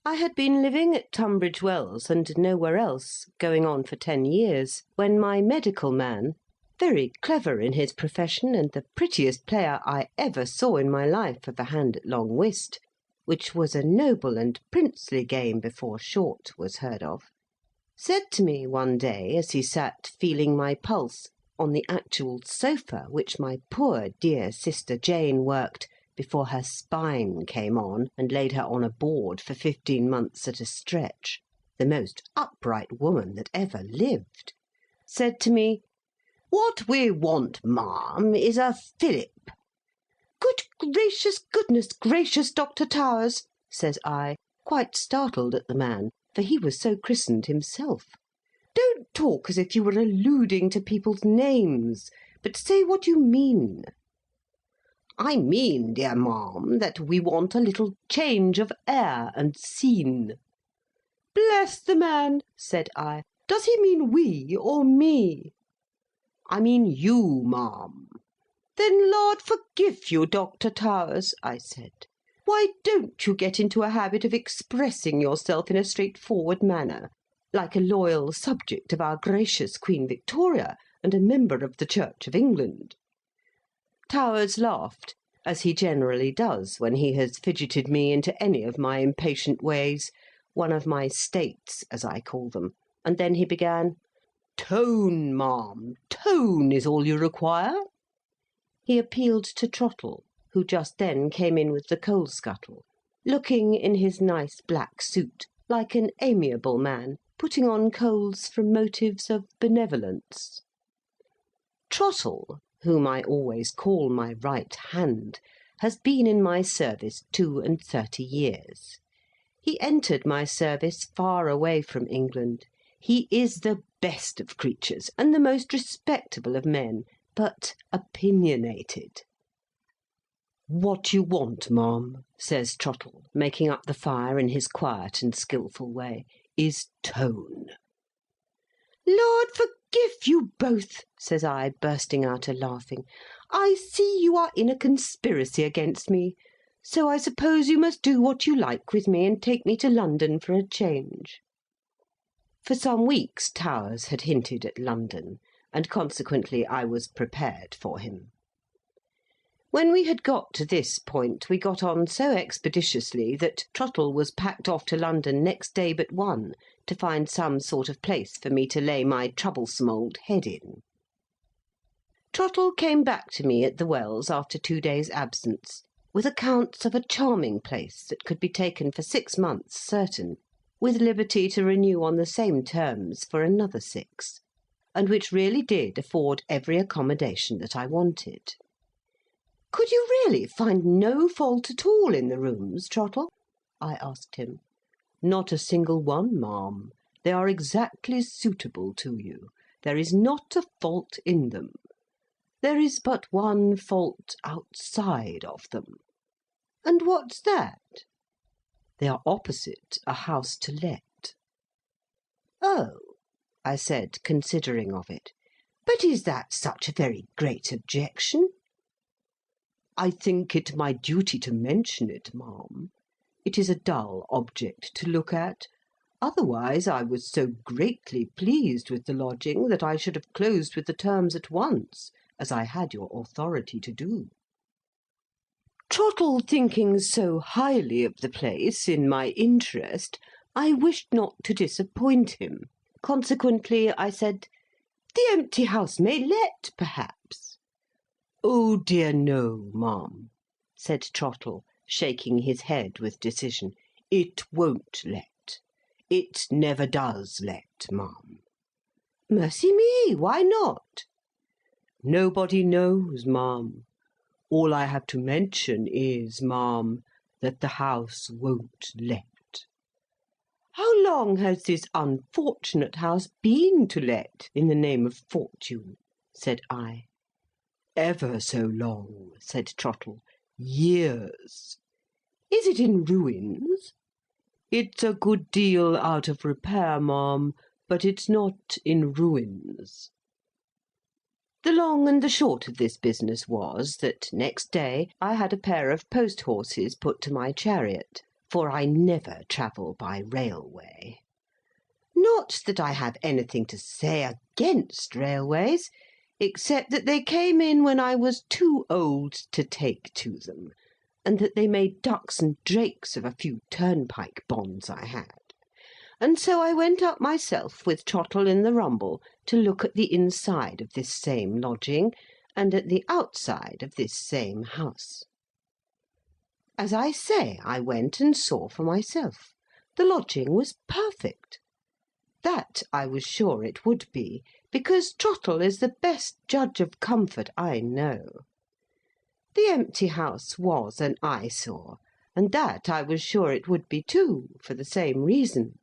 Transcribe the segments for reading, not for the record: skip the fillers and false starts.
I had been living at Tunbridge Wells and nowhere else, going on for 10 years, when my medical man, very clever in his profession and the prettiest player I ever saw in my life of a hand at long whist, which was a noble and princely game before short was heard of, said to me one day, as he sat feeling my pulse on the actual sofa which my poor dear sister Jane worked before her spine came on and laid her on a board for 15 months at a stretch, the most upright woman that ever lived, said to me, "What we want, ma'am, is a fillip." "Good goodness gracious, Dr. Towers," says I, quite startled at the man, for he was so christened himself. "Don't talk as if you were alluding to people's names, but say what you mean." "I mean, dear ma'am, that we want a little change of air and scene." "Bless the man," said I, "does he mean we or me?" "I mean you, ma'am." "Then Lord forgive you, Dr. Towers," I said. "Why don't you get into a habit of expressing yourself in a straightforward manner, like a loyal subject of our gracious Queen Victoria and a member of the Church of England?" Towers laughed, as he generally does when he has fidgeted me into any of my impatient ways, one of my states, as I call them, and then he began, "Tone, ma'am, tone is all you require." He appealed to Trottle, who just then came in with the coal scuttle, looking in his nice black suit like an amiable man putting on coals from motives of benevolence. Trottle, whom I always call my right hand, has been in my service 32 years. He entered my service far away from England. He is the best of creatures and the most respectable of men, but opinionated. "What you want, ma'am," says Trottle, making up the fire in his quiet and skilful way, "is tone." "Lord forgive you both," says I, bursting out a-laughing. "I see you are in a conspiracy against me, so I suppose you must do what you like with me and take me to London for a change." For some weeks Towers had hinted at London, and consequently I was prepared for him. When we had got to this point, we got on so expeditiously that Trottle was packed off to London next day but one, to find some sort of place for me to lay my troublesome old head in. Trottle came back to me at the Wells after 2 days' absence, with accounts of a charming place that could be taken for 6 months certain, with liberty to renew on the same terms for another 6, and which really did afford every accommodation that I wanted. "Could you really find no fault at all in the rooms, Trottle?" I asked him. "Not a single one, ma'am. They are exactly suitable to you. There is not a fault in them. There is but one fault outside of them." "And what's that?" "They are opposite a house to let." "Oh," I said, considering of it. "But is that such a very great objection?" "I think it my duty to mention it, ma'am. It is a dull object to look at. Otherwise I was so greatly pleased with the lodging that I should have closed with the terms at once, as I had your authority to do." Trottle thinking so highly of the place in my interest, I wished not to disappoint him. Consequently, I said, "The empty house may let, perhaps." "Oh dear no, ma'am," said Trottle, shaking his head with decision. "It won't let. It never does let, ma'am." "Mercy me, why not?" "Nobody knows, ma'am. All I have to mention is, ma'am, that the house won't let." "How long has this unfortunate house been to let, in the name of fortune?" said I. "Ever so long," said Trottle. "Years." "Is it in ruins?" "It's a good deal out of repair, ma'am, but it's not in ruins." The long and the short of this business was, that next day I had a pair of post-horses put to my chariot, for I never travel by railway. Not that I have anything to say against railways, except that they came in when I was too old to take to them, and that they made ducks and drakes of a few turnpike bonds I had. And so I went up myself with Trottle in the rumble to look at the inside of this same lodging, and at the outside of this same house. As I say, I went and saw for myself. The lodging was perfect. That I was sure it would be, because Trottle is the best judge of comfort I know. The empty house was an eyesore, and that I was sure it would be too, for the same reason.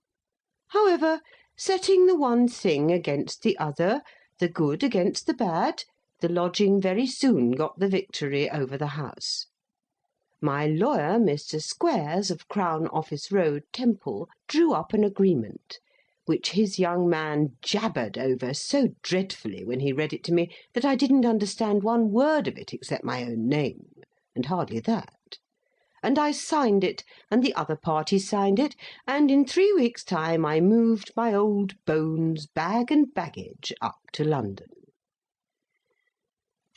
However, setting the one thing against the other, the good against the bad, the lodging very soon got the victory over the house. My lawyer, Mr. Squares, of Crown Office Road, Temple, drew up an agreement, which his young man jabbered over so dreadfully when he read it to me that I didn't understand one word of it except my own name, and hardly that. And I signed it, and the other party signed it, and in 3 weeks' time I moved my old bones, bag and baggage, up to London.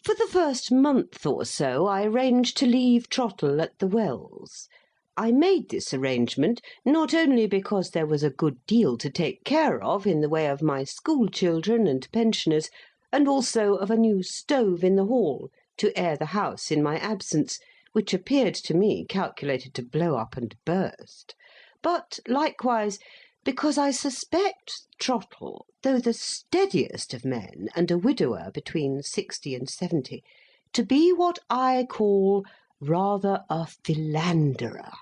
For the first month or so I arranged to leave Trottle at the Wells. I made this arrangement not only because there was a good deal to take care of in the way of my school children and pensioners, and also of a new stove in the hall to air the house in my absence, which appeared to me calculated to blow up and burst, but likewise because I suspect Trottle, though the steadiest of men and a widower between 60 and 70, to be what I call rather a philanderer.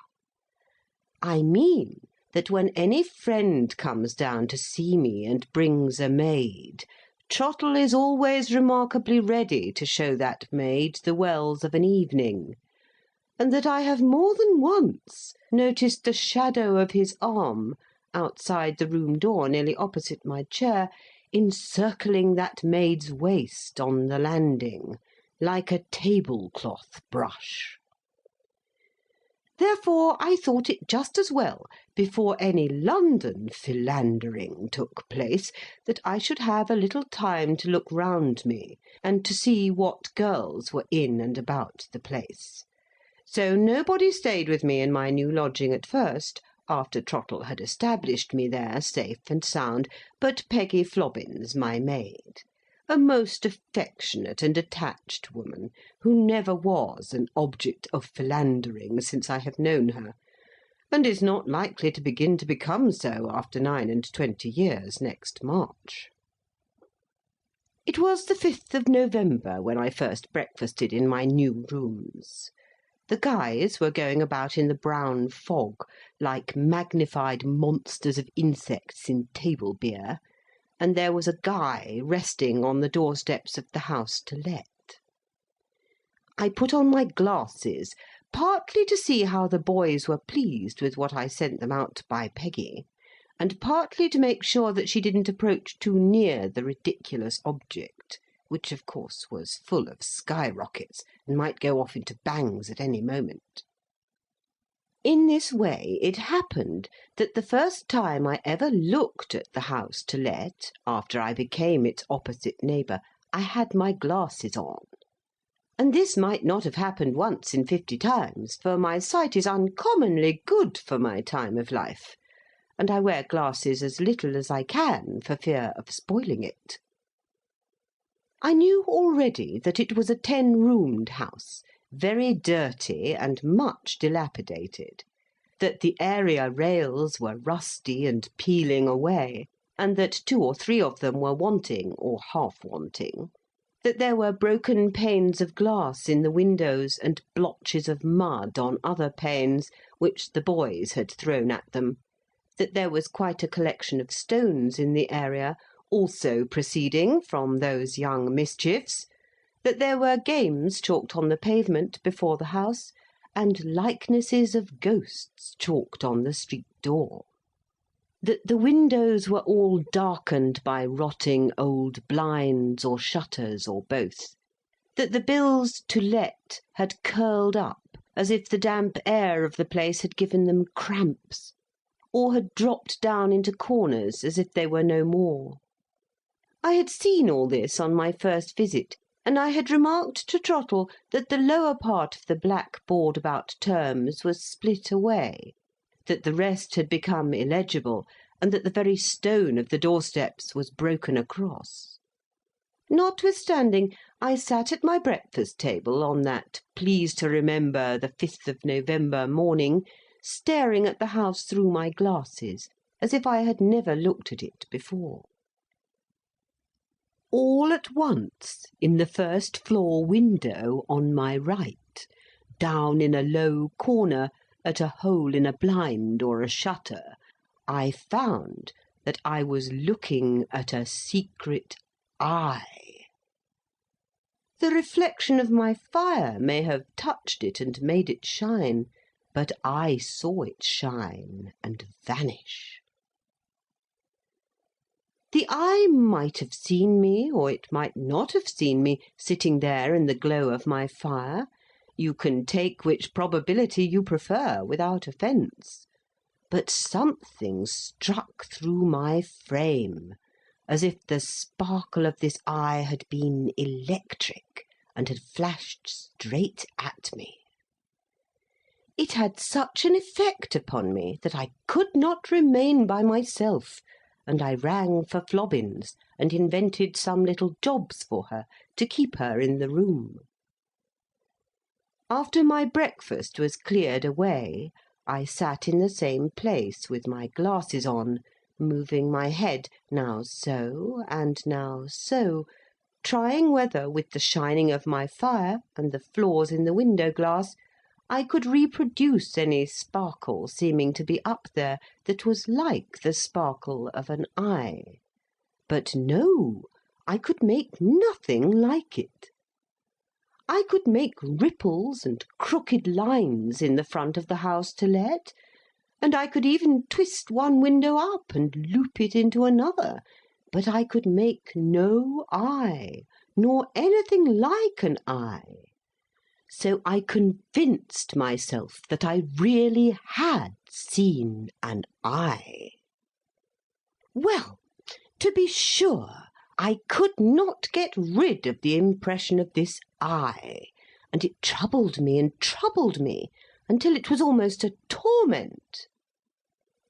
I mean that when any friend comes down to see me and brings a maid, Trottle is always remarkably ready to show that maid the Wells of an evening, and that I have more than once noticed the shadow of his arm outside the room door nearly opposite my chair, encircling that maid's waist on the landing, like a tablecloth brush. Therefore I thought it just as well, before any London philandering took place, that I should have a little time to look round me, and to see what girls were in and about the place. So nobody stayed with me in my new lodging at first, after Trottle had established me there safe and sound, but Peggy Flobbins, my maid, a most affectionate and attached woman, who never was an object of philandering since I have known her, and is not likely to begin to become so after 29 years next March. It was the 5th of November when I first breakfasted in my new rooms. The guys were going about in the brown fog, like magnified monsters of insects in table beer, and there was a guy resting on the doorsteps of the house to let. I put on my glasses, partly to see how the boys were pleased with what I sent them out by Peggy, and partly to make sure that she didn't approach too near the ridiculous object, which of course was full of skyrockets and might go off into bangs at any moment. In this way it happened that the first time I ever looked at the house to let, after I became its opposite neighbour, I had my glasses on. And this might not have happened once in 50 times, for my sight is uncommonly good for my time of life, and I wear glasses as little as I can for fear of spoiling it. I knew already that it was a 10-roomed house, very dirty and much dilapidated, that the area rails were rusty and peeling away, and that 2 or 3 of them were wanting or half-wanting, that there were broken panes of glass in the windows and blotches of mud on other panes which the boys had thrown at them, that there was quite a collection of stones in the area, also proceeding from those young mischiefs, that there were games chalked on the pavement before the house, and likenesses of ghosts chalked on the street door, that the windows were all darkened by rotting old blinds or shutters or both, that the bills to let had curled up as if the damp air of the place had given them cramps, or had dropped down into corners as if they were no more. I had seen all this on my first visit, and I had remarked to Trottle that the lower part of the black board about terms was split away, that the rest had become illegible, and that the very stone of the doorsteps was broken across. Notwithstanding, I sat at my breakfast-table on that please to remember the 5th of November morning, staring at the house through my glasses, as if I had never looked at it before. All at once, in the first-floor window on my right, down in a low corner, at a hole in a blind or a shutter, I found that I was looking at a secret eye. The reflection of my fire may have touched it and made it shine, but I saw it shine and vanish. The eye might have seen me, or it might not have seen me, sitting there in the glow of my fire. You can take which probability you prefer, without offence. But something struck through my frame, as if the sparkle of this eye had been electric, and had flashed straight at me. It had such an effect upon me that I could not remain by myself, and I rang for Flobbins, and invented some little jobs for her, to keep her in the room. After my breakfast was cleared away, I sat in the same place with my glasses on, moving my head now so and now so, trying whether, with the shining of my fire and the flaws in the window-glass, I could reproduce any sparkle seeming to be up there that was like the sparkle of an eye. But no, I could make nothing like it. I could make ripples and crooked lines in the front of the house to let, and I could even twist one window up and loop it into another, but I could make no eye, nor anything like an eye. So I convinced myself that I really had seen an eye. Well, to be sure, I could not get rid of the impression of this eye, and it troubled me and troubled me, until it was almost a torment.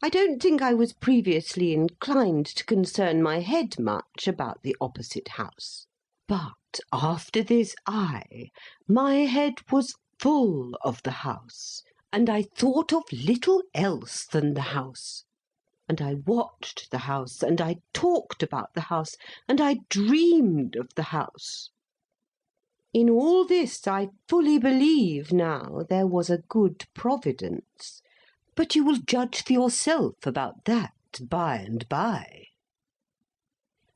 I don't think I was previously inclined to concern my head much about the opposite house. But after this eye, my head was full of the house, and I thought of little else than the house. And I watched the house, and I talked about the house, and I dreamed of the house. In all this I fully believe now there was a good Providence, but you will judge for yourself about that by and by.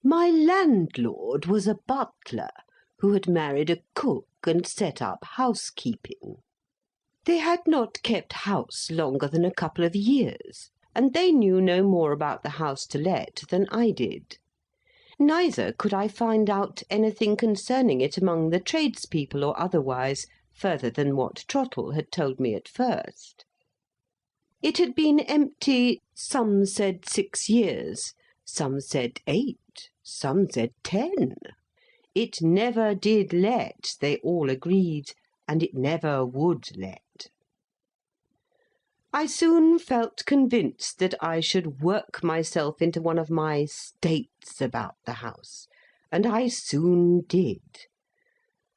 My landlord was a butler, who had married a cook and set up housekeeping. They had not kept house longer than a couple of years, and they knew no more about the house to let than I did. Neither could I find out anything concerning it among the tradespeople or otherwise, further than what Trottle had told me at first. It had been empty, some said 6 years, some said 8, some said 10. It never did let, they all agreed, and it never would let. I soon felt convinced that I should work myself into one of my states about the house, and I soon did.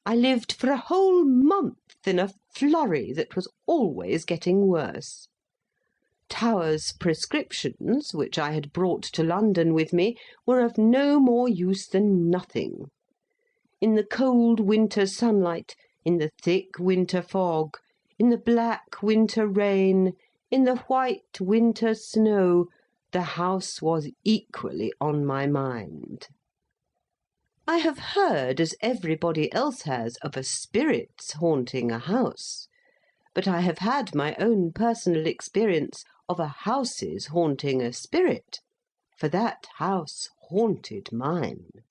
I lived for a whole month in a flurry that was always getting worse. Towers's prescriptions, which I had brought to London with me, were of no more use than nothing. In the cold winter sunlight, in the thick winter fog, in the black winter rain, in the white winter snow, the house was equally on my mind. I have heard, as everybody else has, of a spirit's haunting a house, but I have had my own personal experience of a house's haunting a spirit, for that house haunted mine.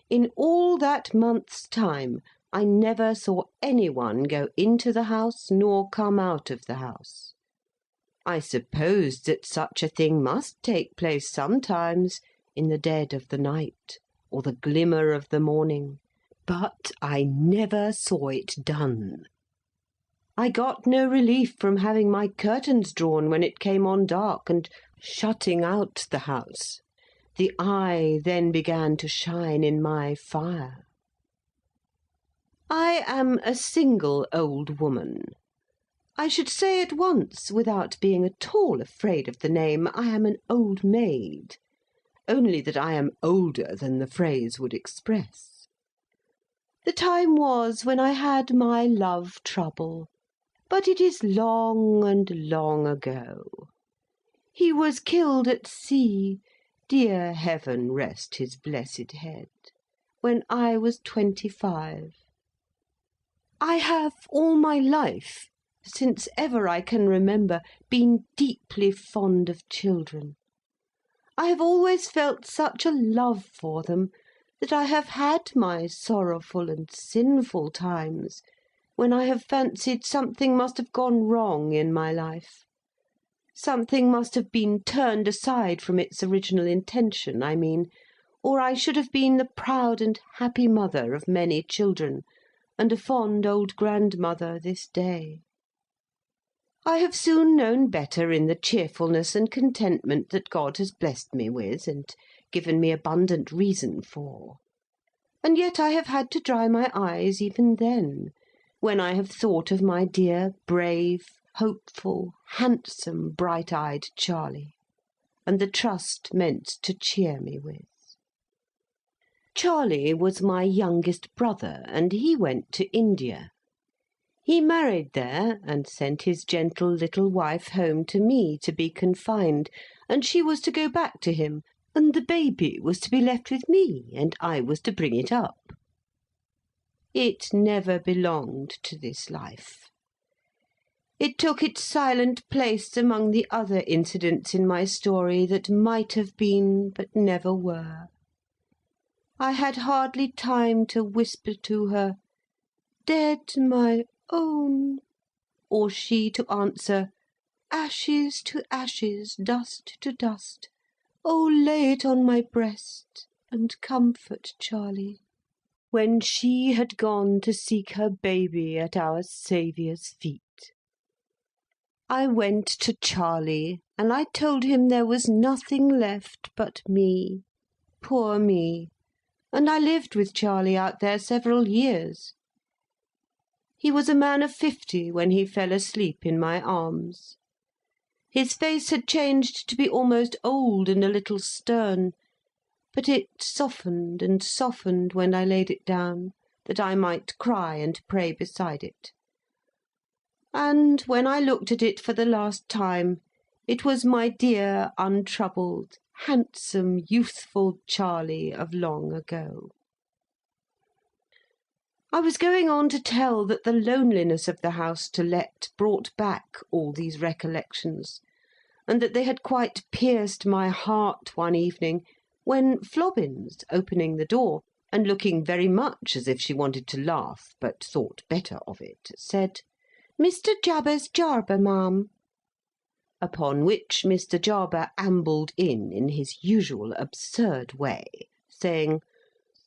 In all that month's time, I never saw anyone go into the house nor come out of the house. I supposed that such a thing must take place sometimes in the dead of the night or the glimmer of the morning, but I never saw it done. I got no relief from having my curtains drawn when it came on dark and shutting out the house. The eye then began to shine in my fire. I am a single old woman. I should say at once, without being at all afraid of the name, I am an old maid, only that I am older than the phrase would express. The time was when I had my love trouble, but it is long and long ago. He was killed at sea, dear heaven rest his blessed head, when I was 25. I have all my life, since ever I can remember, been deeply fond of children. I have always felt such a love for them that I have had my sorrowful and sinful times, when I have fancied something must have gone wrong in my life. Something must have been turned aside from its original intention, I mean, or I should have been the proud and happy mother of many children, and a fond old grandmother this day. I have soon known better in the cheerfulness and contentment that God has blessed me with, and given me abundant reason for. And yet I have had to dry my eyes even then, when I have thought of my dear, brave, hopeful, handsome, bright-eyed Charlie, and the trust meant to cheer me with. Charlie was my youngest brother, and he went to India. He married there, and sent his gentle little wife home to me to be confined, and she was to go back to him, and the baby was to be left with me, and I was to bring it up. It never belonged to this life. It took its silent place among the other incidents in my story that might have been, but never were. I had hardly time to whisper to her, "Dead, my own," or she to answer, "Ashes to ashes, dust to dust. Oh, lay it on my breast, and comfort Charlie," when she had gone to seek her baby at our Saviour's feet. I went to Charlie, and I told him there was nothing left but me, poor me, and I lived with Charlie out there several years. He was a man of 50 when he fell asleep in my arms. His face had changed to be almost old and a little stern, but it softened and softened when I laid it down, that I might cry and pray beside it. And when I looked at it for the last time, it was my dear, untroubled, handsome, youthful Charlie of long ago. I was going on to tell that the loneliness of the house to let brought back all these recollections, and that they had quite pierced my heart one evening, when Flobbins, opening the door, and looking very much as if she wanted to laugh, but thought better of it, said, "Mr. Jabez Jarber, ma'am." Upon which Mr. Jarber ambled in his usual absurd way, saying,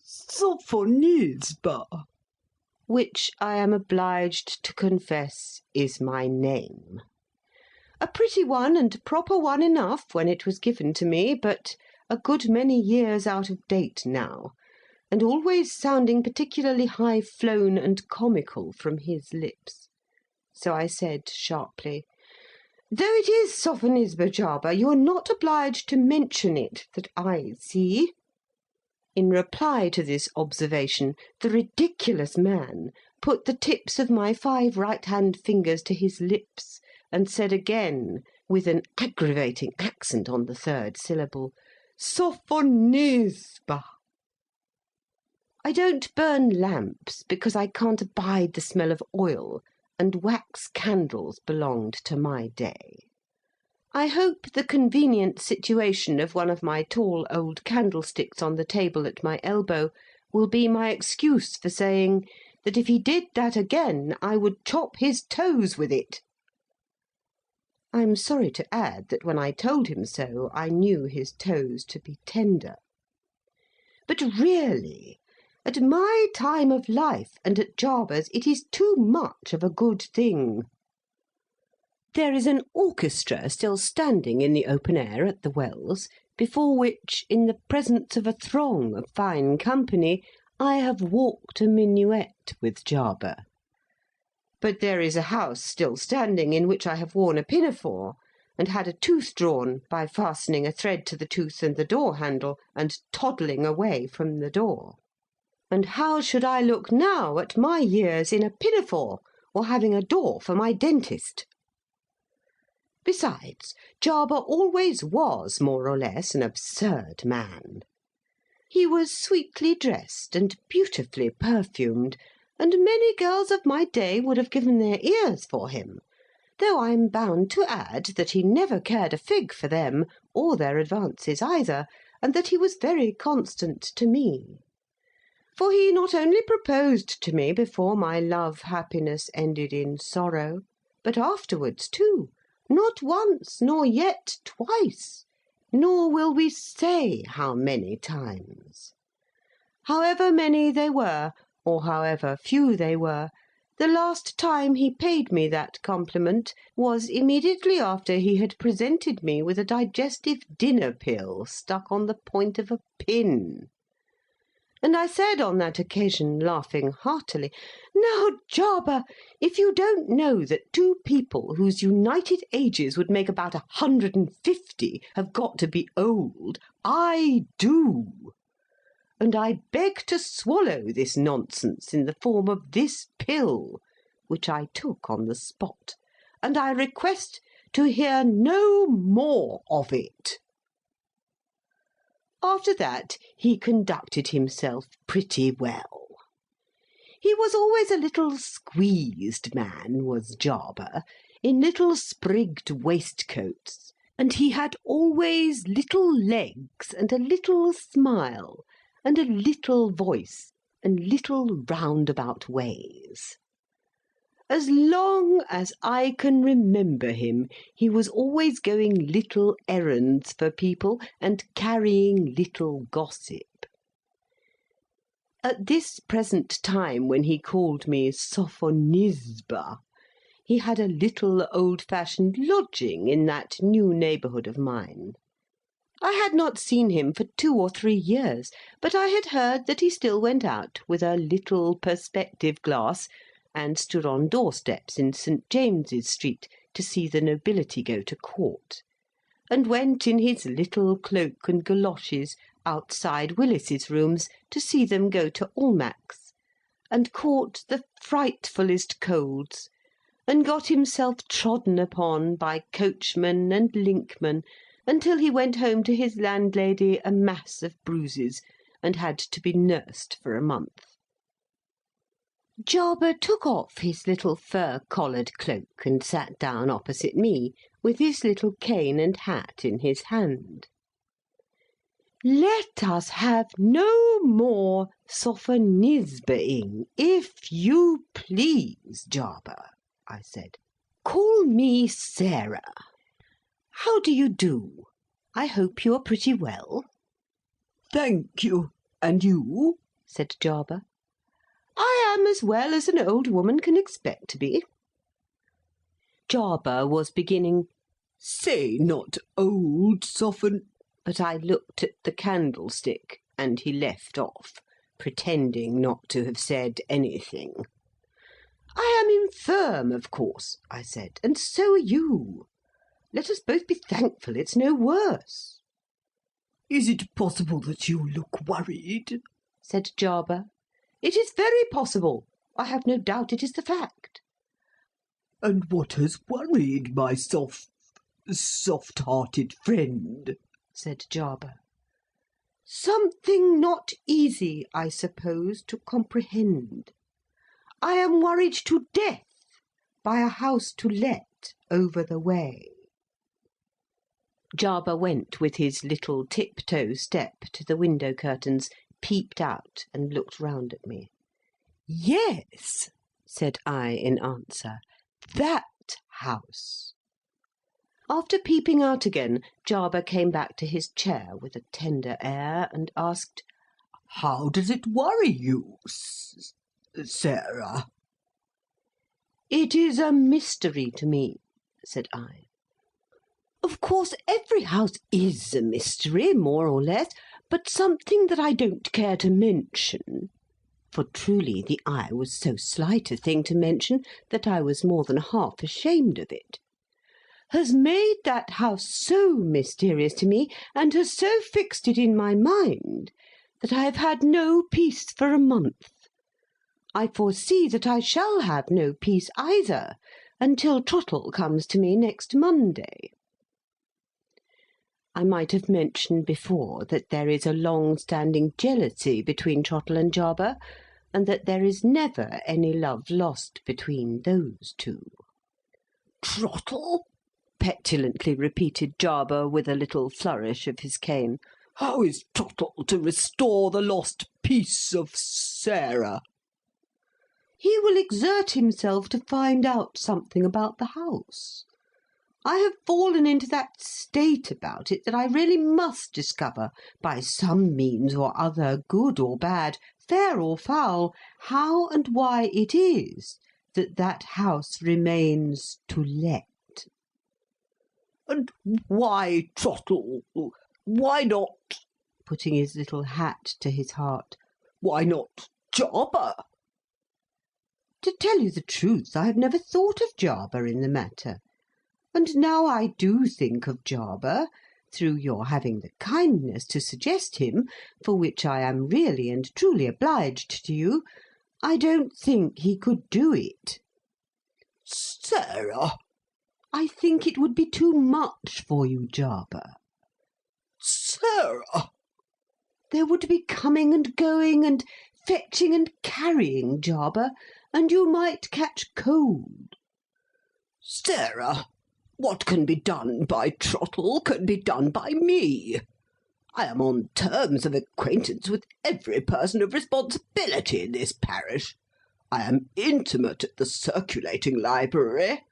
"Sophonisba," which I am obliged to confess is my name. A pretty one and proper one enough when it was given to me, but a good many years out of date now, and always sounding particularly high-flown and comical from his lips. So I said sharply, "Though it is Sophonisba, Jarber, you are not obliged to mention it, that I see." In reply to this observation, the ridiculous man put the tips of my 5 right-hand fingers to his lips, and said again, with an aggravating accent on the 3rd syllable, "Sophonisba." I don't burn lamps, because I can't abide the smell of oil, and wax candles belonged to my day. I hope the convenient situation of one of my tall old candlesticks on the table at my elbow will be my excuse for saying, that if he did that again I would chop his toes with it. I'm sorry to add that when I told him so, I knew his toes to be tender. But really, at my time of life and at Jarber's, it is too much of a good thing. There is an orchestra still standing in the open air at the Wells, before which, in the presence of a throng of fine company, I have walked a minuet with Jarber. But there is a house still standing in which I have worn a pinafore, and had a tooth drawn by fastening a thread to the tooth and the door handle, and toddling away from the door. And how should I look now at my years in a pinafore, or having a door for my dentist? Besides, Jarber always was more or less an absurd man. He was sweetly dressed and beautifully perfumed, and many girls of my day would have given their ears for him, though I'm bound to add that he never cared a fig for them, or their advances either, and that he was very constant to me. For he not only proposed to me before my love-happiness ended in sorrow, but afterwards too, not once, nor yet twice, nor will we say how many times. However many they were, or however few they were, the last time he paid me that compliment was immediately after he had presented me with a digestive dinner-pill stuck on the point of a pin. And I said on that occasion, laughing heartily, "Now, Jarber, if you don't know that two people whose united ages would make about 150 have got to be old, I do. And I beg to swallow this nonsense in the form of this pill, which I took on the spot, and I request to hear no more of it." After that he conducted himself pretty well. He was always a little squeezed man, was Jarber, in little sprigged waistcoats, and he had always little legs and a little smile, and a little voice, and little roundabout ways. As long as I can remember him, he was always going little errands for people, and carrying little gossip. At this present time, when he called me Sophonisba, he had a little old-fashioned lodging in that new neighbourhood of mine. I had not seen him for 2 or 3 years, but I had heard that he still went out with a little perspective glass, and stood on doorsteps in St. James's Street to see the nobility go to court, and went in his little cloak and goloshes outside Willis's rooms to see them go to Almack's, and caught the frightfullest colds, and got himself trodden upon by coachmen and linkmen, until he went home to his landlady a mass of bruises, and had to be nursed for a month. Jarber took off his little fur-collared cloak and sat down opposite me, with his little cane and hat in his hand. "Let us have no more sophonisbaing, if you please, Jarber," I said. "Call me Sarah. How do you do? I hope you are pretty well." "Thank you. And you?" said Jarber. "I am as well as an old woman can expect to be." Jarber was beginning, "Say not old, Sophon—" but I looked at the candlestick, and he left off, pretending not to have said anything. "I am infirm, of course," I said, "and so are you. Let us both be thankful it's no worse." "Is it possible that you look worried?" said Jarber. "It is very possible. I have no doubt it is the fact." "And what has worried my soft-hearted friend?" said Jarber. "Something not easy, I suppose, to comprehend. I am worried to death by a house to let over the way." Jarber went with his little tiptoe step to the window curtains, peeped out, and looked round at me. "Yes," said I in answer, "that house." After peeping out again, Jarber came back to his chair with a tender air, and asked, "How does it worry you, Sarah?" "It is a mystery to me," said I. "Of course, every house is a mystery, more or less, but something that I don't care to mention," for truly the I was so slight a thing to mention that I was more than half ashamed of it, "has made that house so mysterious to me, and has so fixed it in my mind, that I have had no peace for a month. I foresee that I shall have no peace either until Trottle comes to me next Monday." I might have mentioned before that there is a long-standing jealousy between Trottle and Jarber, and that there is never any love lost between those two. "Trottle?" petulantly repeated Jarber with a little flourish of his cane. "How is Trottle to restore the lost peace of Sarah?" "He will exert himself to find out something about the house. I have fallen into that state about it that I really must discover, by some means or other, good or bad, fair or foul, how and why it is that that house remains to let." "And why Trottle? Why not," putting his little hat to his heart, "why not Jarber?" "To tell you the truth, I have never thought of Jarber in the matter. And now I do think of Jarber, through your having the kindness to suggest him, for which I am really and truly obliged to you, I don't think he could do it." "Sarah!" "I think it would be too much for you, Jarber." "Sarah!" "There would be coming and going, and fetching and carrying, Jarber, and you might catch cold." "Sarah! What can be done by Trottle can be done by me. I am on terms of acquaintance with every person of responsibility in this parish. I am intimate at the circulating library.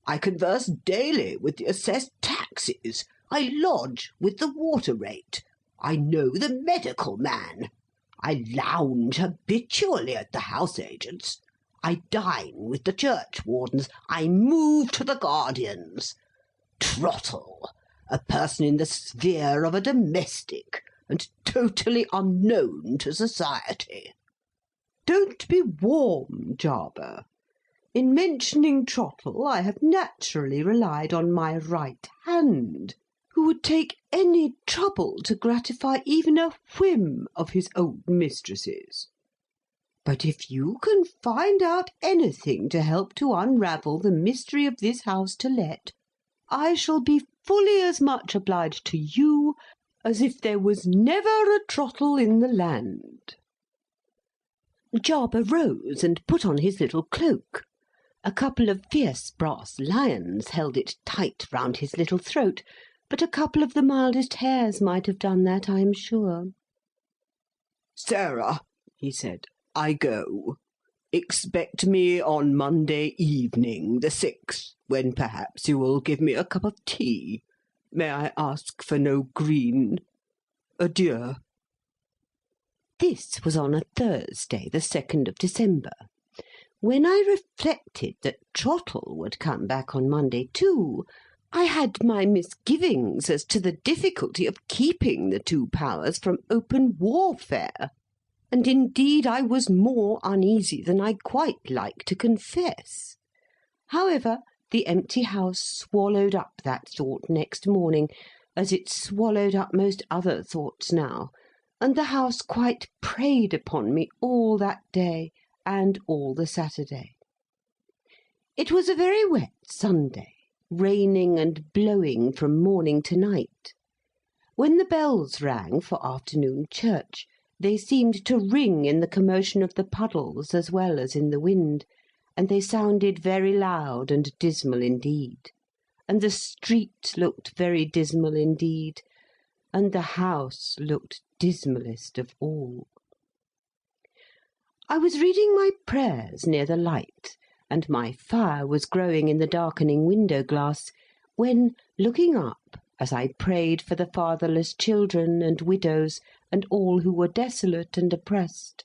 I converse daily with the assessed taxes. I lodge with the water rate. I know the medical man. I lounge habitually at the house agents. I dine with the churchwardens. I move to the guardians. Trottle, a person in the sphere of a domestic, and totally unknown to society." "Don't be warm, Jarber. In mentioning Trottle, I have naturally relied on my right hand, who would take any trouble to gratify even a whim of his old mistress's. But if you can find out anything to help to unravel the mystery of this house to let, I shall be fully as much obliged to you as if there was never a Trottle in the land." Jarber rose and put on his little cloak. A couple of fierce brass lions held it tight round his little throat, but a couple of the mildest hares might have done that, I am sure. "Sarah," he said, "I go. Expect me on Monday evening, the 6th, when perhaps you will give me a cup of tea. May I ask for no green? Adieu." This was on a Thursday, the 2nd of December. When I reflected that Trottle would come back on Monday too, I had my misgivings as to the difficulty of keeping the two powers from open warfare, and indeed I was more uneasy than I quite like to confess. However, the empty house swallowed up that thought next morning, as it swallowed up most other thoughts now, and the house quite preyed upon me all that day and all the Saturday. It was a very wet Sunday, raining and blowing from morning to night. When the bells rang for afternoon church, they seemed to ring in the commotion of the puddles as well as in the wind, and they sounded very loud and dismal indeed, and the street looked very dismal indeed, and the house looked dismalest of all. I was reading my prayers near the light, and my fire was growing in the darkening window-glass, when, looking up, as I prayed for the fatherless children and widows and all who were desolate and oppressed,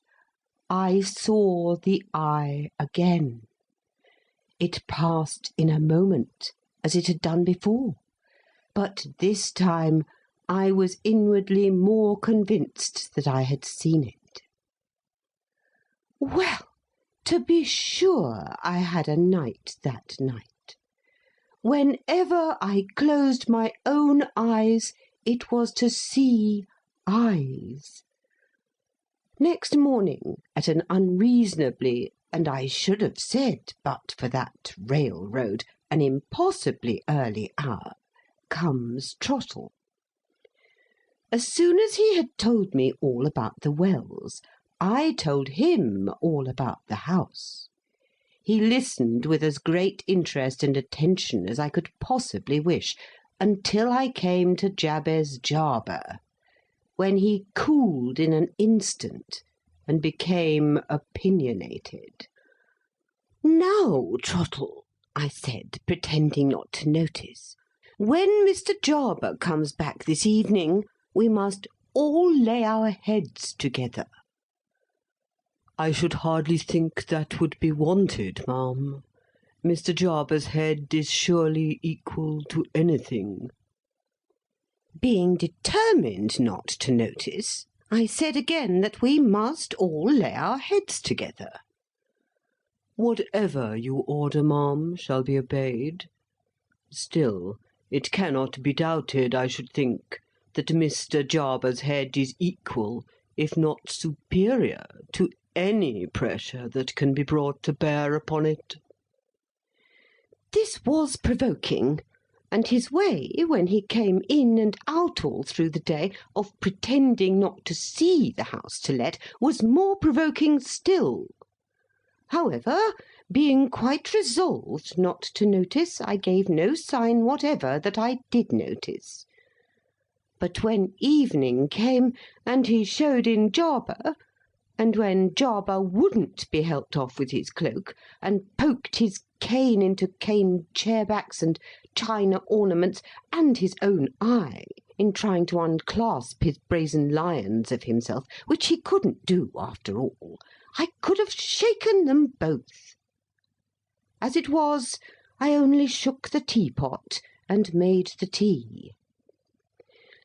I saw the Eye again. It passed in a moment, as it had done before, but this time I was inwardly more convinced that I had seen it. Well, to be sure I had a night that night. Whenever I closed my own eyes, it was to see eyes. Next morning, at an unreasonably, and I should have said, but for that railroad, an impossibly early hour, comes Trottle. As soon as he had told me all about the wells, I told him all about the house. He listened with as great interest and attention as I could possibly wish, until I came to Jabez Jarber, when he cooled in an instant, and became opinionated. "Now, Trottle," I said, pretending not to notice, "when Mr. Jarber comes back this evening, we must all lay our heads together." "I should hardly think that would be wanted, ma'am. Mr. Jarber's head is surely equal to anything." Being determined not to notice, I said again that we must all lay our heads together. "Whatever you order, ma'am, shall be obeyed. Still, it cannot be doubted, I should think, that Mr. Jarber's head is equal, if not superior, to any pressure that can be brought to bear upon it." This was provoking, and his way, when he came in and out all through the day, of pretending not to see the house to let, was more provoking still. However, being quite resolved not to notice, I gave no sign whatever that I did notice. But when evening came, and he showed in Jarber, and when Jarber wouldn't be helped off with his cloak, and poked his cane into cane chairbacks and china ornaments, and his own eye, in trying to unclasp his brazen lions of himself, which he couldn't do after all, I could have shaken them both. As it was, I only shook the teapot and made the tea.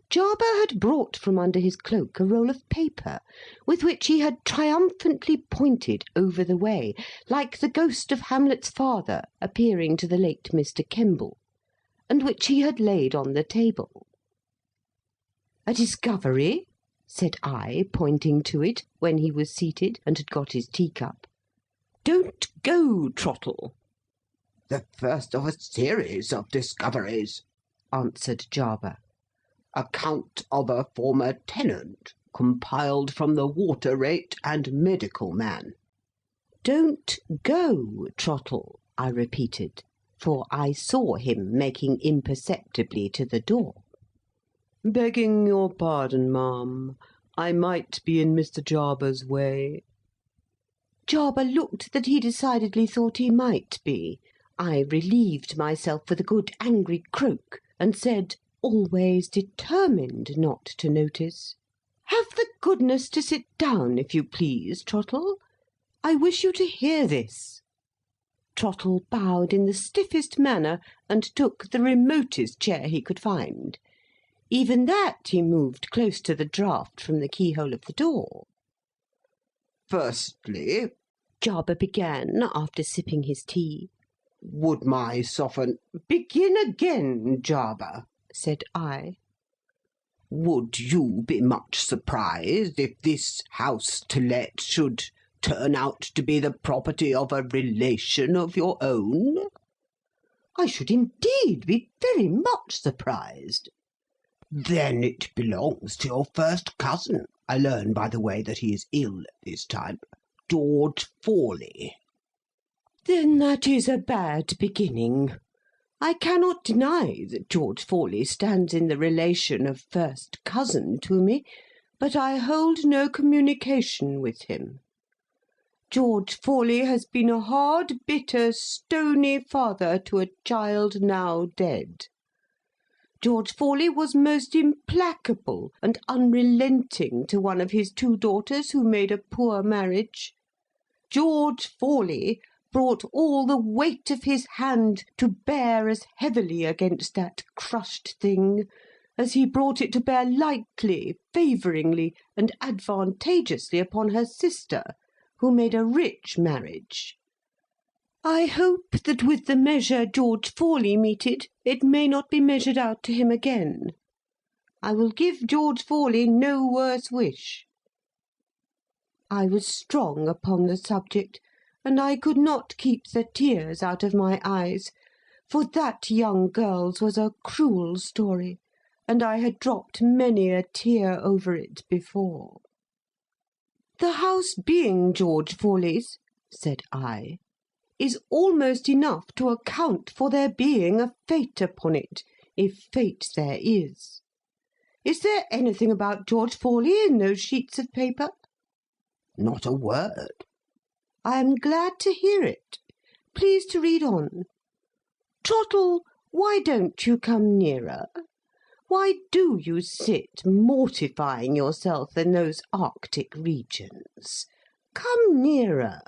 Jarber had brought from under his cloak a roll of paper, with which he had triumphantly pointed over the way, like the ghost of Hamlet's father appearing to the late Mr. Kemble, and which he had laid on the table. "A discovery?" said I, pointing to it, when he was seated and had got his teacup. "Don't go, Trottle." "The first of a series of discoveries," answered Jarber. "Account of a former tenant, compiled from the water rate and medical man." "Don't go, Trottle," I repeated, for I saw him making imperceptibly to the door. "Begging your pardon, ma'am, I might be in Mr. Jarber's way." Jarber looked that he decidedly thought he might be. I relieved myself with a good angry croak, and said, always determined not to notice, "Have the goodness to sit down, if you please, Trottle. I wish you to hear this." Trottle bowed in the stiffest manner, and took the remotest chair he could find. Even that he moved close to the draught from the keyhole of the door. "Firstly," Jarber began, after sipping his tea, "would my soften—" "Begin again, Jarber," said I. "Would you be much surprised if this house to let should turn out to be the property of a relation of your own?" "I should indeed be very much surprised." "Then it belongs to your first cousin. I learn by the way that he is ill at this time. George Forley." "Then that is a bad beginning. I cannot deny that George Forley stands in the relation of first cousin to me, but I hold no communication with him." George Forley has been a hard, bitter, stony father to a child now dead. George Forley was most implacable and unrelenting to one of his 2 daughters who made a poor marriage. George Forley brought all the weight of his hand to bear as heavily against that crushed thing as he brought it to bear lightly, favouringly, and advantageously upon her sister, who made a rich marriage. I hope that with the measure George Forley meted, it may not be measured out to him again. I will give George Forley no worse wish. I was strong upon the subject, and I could not keep the tears out of my eyes, for that young girl's was a cruel story, and I had dropped many a tear over it before. The house being George Forley's, said I, is almost enough to account for there being a fate upon it, if fate there is. Is there anything about George Forley in those sheets of paper? Not a word. I am glad to hear it. Please to read on. Trottle, why don't you come nearer? Why do you sit mortifying yourself in those Arctic regions? Come nearer.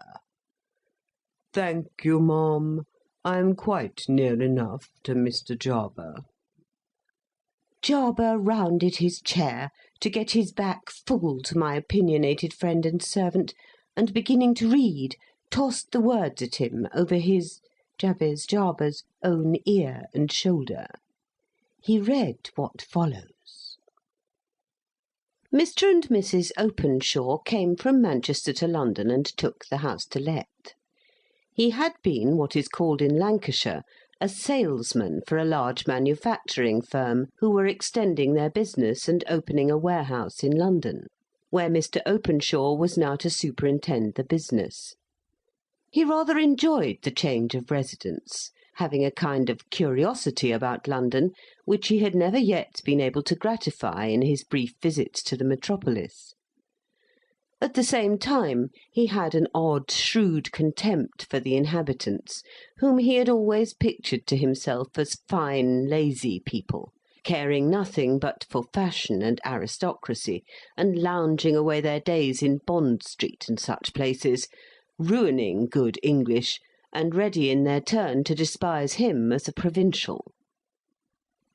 Thank you, ma'am. I am quite near enough to Mr. Jarber. Jarber rounded his chair to get his back full to my opinionated friend and servant, and beginning to read, tossed the words at him over his, Jabez Jarber's, own ear and shoulder. He read what follows. Mr. and Mrs. Openshaw came from Manchester to London and took the house to let. He had been what is called in Lancashire a salesman for a large manufacturing firm who were extending their business and opening a warehouse in London, where Mr. Openshaw was now to superintend the business. He rather enjoyed the change of residence, having a kind of curiosity about London which he had never yet been able to gratify in his brief visits to the metropolis. At the same time, he had an odd, shrewd contempt for the inhabitants, whom he had always pictured to himself as fine, lazy people, caring nothing but for fashion and aristocracy, and lounging away their days in Bond Street and such places, ruining good English, and ready in their turn to despise him as a provincial.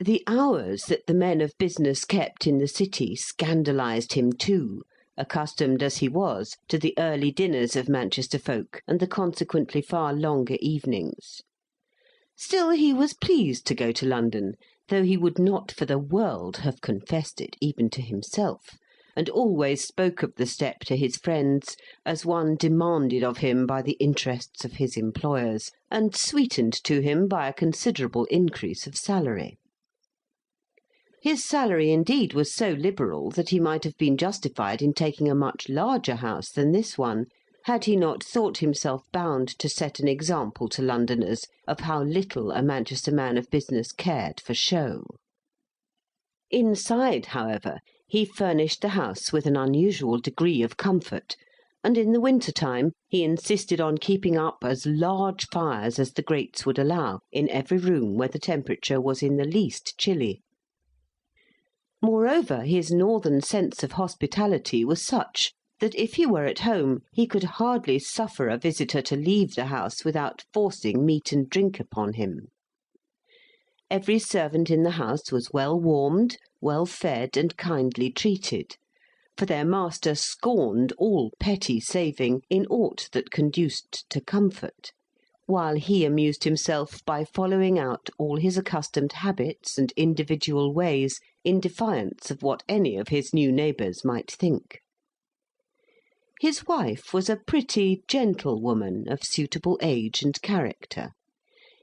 The hours that the men of business kept in the city scandalized him too, accustomed as he was to the early dinners of Manchester folk and the consequently far longer evenings. Still he was pleased to go to London, though he would not for the world have confessed it even to himself, and always spoke of the step to his friends as one demanded of him by the interests of his employers, and sweetened to him by a considerable increase of salary. His salary indeed was so liberal that he might have been justified in taking a much larger house than this one, had he not thought himself bound to set an example to Londoners of how little a Manchester man of business cared for show. Inside, however, he furnished the house with an unusual degree of comfort, and in the winter-time he insisted on keeping up as large fires as the grates would allow in every room where the temperature was in the least chilly. Moreover, his northern sense of hospitality was such that if he were at home he could hardly suffer a visitor to leave the house without forcing meat and drink upon him. Every servant in the house was well warmed, well fed, and kindly treated, for their master scorned all petty saving in aught that conduced to comfort, while he amused himself by following out all his accustomed habits and individual ways in defiance of what any of his new neighbours might think. His wife was a pretty, gentle woman of suitable age and character.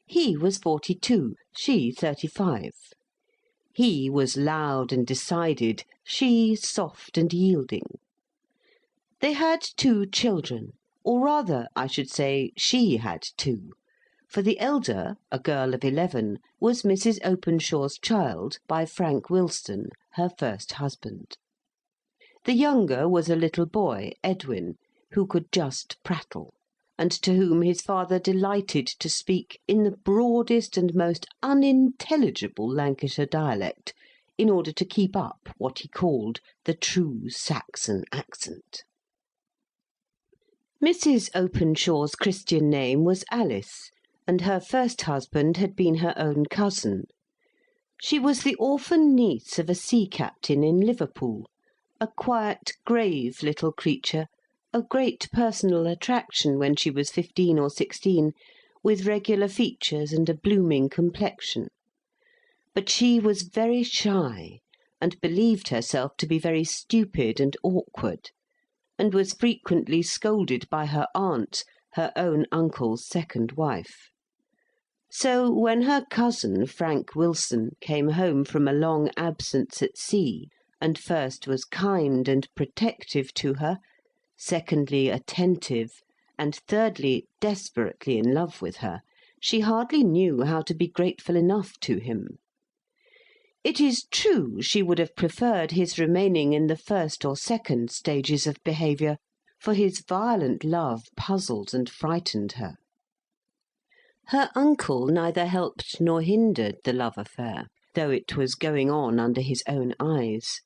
He was 42, she 35. He was loud and decided, she soft and yielding. They had 2 children, or rather, I should say, she had 2. For the elder, a girl of 11, was Mrs. Openshaw's child by Frank Wilson, her first husband. The younger was a little boy, Edwin, who could just prattle, and to whom his father delighted to speak in the broadest and most unintelligible Lancashire dialect, in order to keep up what he called the true Saxon accent. Mrs. Openshaw's Christian name was Alice, and her first husband had been her own cousin. She was the orphan niece of a sea captain in Liverpool, a quiet, grave little creature, of great personal attraction when she was 15 or 16, with regular features and a blooming complexion. But she was very shy, and believed herself to be very stupid and awkward, and was frequently scolded by her aunt, her own uncle's second wife. So when her cousin, Frank Wilson, came home from a long absence at sea, and first was kind and protective to her, secondly attentive, and thirdly desperately in love with her, she hardly knew how to be grateful enough to him. It is true she would have preferred his remaining in the first or second stages of behaviour, for his violent love puzzled and frightened her. Her uncle neither helped nor hindered the love affair, though it was going on under his own eyes.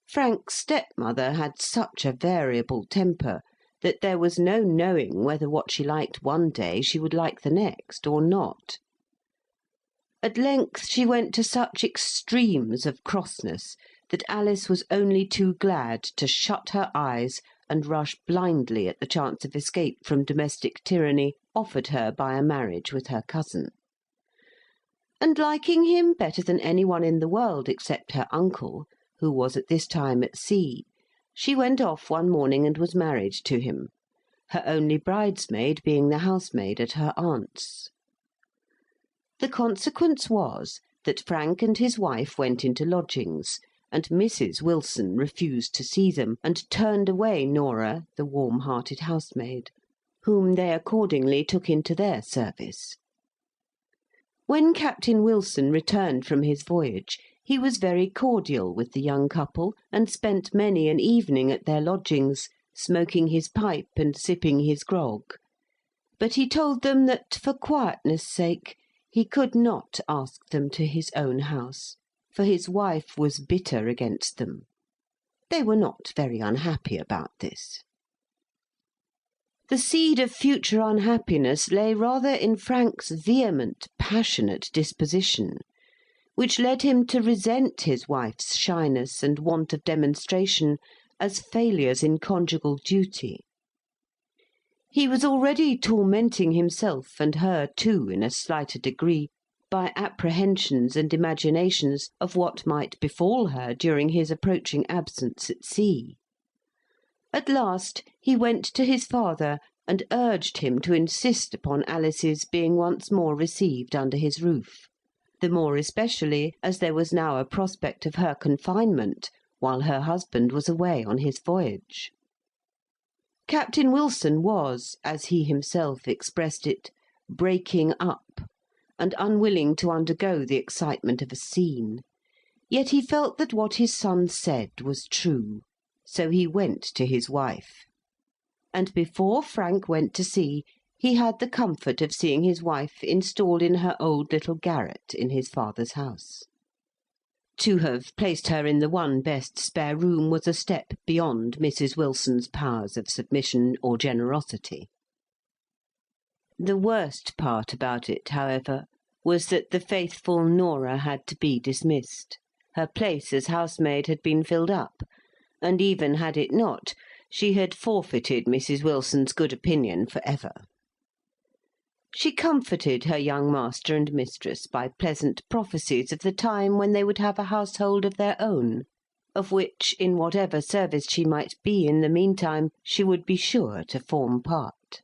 Frank's stepmother had such a variable temper that there was no knowing whether what she liked one day she would like the next, or not. At length she went to such extremes of crossness that Alice was only too glad to shut her eyes and rush blindly at the chance of escape from domestic tyranny offered her by a marriage with her cousin. And liking him better than any one in the world except her uncle, who was at this time at sea, she went off one morning and was married to him, her only bridesmaid being the housemaid at her aunt's. The consequence was that Frank and his wife went into lodgings, and Mrs. Wilson refused to see them, and turned away Nora, the warm-hearted housemaid, whom they accordingly took into their service. When Captain Wilson returned from his voyage, he was very cordial with the young couple, and spent many an evening at their lodgings, smoking his pipe and sipping his grog. But he told them that, for quietness' sake, he could not ask them to his own house, for his wife was bitter against them. They were not very unhappy about this. The seed of future unhappiness lay rather in Frank's vehement, passionate disposition, which led him to resent his wife's shyness and want of demonstration as failures in conjugal duty. He was already tormenting himself, and her too in a slighter degree, by apprehensions and imaginations of what might befall her during his approaching absence at sea. At last he went to his father and urged him to insist upon Alice's being once more received under his roof, the more especially as there was now a prospect of her confinement while her husband was away on his voyage. Captain Wilson was, as he himself expressed it, breaking up, and unwilling to undergo the excitement of a scene. Yet he felt that what his son said was true, so he went to his wife. And before Frank went to sea, he had the comfort of seeing his wife installed in her old little garret in his father's house. To have placed her in the one best spare room was a step beyond Mrs. Wilson's powers of submission or generosity. The worst part about it, however, was that the faithful Nora had to be dismissed. Her place as housemaid had been filled up, and even had it not, she had forfeited Mrs. Wilson's good opinion for ever. She comforted her young master and mistress by pleasant prophecies of the time when they would have a household of their own, of which, in whatever service she might be in the meantime, she would be sure to form part.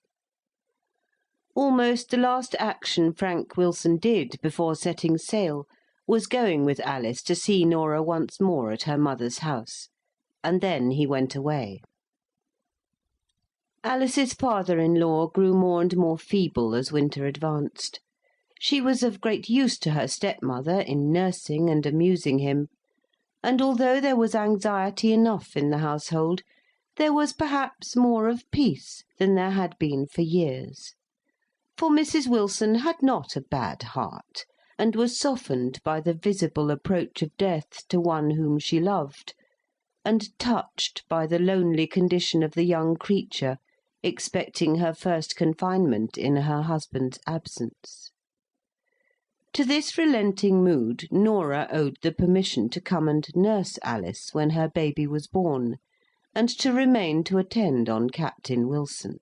Almost the last action Frank Wilson did before setting sail was going with Alice to see Nora once more at her mother's house, and then he went away. Alice's father-in-law grew more and more feeble as winter advanced. She was of great use to her stepmother in nursing and amusing him, and although there was anxiety enough in the household, there was perhaps more of peace than there had been for years. For Mrs. Wilson had not a bad heart, and was softened by the visible approach of death to one whom she loved, and touched by the lonely condition of the young creature, expecting her first confinement in her husband's absence. To this relenting mood Norah owed the permission to come and nurse Alice when her baby was born, and to remain to attend on Captain Wilson.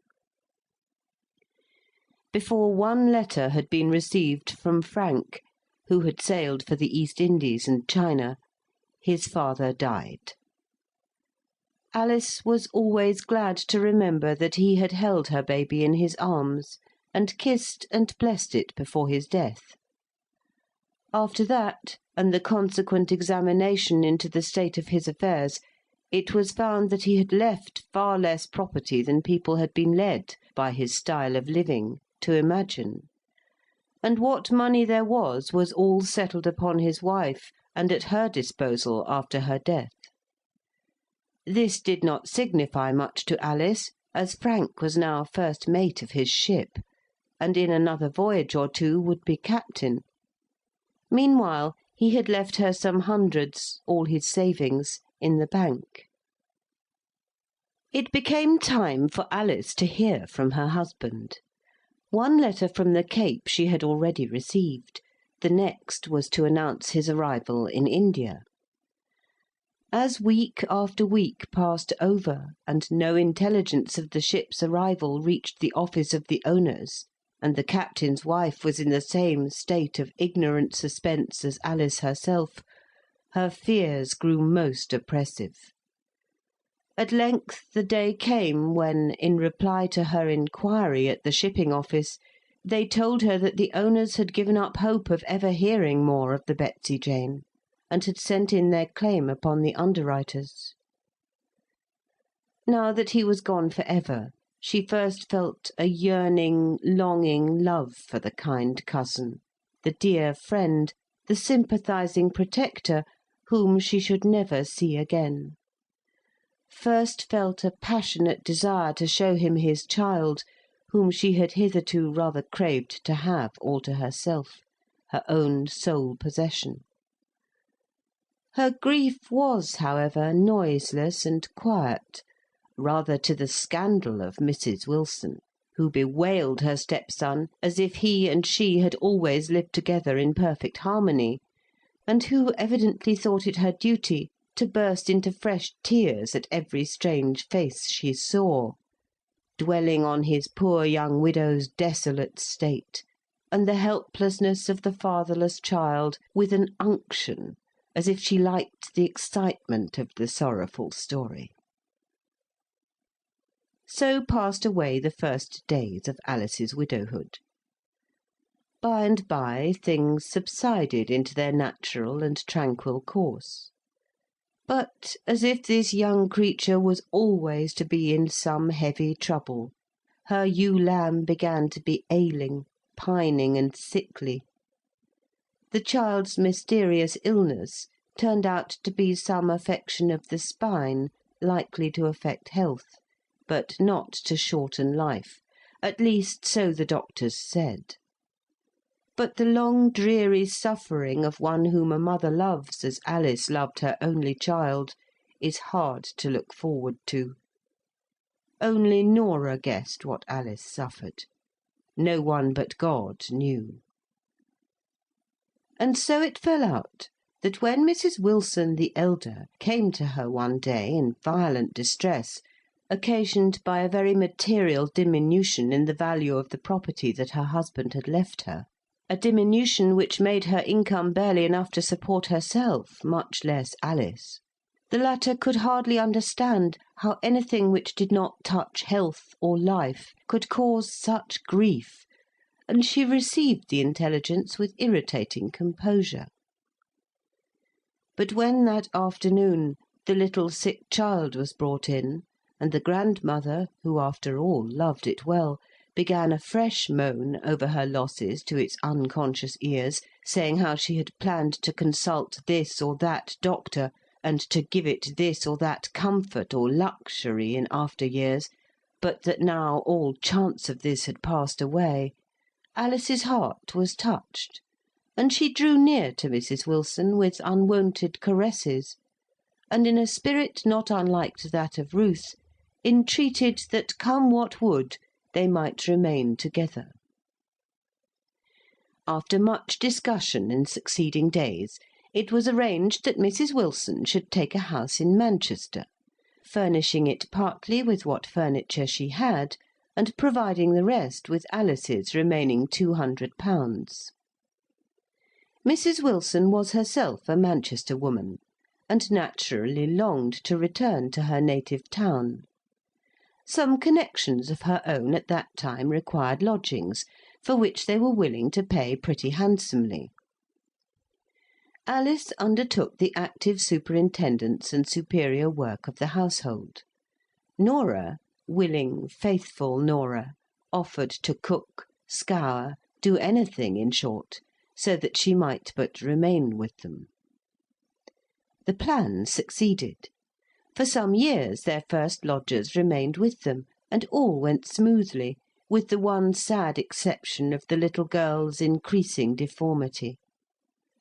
Before one letter had been received from Frank, who had sailed for the East Indies and China, his father died. Alice was always glad to remember that he had held her baby in his arms, and kissed and blessed it before his death. After that, and the consequent examination into the state of his affairs, it was found that he had left far less property than people had been led, by his style of living, to imagine. And what money there was all settled upon his wife, and at her disposal after her death. This did not signify much to Alice, as Frank was now first mate of his ship, and in another voyage or two would be captain. Meanwhile he had left her some hundreds, all his savings, in the bank. It became time for Alice to hear from her husband. One letter from the Cape she had already received. The next was to announce his arrival in India. As week after week passed over, and no intelligence of the ship's arrival reached the office of the owners, and the captain's wife was in the same state of ignorant suspense as Alice herself, her fears grew most oppressive. At length the day came when, in reply to her inquiry at the shipping office, they told her that the owners had given up hope of ever hearing more of the Betsy Jane, and had sent in their claim upon the underwriters. Now that he was gone for ever, she first felt a yearning, longing love for the kind cousin, the dear friend, the sympathizing protector, whom she should never see again. First felt a passionate desire to show him his child, whom she had hitherto rather craved to have all to herself, her own sole possession. Her grief was, however, noiseless and quiet, rather to the scandal of Mrs. Wilson, who bewailed her stepson as if he and she had always lived together in perfect harmony, and who evidently thought it her duty to burst into fresh tears at every strange face she saw, dwelling on his poor young widow's desolate state, and the helplessness of the fatherless child, with an unction, as if she liked the excitement of the sorrowful story. So passed away the first days of Alice's widowhood. By and by things subsided into their natural and tranquil course. But, as if this young creature was always to be in some heavy trouble, her ewe lamb began to be ailing, pining, and sickly. The child's mysterious illness turned out to be some affection of the spine, likely to affect health, but not to shorten life, at least so the doctors said. But the long dreary suffering of one whom a mother loves as Alice loved her only child is hard to look forward to. Only Norah guessed what Alice suffered. No one but God knew. And so it fell out that when Mrs. Wilson the elder came to her one day in violent distress, occasioned by a very material diminution in the value of the property that her husband had left her, a diminution which made her income barely enough to support herself, much less Alice, the latter could hardly understand how anything which did not touch health or life could cause such grief, and she received the intelligence with irritating composure. But when that afternoon the little sick child was brought in, and the grandmother, who after all loved it well, began a fresh moan over her losses to its unconscious ears, saying how she had planned to consult this or that doctor, and to give it this or that comfort or luxury in after years, but that now all chance of this had passed away, Alice's heart was touched, and she drew near to Mrs. Wilson with unwonted caresses, and in a spirit not unlike to that of Ruth, entreated that come what would, they might remain together. After much discussion in succeeding days, it was arranged that Mrs. Wilson should take a house in Manchester, furnishing it partly with what furniture she had, and providing the rest with Alice's remaining £200. Mrs. Wilson was herself a Manchester woman, and naturally longed to return to her native town. Some connections of her own at that time required lodgings, for which they were willing to pay pretty handsomely. Alice undertook the active superintendence and superior work of the household. Norah, willing, faithful Norah, offered to cook, scour, do anything, in short, so that she might but remain with them. The plan succeeded. For some years their first lodgers remained with them, and all went smoothly, with the one sad exception of the little girl's increasing deformity.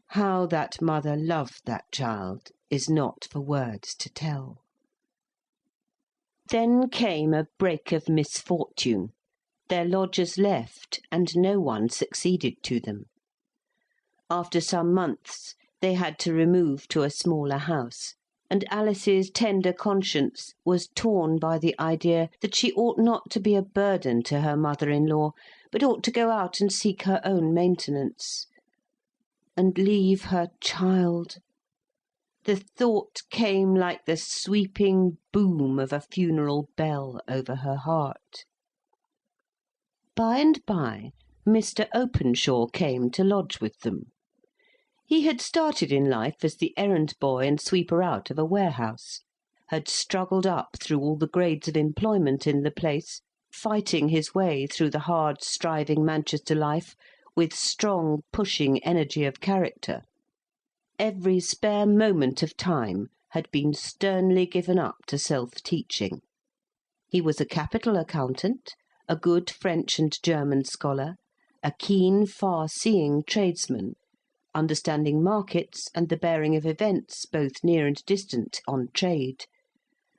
How that mother loved that child is not for words to tell. Then came a break of misfortune. Their lodgers left, and no one succeeded to them. After some months they had to remove to a smaller house, and Alice's tender conscience was torn by the idea that she ought not to be a burden to her mother-in-law, but ought to go out and seek her own maintenance. And leave her child. The thought came like the sweeping boom of a funeral bell over her heart. By and by, Mr. Openshaw came to lodge with them. He had started in life as the errand-boy and sweeper-out of a warehouse, had struggled up through all the grades of employment in the place, fighting his way through the hard, striving Manchester life with strong, pushing energy of character. Every spare moment of time had been sternly given up to self-teaching. He was a capital accountant, a good French and German scholar, a keen, far-seeing tradesman, understanding markets and the bearing of events both near and distant on trade,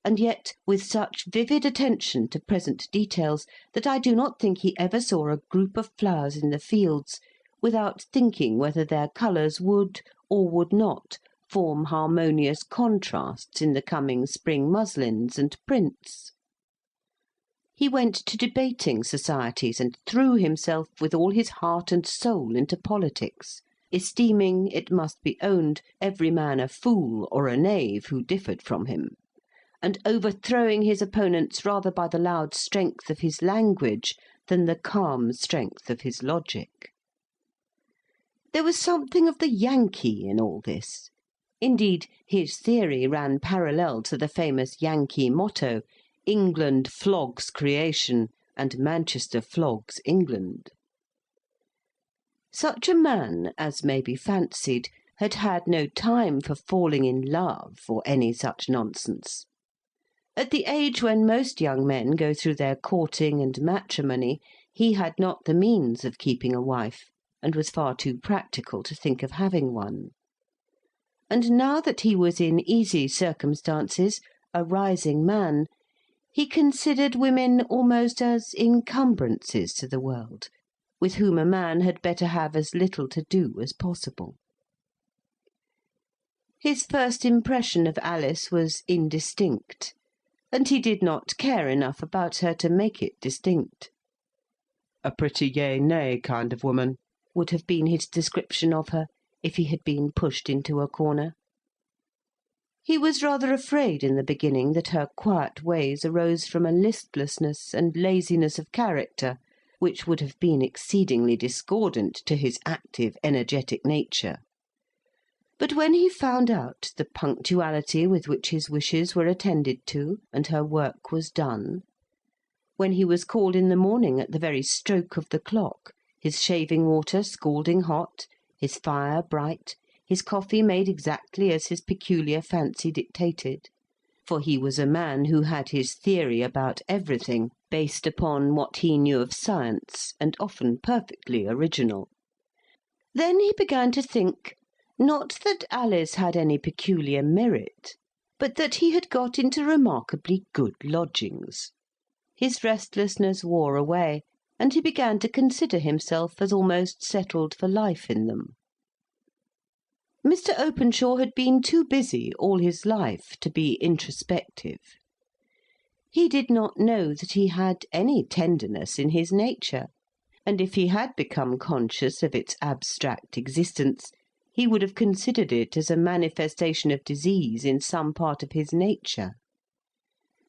and yet with such vivid attention to present details that I do not think he ever saw a group of flowers in the fields without thinking whether their colours would or would not form harmonious contrasts in the coming spring muslins and prints. He went to debating societies and threw himself with all his heart and soul into politics, esteeming, it must be owned, every man a fool or a knave who differed from him, and overthrowing his opponents rather by the loud strength of his language than the calm strength of his logic. There was something of the Yankee in all this. Indeed, his theory ran parallel to the famous Yankee motto, "England flogs creation, and Manchester flogs England." Such a man, as may be fancied, had had no time for falling in love or any such nonsense. At the age when most young men go through their courting and matrimony, he had not the means of keeping a wife, and was far too practical to think of having one. And now that he was in easy circumstances, a rising man, he considered women almost as encumbrances to the world, with whom a man had better have as little to do as possible. His first impression of Alice was indistinct, and he did not care enough about her to make it distinct. "A pretty yea-nay kind of woman," would have been his description of her, if he had been pushed into a corner. He was rather afraid in the beginning that her quiet ways arose from a listlessness and laziness of character, which would have been exceedingly discordant to his active, energetic nature. But when he found out the punctuality with which his wishes were attended to, and her work was done, when he was called in the morning at the very stroke of the clock, his shaving water scalding hot, his fire bright, his coffee made exactly as his peculiar fancy dictated, for he was a man who had his theory about everything, based upon what he knew of science, and often perfectly original. Then he began to think, not that Alice had any peculiar merit, but that he had got into remarkably good lodgings. His restlessness wore away, and he began to consider himself as almost settled for life in them. Mr. Openshaw had been too busy all his life to be introspective. He did not know that he had any tenderness in his nature, and if he had become conscious of its abstract existence, he would have considered it as a manifestation of disease in some part of his nature.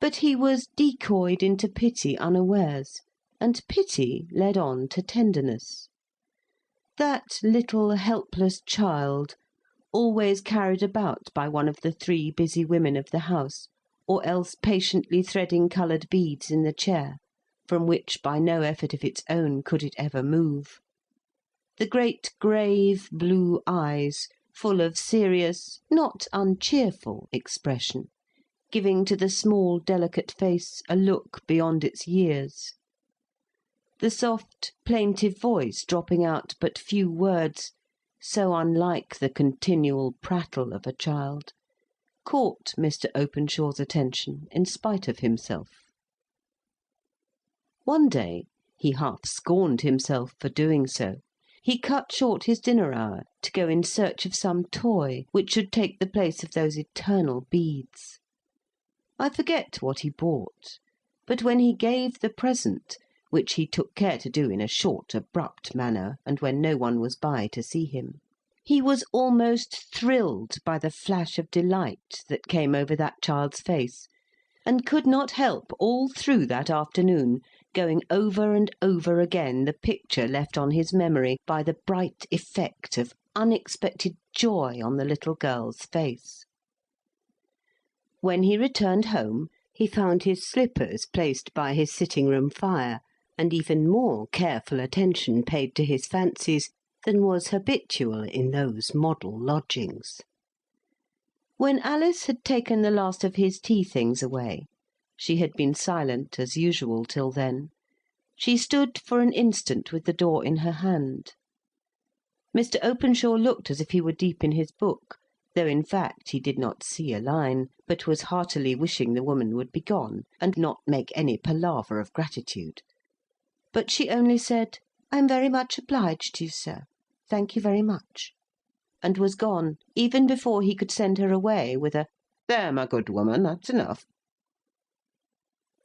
But he was decoyed into pity unawares, and pity led on to tenderness. That little helpless child, always carried about by one of the 3 busy women of the house, or else patiently threading coloured beads in the chair, from which by no effort of its own could it ever move. The great grave blue eyes, full of serious, not uncheerful expression, giving to the small delicate face a look beyond its years. The soft plaintive voice dropping out but few words, so unlike the continual prattle of a child, caught Mr. Openshaw's attention in spite of himself. One day, he half scorned himself for doing so, he cut short his dinner hour to go in search of some toy which should take the place of those eternal beads. I forget what he bought, but when he gave the present, which he took care to do in a short, abrupt manner, and when no one was by to see him, he was almost thrilled by the flash of delight that came over that child's face, and could not help all through that afternoon going over and over again the picture left on his memory by the bright effect of unexpected joy on the little girl's face. When he returned home, he found his slippers placed by his sitting-room fire, and even more careful attention paid to his fancies than was habitual in those model lodgings. When Alice had taken the last of his tea-things away, she had been silent as usual till then. She stood for an instant with the door in her hand. Mr. Openshaw looked as if he were deep in his book, though in fact he did not see a line, but was heartily wishing the woman would be gone, and not make any palaver of gratitude. But she only said, "I am very much obliged to you, sir. Thank you very much," and was gone, even before he could send her away with a "There, my good woman, that's enough."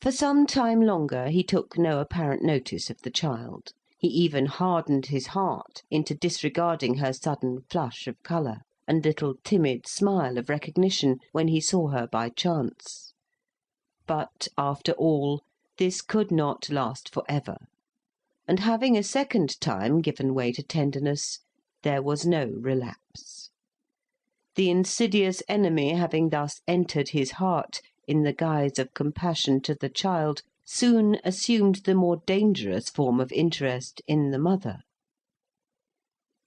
For some time longer he took no apparent notice of the child. He even hardened his heart into disregarding her sudden flush of colour, and little timid smile of recognition when he saw her by chance. But, after all, this could not last for ever, and having a second time given way to tenderness, there was no relapse. The insidious enemy having thus entered his heart in the guise of compassion to the child, soon assumed the more dangerous form of interest in the mother.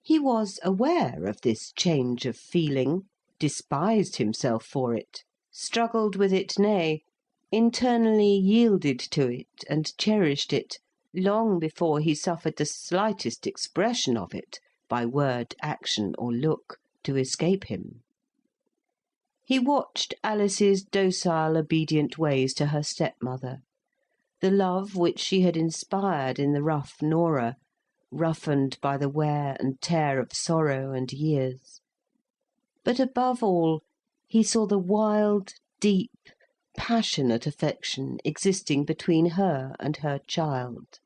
He was aware of this change of feeling, despised himself for it, struggled with it, nay, internally yielded to it and cherished it, long before he suffered the slightest expression of it, by word, action, or look, to escape him. He watched Alice's docile, obedient ways to her stepmother, the love which she had inspired in the rough Nora, roughened by the wear and tear of sorrow and years. But above all, he saw the wild, deep, passionate affection existing between her and her child.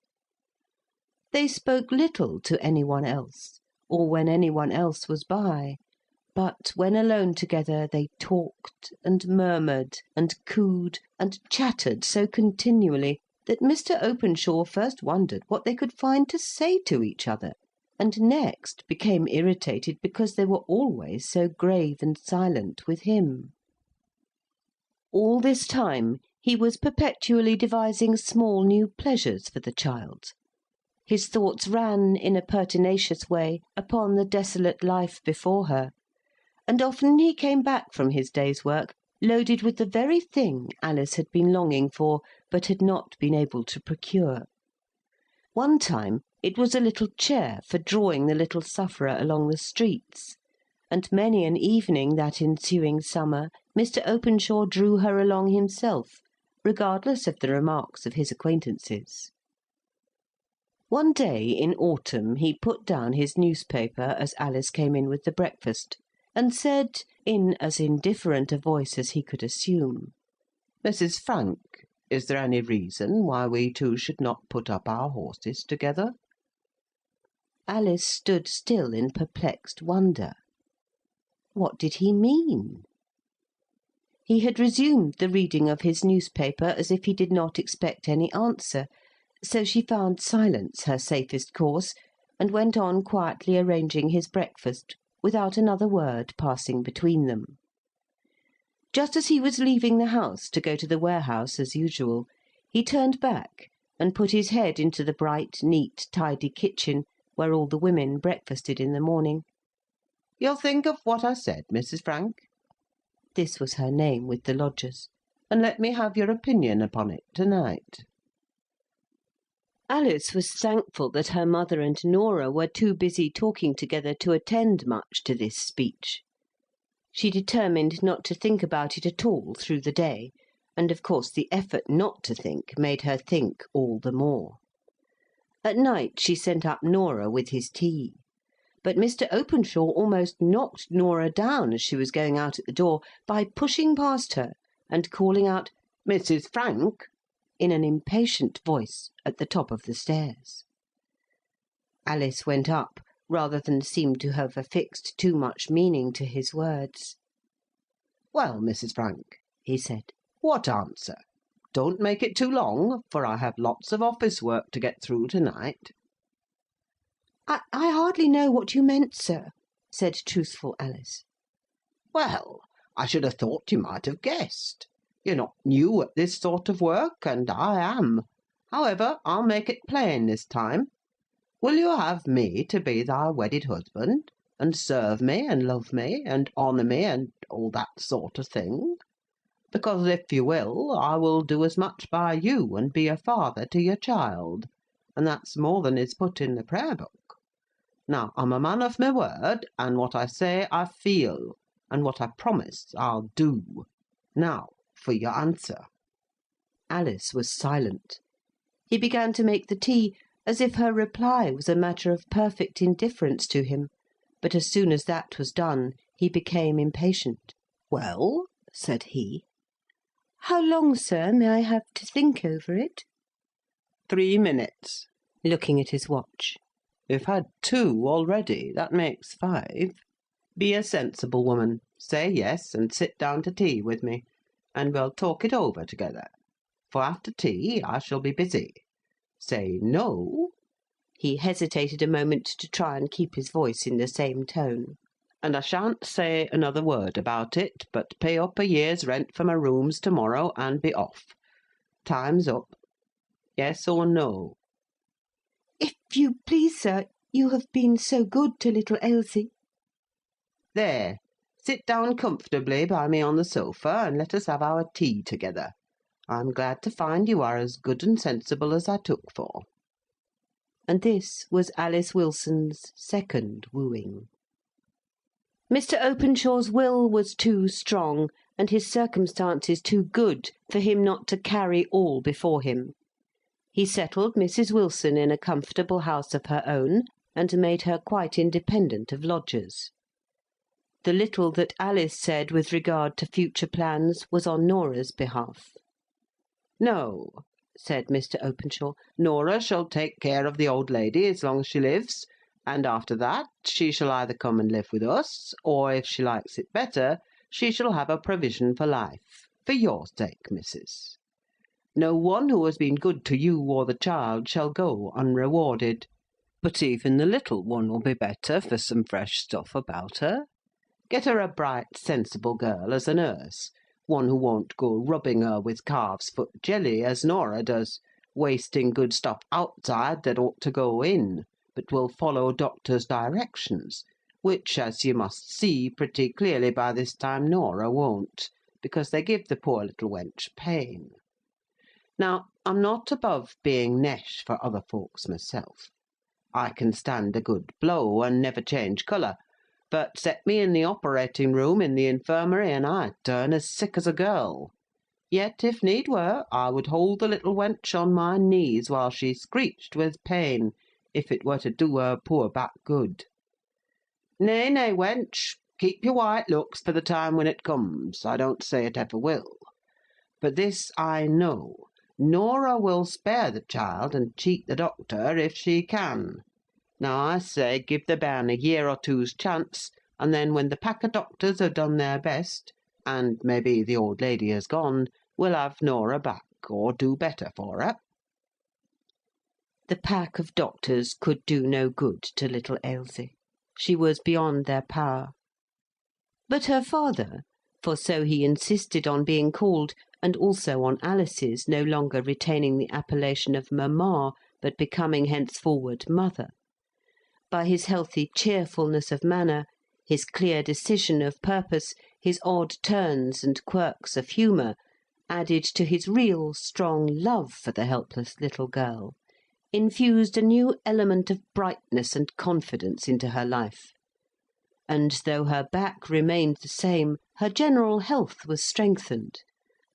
They spoke little to any one else, or when any one else was by, but when alone together they talked and murmured and cooed and chattered so continually that Mr. Openshaw first wondered what they could find to say to each other, and next became irritated because they were always so grave and silent with him. All this time he was perpetually devising small new pleasures for the child. His thoughts ran, in a pertinacious way, upon the desolate life before her, and often he came back from his day's work loaded with the very thing Alice had been longing for, but had not been able to procure. One time it was a little chair for drawing the little sufferer along the streets, and many an evening that ensuing summer Mr. Openshaw drew her along himself, regardless of the remarks of his acquaintances. One day in autumn he put down his newspaper as Alice came in with the breakfast, and said, in as indifferent a voice as he could assume, "Mrs. Frank, is there any reason why we two should not put up our horses together?" Alice stood still in perplexed wonder. What did he mean? He had resumed the reading of his newspaper as if he did not expect any answer, so she found silence her safest course, and went on quietly arranging his breakfast, without another word passing between them. Just as he was leaving the house to go to the warehouse as usual, he turned back and put his head into the bright, neat, tidy kitchen, where all the women breakfasted in the morning. "You'll think of what I said, Mrs. Frank," this was her name with the lodgers, "and let me have your opinion upon it to-night." Alice was thankful that her mother and Nora were too busy talking together to attend much to this speech. She determined not to think about it at all through the day, and of course the effort not to think made her think all the more. At night she sent up Nora with his tea. But Mr. Openshaw almost knocked Nora down as she was going out at the door by pushing past her and calling out, "Mrs. Frank," in an impatient voice at the top of the stairs. Alice went up, rather than seem to have affixed too much meaning to his words. "Well, Mrs. Frank," he said, "what answer? Don't make it too long, for I have lots of office work to get through to-night." I hardly know what you meant, sir," said truthful Alice. "Well, I should have thought you might have guessed. You're not new at this sort of work, and I am. However, I'll make it plain this time. Will you have me to be thy wedded husband, and serve me, and love me, and honour me, and all that sort of thing? Because if you will do as much by you, and be a father to your child, and that's more than is put in the prayer book. Now, I'm a man of my word, and what I say I feel, and what I promise I'll do. Now, for your answer." Alice was silent. He began to make the tea, as if her reply was a matter of perfect indifference to him, but as soon as that was done he became impatient. "Well?" said he. "How long, sir, may I have to think over it?" 3 minutes. Looking at his watch. "You've had 2 already. That makes 5. Be a sensible woman. Say yes, and sit down to tea with me, and we'll talk it over together. For after tea I shall be busy. Say no," he hesitated a moment to try and keep his voice in the same tone, "and I shan't say another word about it, but pay up a year's rent for my rooms to-morrow and be off. Time's up. Yes or no?" "If you please, sir, you have been so good to little Ailsie." There, sit down comfortably by me on the sofa, and let us have our tea together. I'm glad to find you are as good and sensible as I took for." And this was Alice Wilson's second wooing. Mr. Openshaw's will was too strong, and his circumstances too good, for him not to carry all before him. He settled Mrs. Wilson in a comfortable house of her own, and made her quite independent of lodgers. The little that Alice said with regard to future plans was on Nora's behalf. "No," said Mr. Openshaw, "Nora shall take care of the old lady as long as she lives, and after that she shall either come and live with us, or, if she likes it better, she shall have a provision for life, for your sake, missus. No one who has been good to you or the child shall go unrewarded. But even the little one will be better for some fresh stuff about her. Get her a bright, sensible girl as a nurse, one who won't go rubbing her with calf's foot jelly, as Nora does, wasting good stuff outside that ought to go in, but will follow doctor's directions, which, as you must see pretty clearly by this time, Norah won't, because they give the poor little wench pain. Now, I'm not above being nesh for other folks myself. I can stand a good blow and never change colour, but set me in the operating room in the infirmary and I'd turn as sick as a girl. Yet, if need were, I would hold the little wench on my knees while she screeched with pain, if it were to do her poor back good. Nay, nay, wench, keep your white looks for the time when it comes. I don't say it ever will. But this I know, Norah will spare the child and cheat the doctor if she can. Now I say give the bairn a year or two's chance, and then when the pack of doctors have done their best, and maybe the old lady has gone, we'll have Norah back, or do better for her. The pack of doctors could do no good to little Ailsie. She was beyond their power. But her father, for so he insisted on being called, and also on Alice's no longer retaining the appellation of mamma, but becoming henceforward mother, by his healthy cheerfulness of manner, his clear decision of purpose, his odd turns and quirks of humour, added to his real strong love for the helpless little girl, infused a new element of brightness and confidence into her life. And though her back remained the same, her general health was strengthened,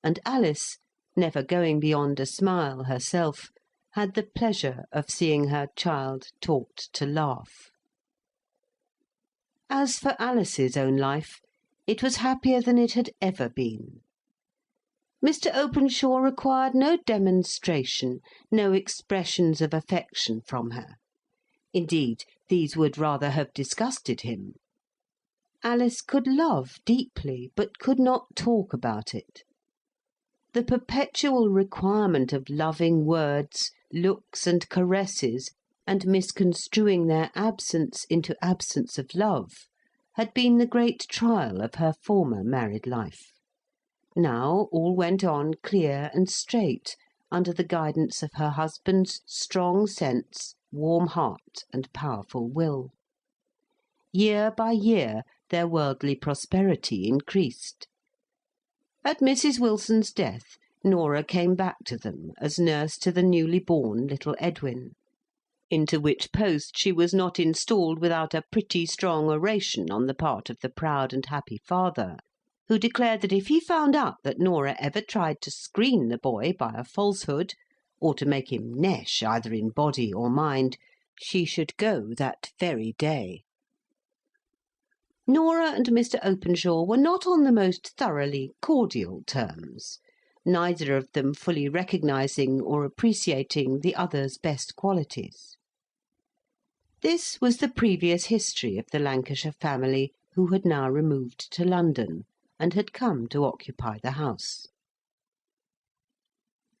and Alice, never going beyond a smile herself, had the pleasure of seeing her child taught to laugh. As for Alice's own life, it was happier than it had ever been. Mr. Openshaw required no demonstration, no expressions of affection from her. Indeed, these would rather have disgusted him. Alice could love deeply, but could not talk about it. The perpetual requirement of loving words, looks, and caresses, and misconstruing their absence into absence of love, had been the great trial of her former married life. Now all went on clear and straight, under the guidance of her husband's strong sense, warm heart, and powerful will. Year by year their worldly prosperity increased. At Mrs. Wilson's death, Norah came back to them as nurse to the newly born little Edwin, into which post she was not installed without a pretty strong oration on the part of the proud and happy father, who declared that if he found out that Norah ever tried to screen the boy by a falsehood, or to make him nesh either in body or mind, she should go that very day. Norah and Mr. Openshaw were not on the most thoroughly cordial terms, neither of them fully recognising or appreciating the other's best qualities. This was the previous history of the Lancashire family who had now removed to London, and had come to occupy the house.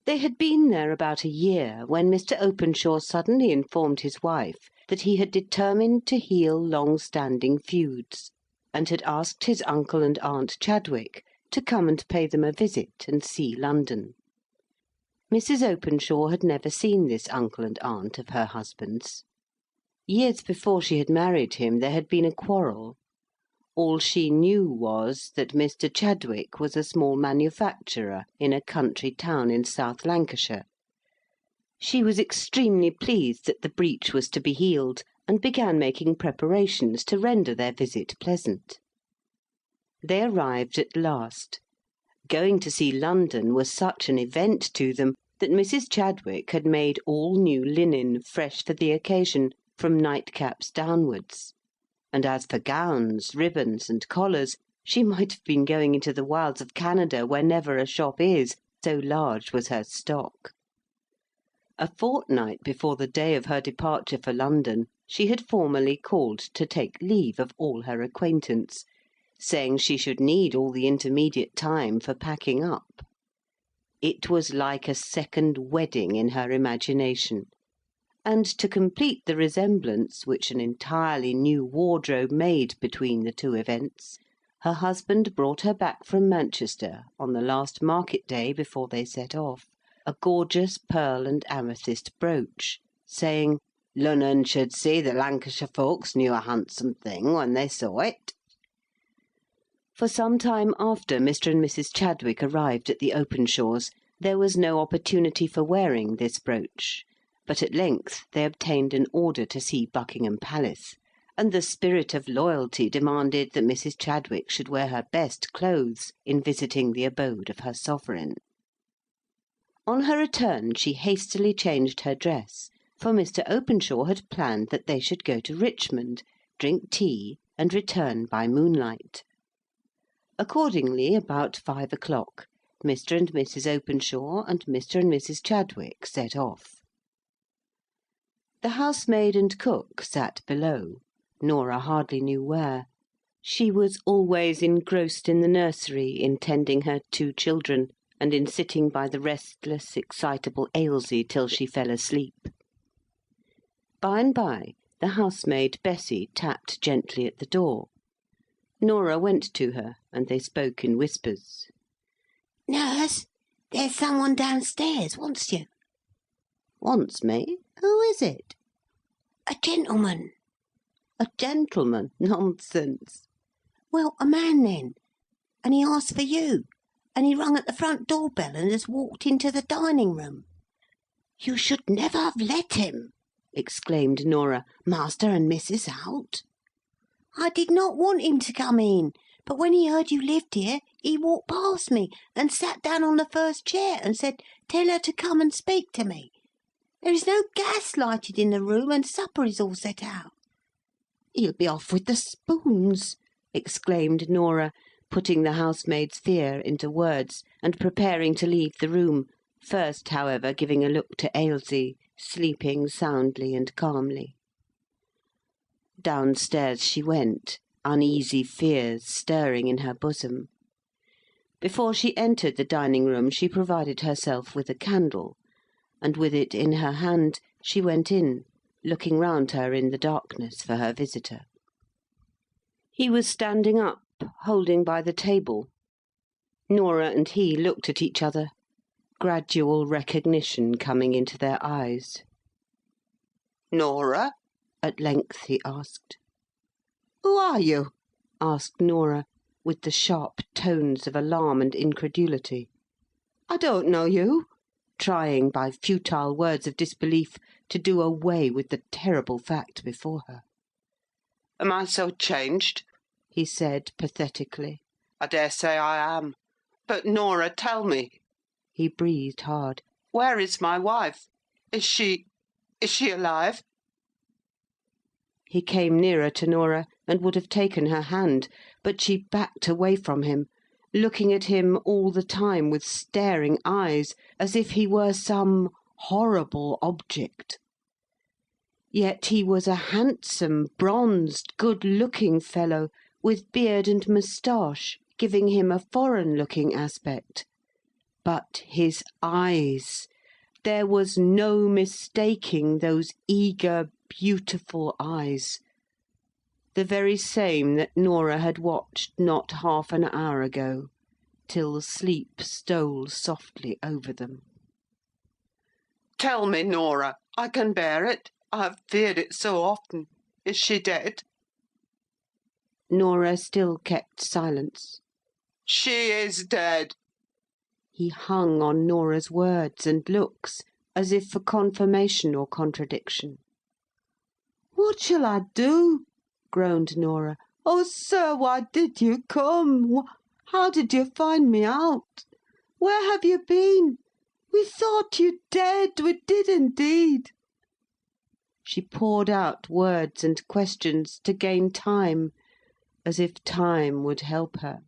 They had been there about a year when Mr. Openshaw suddenly informed his wife that he had determined to heal long-standing feuds, and had asked his uncle and aunt Chadwick to come and pay them a visit and see London. Mrs. Openshaw had never seen this uncle and aunt of her husband's. Years before she had married him there had been a quarrel. All she knew was that Mr. Chadwick was a small manufacturer in a country town in South Lancashire. She was extremely pleased that the breach was to be healed, and began making preparations to render their visit pleasant. They arrived at last. Going to see London was such an event to them that Mrs. Chadwick had made all new linen fresh for the occasion, from nightcaps downwards. And as for gowns, ribbons, and collars, she might have been going into the wilds of Canada where never a shop is, so large was her stock. A fortnight before the day of her departure for London, she had formally called to take leave of all her acquaintance, saying she should need all the intermediate time for packing up. It was like a second wedding in her imagination, and to complete the resemblance which an entirely new wardrobe made between the two events, her husband brought her back from Manchester on the last market day before they set off, a gorgeous pearl and amethyst brooch, saying, Lunnon should see that Lancashire folks knew a handsome thing when they saw it. For some time after Mr. and Mrs. Chadwick arrived at the Openshaws, there was no opportunity for wearing this brooch, but at length they obtained an order to see Buckingham Palace, and the spirit of loyalty demanded that Mrs. Chadwick should wear her best clothes in visiting the abode of her sovereign. On her return she hastily changed her dress, for Mr. Openshaw had planned that they should go to Richmond, drink tea, and return by moonlight. Accordingly, about 5 o'clock, Mr. and Mrs. Openshaw and Mr. and Mrs. Chadwick set off. The housemaid and cook sat below, Norah hardly knew where. She was always engrossed in the nursery in tending her 2 children, and in sitting by the restless, excitable Ailsie till she fell asleep. By and by, the housemaid Bessie tapped gently at the door. Norah went to her, and they spoke in whispers. "Nurse, there's someone downstairs wants you." "Wants me? Who is it?" "A gentleman." "A gentleman? Nonsense." "Well, a man then. And he asked for you. And he rung at the front door bell and has walked into the dining room." "You should never have let him," exclaimed Norah. "Master and Mrs. out." "I did not want him to come in, but when he heard you lived here, he walked past me and sat down on the first chair and said, 'Tell her to come and speak to me.' There is no gas lighted in the room, and supper is all set out." "He'll be off with the spoons," exclaimed Norah, putting the housemaid's fear into words, and preparing to leave the room, first, however, giving a look to Ailsie, sleeping soundly and calmly. Downstairs she went, uneasy fears stirring in her bosom. Before she entered the dining-room she provided herself with a candle, and with it in her hand she went in, looking round her in the darkness for her visitor. He was standing up, holding by the table. Norah and he looked at each other, gradual recognition coming into their eyes. "Norah?" at length he asked. "Who are you?" asked Norah, with the sharp tones of alarm and incredulity. "I don't know you," trying by futile words of disbelief to do away with the terrible fact before her. "Am I so changed?" he said pathetically. "I dare say I am. But, Norah, tell me." He breathed hard. "Where is my wife? Is she alive?" He came nearer to Norah, and would have taken her hand, but she backed away from him, looking at him all the time with staring eyes, as if he were some horrible object. Yet he was a handsome, bronzed, good-looking fellow, with beard and moustache, giving him a foreign-looking aspect. But his eyes! There was no mistaking those eager, beautiful eyes, the very same that Norah had watched not half an hour ago, till sleep stole softly over them. "Tell me, Norah. I can bear it. I have feared it so often. Is she dead?" Norah still kept silence. "She is dead." He hung on Norah's words and looks, as if for confirmation or contradiction. "What shall I do?" groaned Norah. "Oh, sir, why did you come? How did you find me out? Where have you been? We thought you dead, we did indeed." She poured out words and questions to gain time, as if time would help her.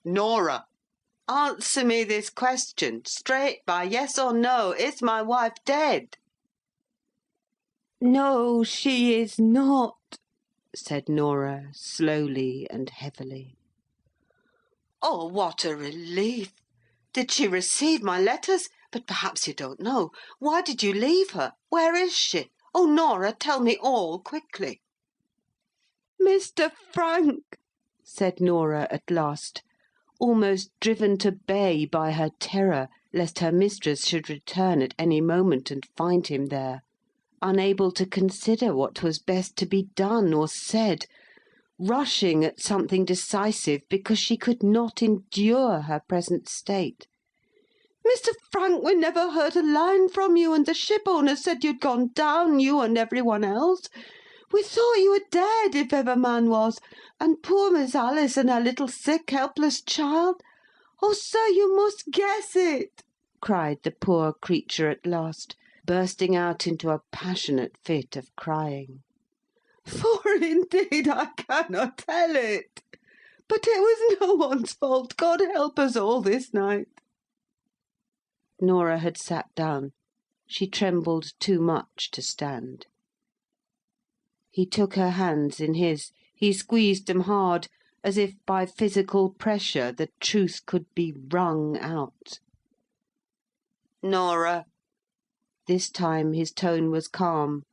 "Norah, answer me this question, straight by yes or no. Is my wife dead?" "No, she is not," said Norah, slowly and heavily. "Oh, what a relief! Did she receive my letters? But perhaps you don't know. Why did you leave her? Where is she? Oh, Norah, tell me all quickly." "Mr. Frank," said Norah at last, almost driven to bay by her terror lest her mistress should return at any moment and find him there. unable to consider what was best to be done or said, rushing at something decisive because she could not endure her present state. Mr. Frank, we never heard a line from you, and the ship owner said you'd gone down, you and everyone else. We thought you were dead, if ever man was, and poor Miss Alice and her little sick, helpless child. Oh, sir, you must guess it!" cried the poor creature at last, bursting out into a passionate fit of crying. "For indeed I cannot tell it. But it was no one's fault, God help us all this night." Norah had sat down. She trembled too much to stand. He took her hands in his. He squeezed them hard, as if by physical pressure the truth could be wrung out. "Norah," this time his tone was calm,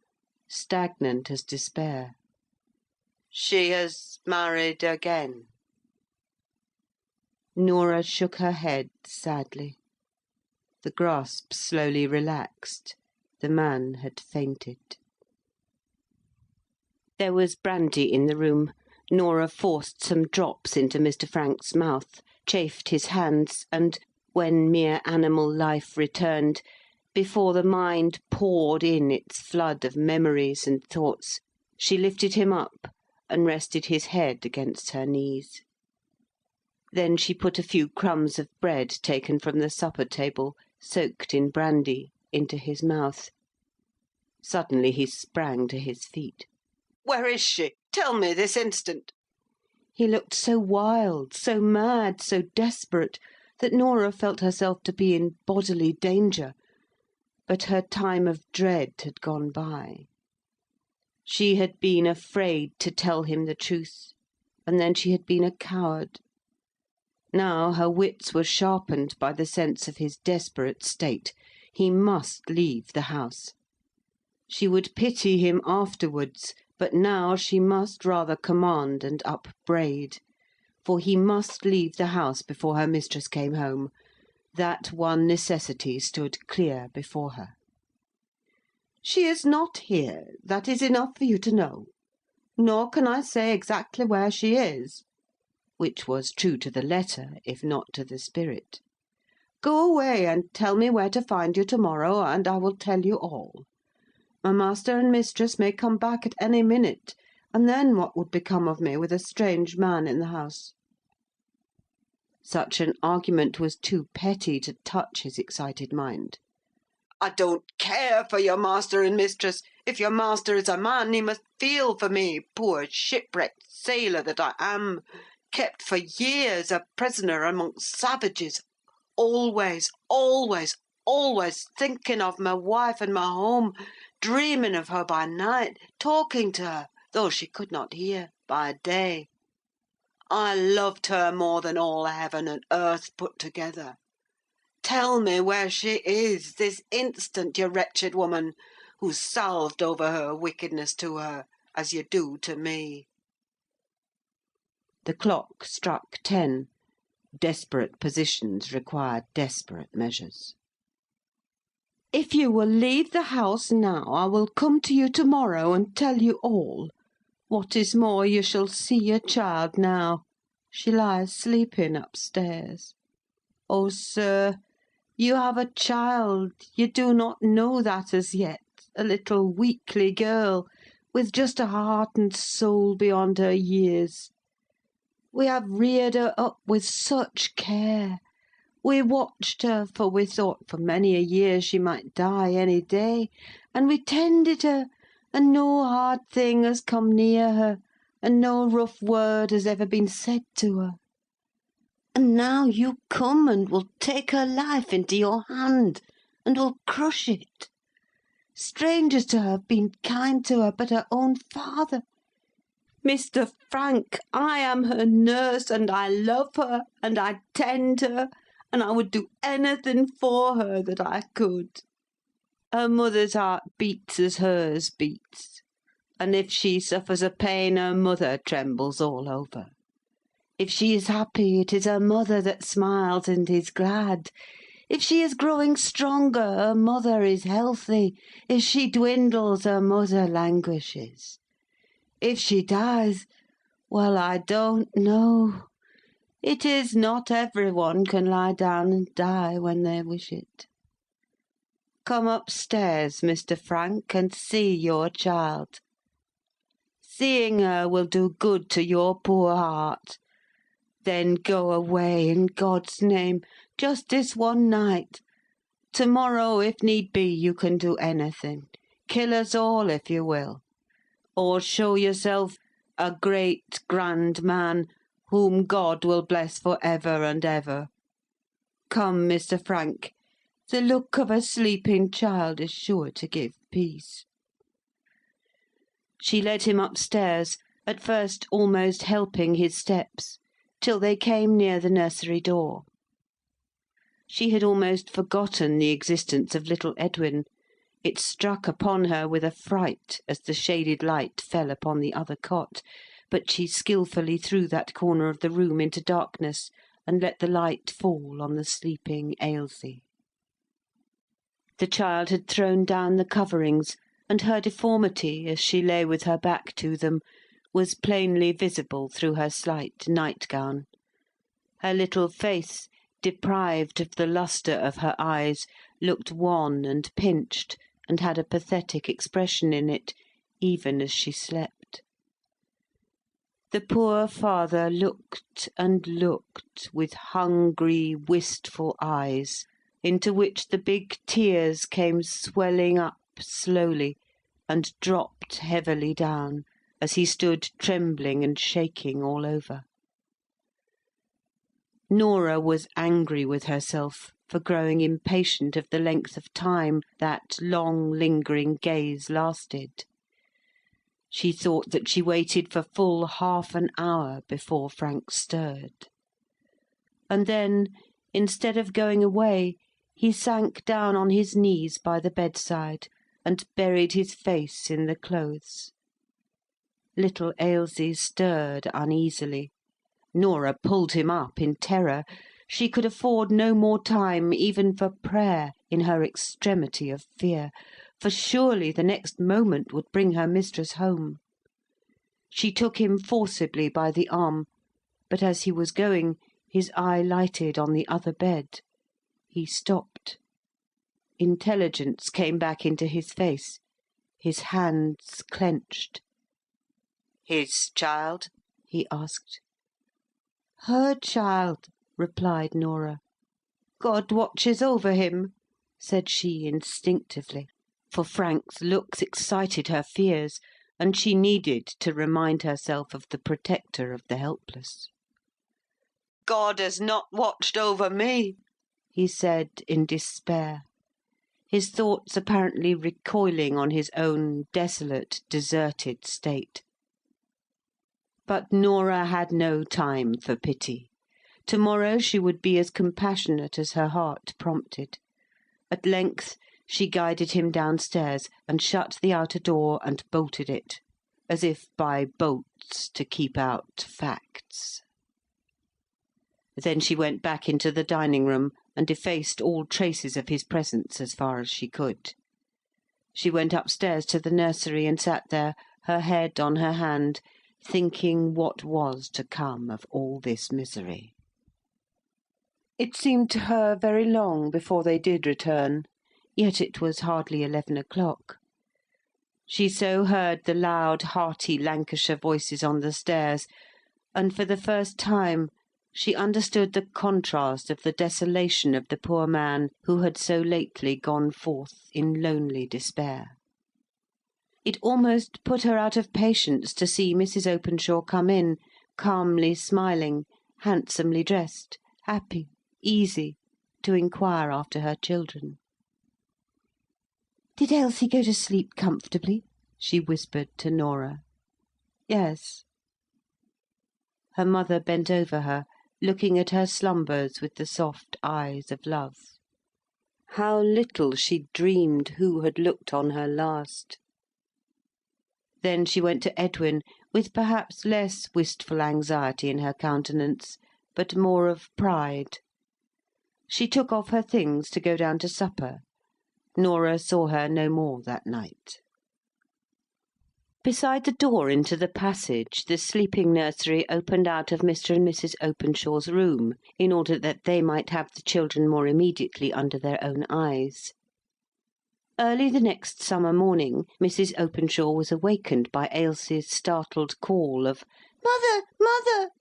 stagnant as despair, "she has married again." Norah shook her head sadly. The grasp slowly relaxed. The man had fainted. There was brandy in the room. Norah forced some drops into Mr. Frank's mouth, chafed his hands, and, when mere animal life returned, before the mind poured in its flood of memories and thoughts, she lifted him up and rested his head against her knees. Then she put a few crumbs of bread taken from the supper-table, soaked in brandy, into his mouth. Suddenly he sprang to his feet. "Where is she? Tell me this instant." He looked so wild, so mad, so desperate, that Norah felt herself to be in bodily danger. But her time of dread had gone by. She had been afraid to tell him the truth, and then she had been a coward. Now her wits were sharpened by the sense of his desperate state. He must leave the house. She would pity him afterwards, but now she must rather command and upbraid. For he must leave the house before her mistress came home. That one necessity stood clear before her. "She is not here, that is enough for you to know. Nor can I say exactly where she is," which was true to the letter, if not to the spirit. "Go away, and tell me where to find you to-morrow, and I will tell you all. My master and mistress may come back at any minute, and then what would become of me with a strange man in the house?" Such an argument was too petty to touch his excited mind. "I don't care for your master and mistress. If your master is a man, he must feel for me, poor shipwrecked sailor that I am, kept for years a prisoner amongst savages, always, always, always thinking of my wife and my home, dreaming of her by night, talking to her, though she could not hear, by day. I loved her more than all heaven and earth put together. Tell me where she is, this instant, you wretched woman, who salved over her wickedness to her, as you do to me." The clock struck 10. Desperate positions required desperate measures. "If you will leave the house now, I will come to you to-morrow and tell you all. What is more, you shall see your child now. She lies sleeping upstairs. Oh, sir, you have a child, you do not know that as yet, a little weakly girl, with just a heart and soul beyond her years. We have reared her up with such care. We watched her, for we thought for many a year she might die any day, and we tended her, and no hard thing has come near her, and no rough word has ever been said to her. And now you come and will take her life into your hand, and will crush it. Strangers to her have been kind to her, but her own father. Mr. Frank, I am her nurse, and I love her, and I tend her, and I would do anything for her that I could. Her mother's heart beats as hers beats, and if she suffers a pain, her mother trembles all over. If she is happy, it is her mother that smiles and is glad. If she is growing stronger, her mother is healthy. If she dwindles, her mother languishes. If she dies, well, I don't know. It is not every one can lie down and die when they wish it. Come upstairs, Mr. Frank, and see your child. Seeing her will do good to your poor heart. Then go away in God's name, just this one night. Tomorrow, if need be, you can do anything. Kill us all if you will. Or show yourself a great, grand man, whom God will bless for ever and ever. Come, Mr. Frank, the look of a sleeping child is sure to give peace. She led him upstairs, at first almost helping his steps, till they came near the nursery door. She had almost forgotten the existence of little Edwin. It struck upon her with a fright as the shaded light fell upon the other cot, but she skilfully threw that corner of the room into darkness and let the light fall on the sleeping Ailsie. The child had thrown down the coverings, and her deformity, as she lay with her back to them, was plainly visible through her slight nightgown. Her little face, deprived of the lustre of her eyes, looked wan and pinched, and had a pathetic expression in it, even as she slept. The poor father looked and looked with hungry, wistful eyes, into which the big tears came swelling up slowly and dropped heavily down, as he stood trembling and shaking all over. Norah was angry with herself for growing impatient of the length of time that long lingering gaze lasted. She thought that she waited for full half an hour before Frank stirred. And then, instead of going away, he sank down on his knees by the bedside and buried his face in the clothes. Little Ailsie stirred uneasily. Norah pulled him up in terror. She could afford no more time even for prayer in her extremity of fear, for surely the next moment would bring her mistress home. She took him forcibly by the arm, but as he was going, his eye lighted on the other bed. He stopped. Intelligence came back into his face. His hands clenched. "His child?" he asked. "Her child," replied Norah. "God watches over him," said she instinctively, for Frank's looks excited her fears, and she needed to remind herself of the protector of the helpless. "God has not watched over me," he said in despair, his thoughts apparently recoiling on his own desolate, deserted state. But Norah had no time for pity. Tomorrow she would be as compassionate as her heart prompted. At length she guided him downstairs, and shut the outer door and bolted it, as if by bolts to keep out facts. Then she went back into the dining-room and effaced all traces of his presence as far as she could. She went upstairs to the nursery and sat there, her head on her hand, thinking what was to come of all this misery. It seemed to her very long before they did return, yet it was hardly 11 o'clock. She so heard the loud, hearty Lancashire voices on the stairs, and for the first time she understood the contrast of the desolation of the poor man who had so lately gone forth in lonely despair. It almost put her out of patience to see Mrs. Openshaw come in, calmly smiling, handsomely dressed, happy, easy, to inquire after her children. "Did Elsie go to sleep comfortably?" she whispered to Norah. "Yes." Her mother bent over her, looking at her slumbers with the soft eyes of love. How little she dreamed who had looked on her last! Then she went to Edwin, with perhaps less wistful anxiety in her countenance, but more of pride. She took off her things to go down to supper. Nora saw her no more that night. Beside the door into the passage, the sleeping nursery opened out of Mr. and Mrs. Openshaw's room, in order that they might have the children more immediately under their own eyes. Early the next summer morning, Mrs. Openshaw was awakened by Ailsie's startled call of "Mother! Mother!"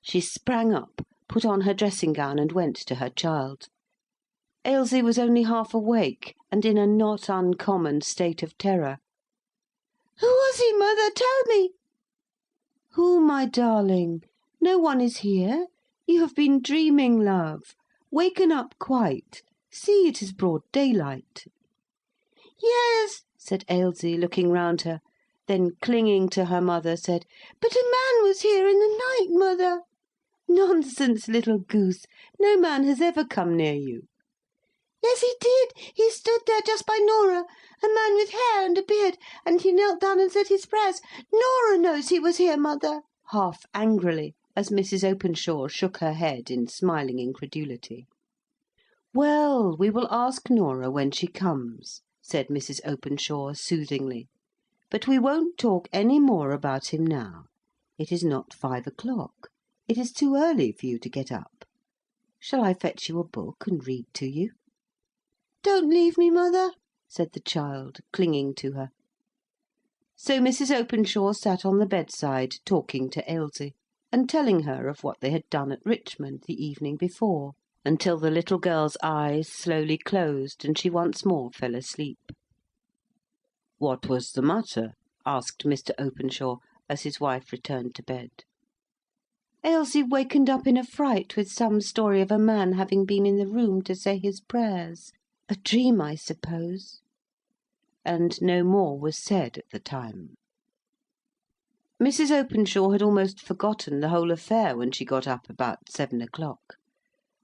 She sprang up, put on her dressing-gown, and went to her child. Ailsie was only half awake, and in a not uncommon state of terror. "Who was he, mother? Tell me." "Who, my darling? No one is here. You have been dreaming, love. Waken up quite. See, it is broad daylight." "Yes," said Ailsie, looking round her, then clinging to her mother, said, "But a man was here in the night, mother." "Nonsense, little goose. No man has ever come near you." "Yes, he did. He stood there just by Nora, a man with hair and a beard, and he knelt down and said his prayers. Nora knows he was here, mother," half angrily, as Mrs. Openshaw shook her head in smiling incredulity. "Well, we will ask Nora when she comes," said Mrs. Openshaw soothingly. "But we won't talk any more about him now. It is not 5 o'clock. It is too early for you to get up. Shall I fetch you a book and read to you?" "Don't leave me, mother," said the child, clinging to her. So Mrs. Openshaw sat on the bedside talking to Ailsie, and telling her of what they had done at Richmond the evening before, until the little girl's eyes slowly closed and she once more fell asleep. "What was the matter?" asked Mr. Openshaw, as his wife returned to bed. "Ailsie wakened up in a fright with some story of a man having been in the room to say his prayers. A dream, I suppose." And no more was said at the time. Mrs. Openshaw had almost forgotten the whole affair when she got up about 7 o'clock.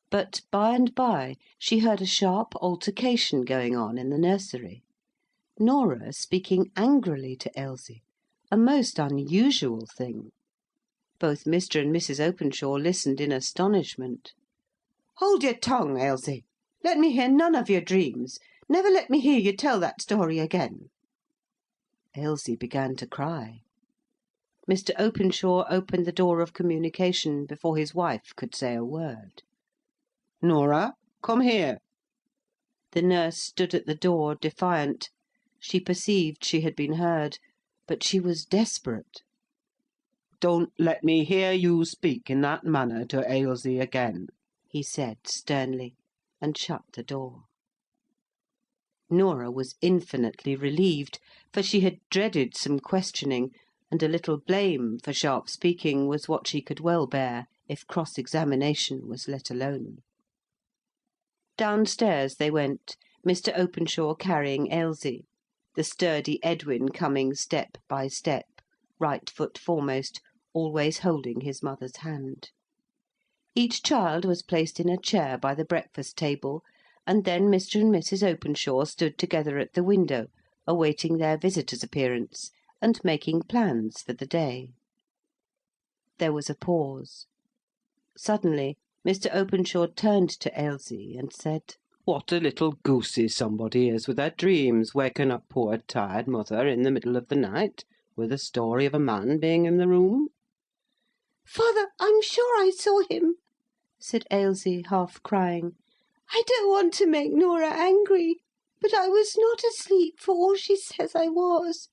But by and by she heard a sharp altercation going on in the nursery. Nora speaking angrily to Ailsie, a most unusual thing. Both Mr. and Mrs. Openshaw listened in astonishment. "Hold your tongue, Ailsie. Let me hear none of your dreams. Never let me hear you tell that story again." Ailsie began to cry. Mr. Openshaw opened the door of communication before his wife could say a word. "Nora, come here." The nurse stood at the door, defiant. She perceived she had been heard, but she was desperate. "Don't let me hear you speak in that manner to Ailsie again," he said sternly, and shut the door. Nora was infinitely relieved, for she had dreaded some questioning, and a little blame for sharp speaking was what she could well bear, if cross-examination was let alone. Downstairs they went, Mr. Openshaw carrying Ailsie, the sturdy Edwin coming step by step, right foot foremost, always holding his mother's hand. Each child was placed in a chair by the breakfast-table, and then Mr. and Mrs. Openshaw stood together at the window, awaiting their visitor's appearance, and making plans for the day. There was a pause. Suddenly Mr. Openshaw turned to Ailsie and said, "What a little goosey somebody is with her dreams, waking up poor tired mother in the middle of the night, with a story of a man being in the room." "Father, I'm sure I saw him," said Ailsie, half crying. "I don't want to make Nora angry, but I was not asleep for all she says I was.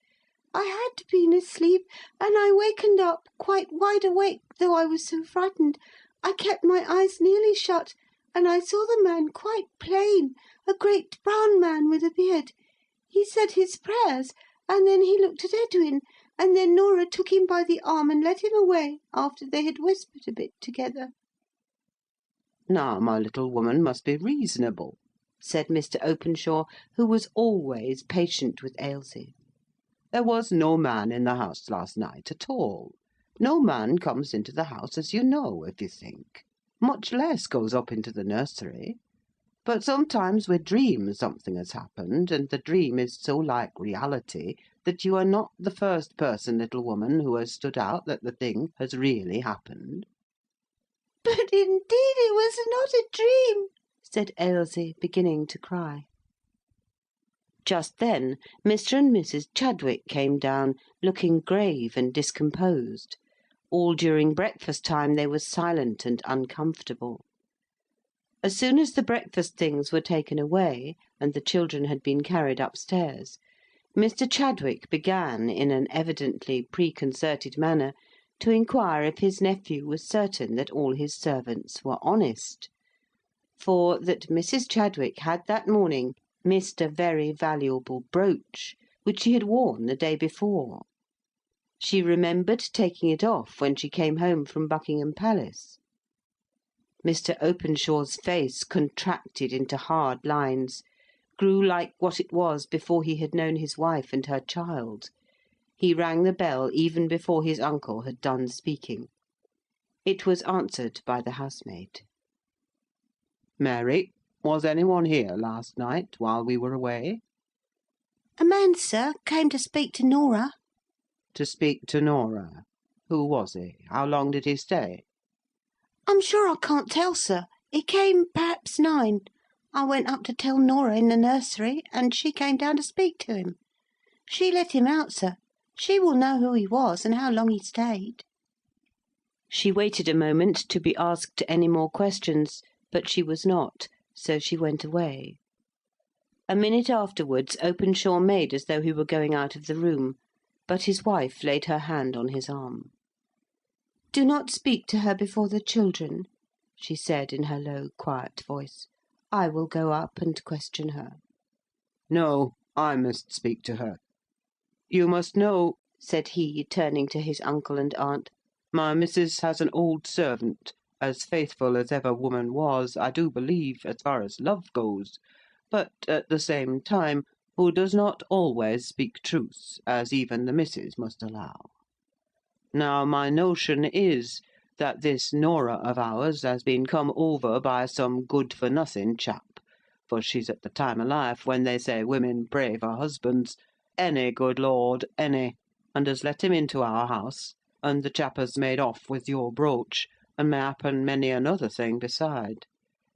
I had been asleep, and I wakened up, quite wide awake, though I was so frightened. I kept my eyes nearly shut, and I saw the man quite plain, a great brown man with a beard. He said his prayers, and then he looked at Edwin, and then Nora took him by the arm and led him away, after they had whispered a bit together." "Now, my little woman must be reasonable," said Mr. Openshaw, who was always patient with Ailsie. "There was no man in the house last night at all. No man comes into the house, as you know, if you think. Much less goes up into the nursery. But sometimes we dream something has happened, and the dream is so like reality that you are not the first person, little woman, who has stood out that the thing has really happened." "But indeed it was not a dream," said Ailsie, beginning to cry. Just then Mr. and Mrs. Chadwick came down, looking grave and discomposed. All during breakfast time they were silent and uncomfortable. As soon as the breakfast things were taken away, and the children had been carried upstairs, Mr. Chadwick began, in an evidently preconcerted manner, to inquire if his nephew was certain that all his servants were honest, for that Mrs. Chadwick had that morning missed a very valuable brooch, which she had worn the day before. She remembered taking it off when she came home from Buckingham Palace. Mr. Openshaw's face contracted into hard lines, grew like what it was before he had known his wife and her child. He rang the bell even before his uncle had done speaking. It was answered by the housemaid. "Mary, was any one here last night while we were away?" "A man, sir, came to speak to Norah." "To speak to Norah? Who was he? How long did he stay?" "I'm sure I can't tell, sir. He came perhaps 9. I went up to tell Norah in the nursery, and she came down to speak to him. She let him out, sir. She will know who he was and how long he stayed." She waited a moment to be asked any more questions, but she was not, so she went away. A minute afterwards Openshaw made as though he were going out of the room, but his wife laid her hand on his arm. "Do not speak to her before the children," she said in her low, quiet voice. "I will go up and question her." "No, I must speak to her. You must know," said he, turning to his uncle and aunt, "my missus has an old servant, as faithful as ever woman was, I do believe, as far as love goes, but at the same time who does not always speak truth, as even the missus must allow. Now, my notion is that this Norah of ours has been come over by some good-for-nothing chap, for she's at the time of life when they say women pray for husbands, any, good Lord, any, and has let him into our house, and the chap has made off with your brooch, and m'appen many another thing beside.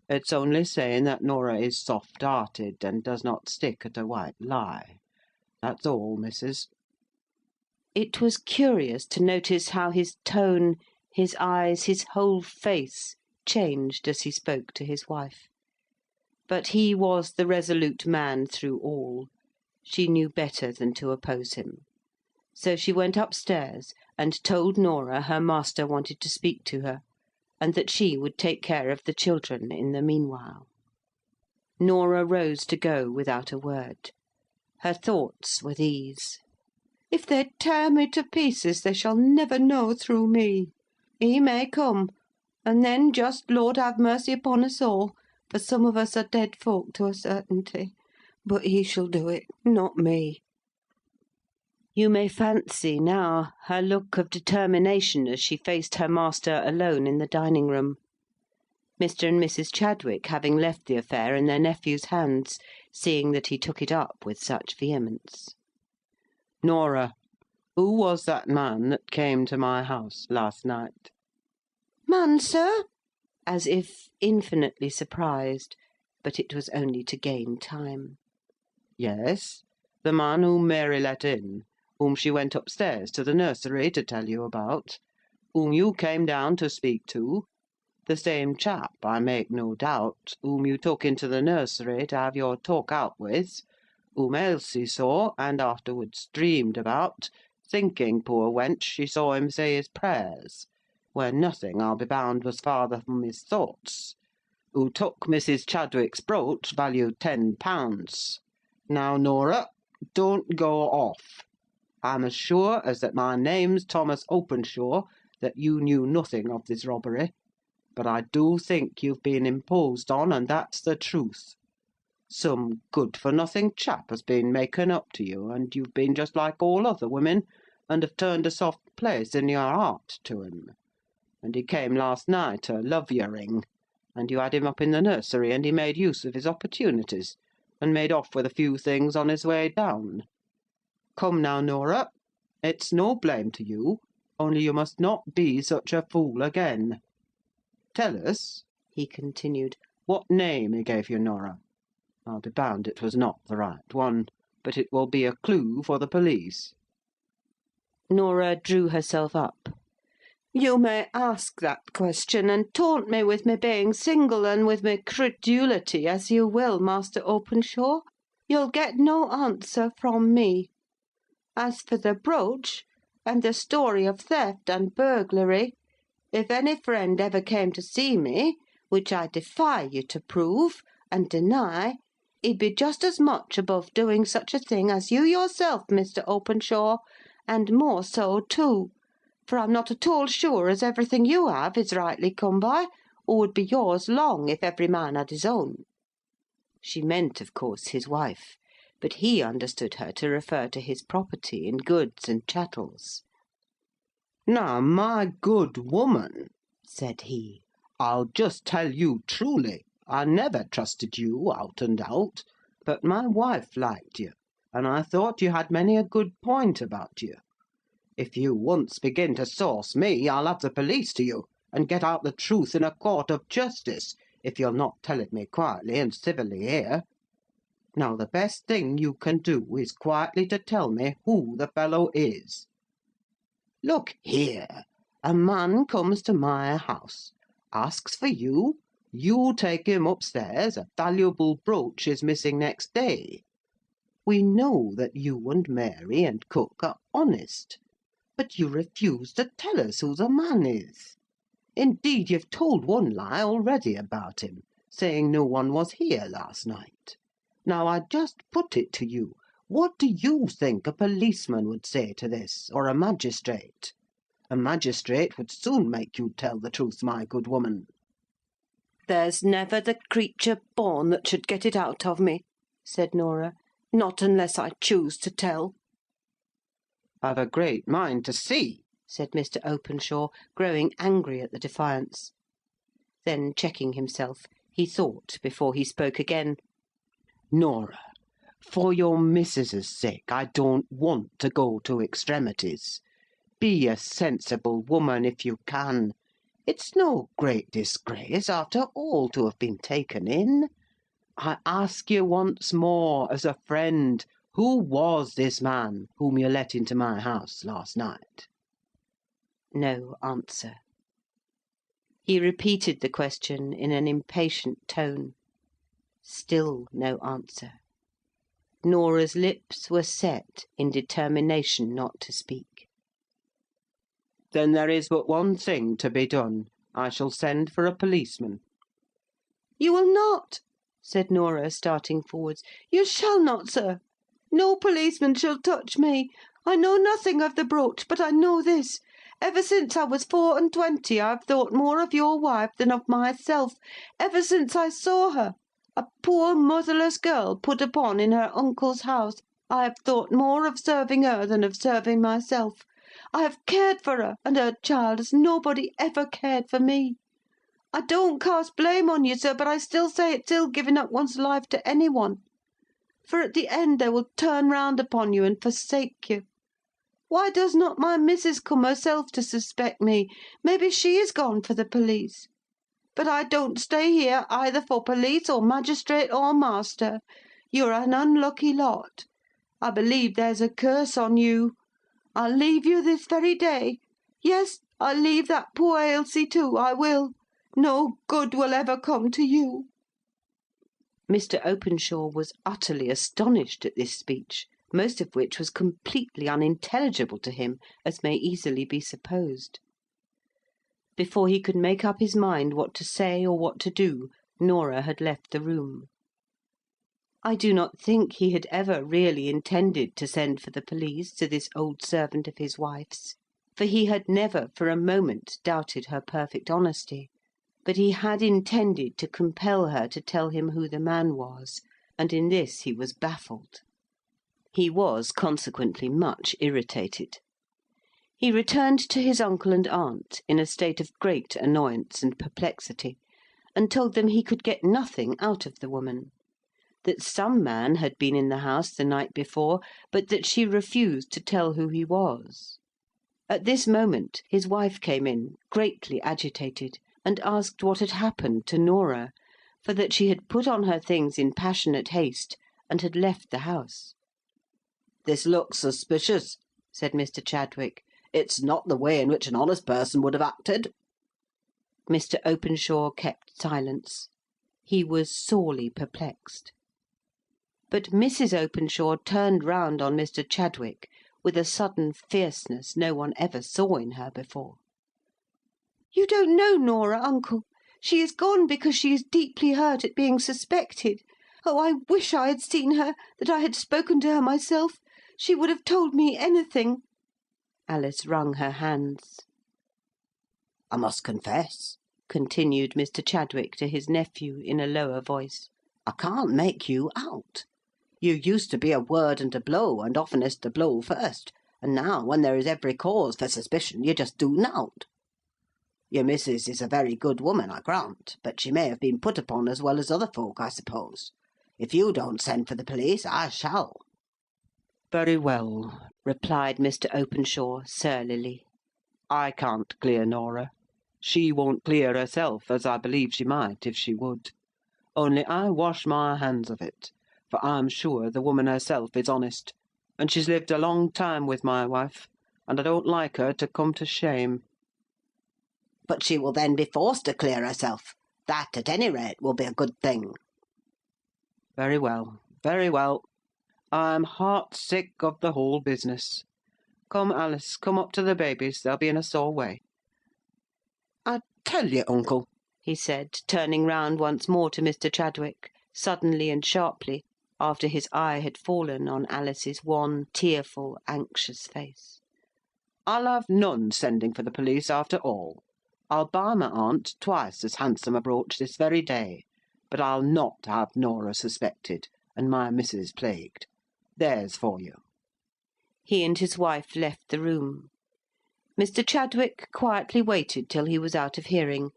It's only saying that Norah is soft-hearted, and does not stick at a white lie. That's all, missus." It was curious to notice how his tone, his eyes, his whole face changed as he spoke to his wife. But he was the resolute man through all. She knew better than to oppose him. So she went upstairs and told Norah her master wanted to speak to her, and that she would take care of the children in the meanwhile. Norah rose to go without a word. Her thoughts were these: "If they tear me to pieces, they shall never know through me. He may come, and then just Lord have mercy upon us all, for some of us are dead folk to a certainty. But he shall do it, not me." You may fancy now her look of determination as she faced her master alone in the dining-room. Mr. and Mrs. Chadwick having left the affair in their nephew's hands, seeing that he took it up with such vehemence. "Norah, who was that man that came to my house last night?" "Man, sir?" As if infinitely surprised, but it was only to gain time. "Yes, the man whom Mary let in, whom she went upstairs to the nursery to tell you about, whom you came down to speak to, the same chap, I make no doubt, whom you took into the nursery to have your talk out with, whom Ailsie saw, and afterwards dreamed about, thinking, poor wench, she saw him say his prayers, where nothing, I'll be bound, was farther from his thoughts, who took Mrs. Chadwick's brooch, value £10. Now, Norah, don't go off. I'm as sure as that my name's Thomas Openshaw that you knew nothing of this robbery, but I do think you've been imposed on, and that's the truth. Some good-for-nothing chap has been making up to you, and you've been just like all other women, and have turned a soft place in your heart to him. And he came last night love-youring, and you had him up in the nursery, and he made use of his opportunities, and made off with a few things on his way down. Come now, Norah, it's no blame to you, only you must not be such a fool again. Tell us," he continued, what name he gave you, Nora? I'll be bound it was not the right one, but it will be a clue for the police." Nora drew herself up. "You may ask that question, and taunt me with me being single and with me credulity as you will, Master Openshaw. You'll get no answer from me. As for the brooch, and the story of theft and burglary, if any friend ever came to see me, which I defy you to prove, and deny, he'd be just as much above doing such a thing as you yourself, Mr. Openshaw, and more so too, for I'm not at all sure as everything you have is rightly come by, or would be yours long if every man had his own." She meant, of course, his wife, but he understood her to refer to his property in goods and chattels. "Now, my good woman," said he, "I'll just tell you truly, I never trusted you out and out, but my wife liked you, and I thought you had many a good point about you. If you once begin to sauce me, I'll have the police to you, and get out the truth in a court of justice, if you'll not tell it me quietly and civilly here. Now, the best thing you can do is quietly to tell me who the fellow is. Look here, a man comes to my house, asks for you, you take him upstairs, a valuable brooch is missing next day. We know that you and Mary and cook are honest, but you refuse to tell us who the man is. Indeed, you've told one lie already about him, saying no one was here last night. Now, I just put it to you, what do you think a policeman would say to this, or a magistrate? A magistrate would soon make you tell the truth, my good woman." "There's never the creature born that should get it out of me," said Nora, "not unless I choose to tell." "I've a great mind to see," said Mr. Openshaw, growing angry at the defiance. Then, checking himself, he thought before he spoke again. "Nora, for your missus's sake, I don't want to go to extremities. Be a sensible woman if you can. It's no great disgrace, after all, to have been taken in. I ask you once more, as a friend, who was this man whom you let into my house last night?" No answer. He repeated the question in an impatient tone. Still no answer. Nora's lips were set in determination not to speak. "Then there is but one thing to be done. I shall send for a policeman." "You will not," said Nora, starting forwards. "You shall not, sir. No policeman shall touch me. I know nothing of the brooch, but I know this. Ever since I was 24, I have thought more of your wife than of myself. Ever since I saw her, a poor motherless girl put upon in her uncle's house, I have thought more of serving her than of serving myself. I have cared for her and her child as nobody ever cared for me. I don't cast blame on you, sir, but I still say it's ill giving up one's life to any one. For at the end they will turn round upon you and forsake you. Why does not my missus come herself to suspect me? Maybe she is gone for the police. But I don't stay here either for police or magistrate or master. You're an unlucky lot. I believe there's a curse on you. I'll leave you this very day. Yes, I'll leave that poor Ailsie too, I will. No good will ever come to you." Mr. Openshaw was utterly astonished at this speech, most of which was completely unintelligible to him, as may easily be supposed. Before he could make up his mind what to say or what to do, Nora had left the room. I do not think he had ever really intended to send for the police to this old servant of his wife's, for he had never for a moment doubted her perfect honesty, but he had intended to compel her to tell him who the man was, and in this he was baffled. He was consequently much irritated. He returned to his uncle and aunt in a state of great annoyance and perplexity, and told them he could get nothing out of the woman; that some man had been in the house the night before, but that she refused to tell who he was. At this moment his wife came in, greatly agitated, and asked what had happened to Nora, for that she had put on her things in passionate haste, and had left the house. "This looks suspicious," said Mr. Chadwick. "It's not the way in which an honest person would have acted." Mr. Openshaw kept silence. He was sorely perplexed. But Mrs. Openshaw turned round on Mr. Chadwick with a sudden fierceness no one ever saw in her before. "You don't know Norah, uncle. She is gone because she is deeply hurt at being suspected. Oh, I wish I had seen her, that I had spoken to her myself. She would have told me anything." Alice wrung her hands. "I must confess," continued Mr. Chadwick to his nephew in a lower voice, "I can't make you out. You used to be a word and a blow, and oftenest a blow first, and now, when there is every cause for suspicion, you just do nowt. Your missus is a very good woman, I grant, but she may have been put upon as well as other folk, I suppose. If you don't send for the police, I shall." "Very well," replied Mr. Openshaw surlily. "I can't clear Norah. She won't clear herself, as I believe she might if she would. Only I wash my hands of it, for I'm sure the woman herself is honest, and she's lived a long time with my wife, and I don't like her to come to shame." "But she will then be forced to clear herself. That, at any rate, will be a good thing." "Very well, very well. I'm heart-sick of the whole business. Come, Alice, come up to the babies. They'll be in a sore way. I tell you, uncle," he said, turning round once more to Mr. Chadwick, suddenly and sharply, after his eye had fallen on Alice's wan, tearful, anxious face, "I'll have none sending for the police after all. I'll buy my aunt twice as handsome a brooch this very day, but I'll not have Norah suspected, and my missus plagued. There's for you." He and his wife left the room. Mr. Chadwick quietly waited till he was out of hearing,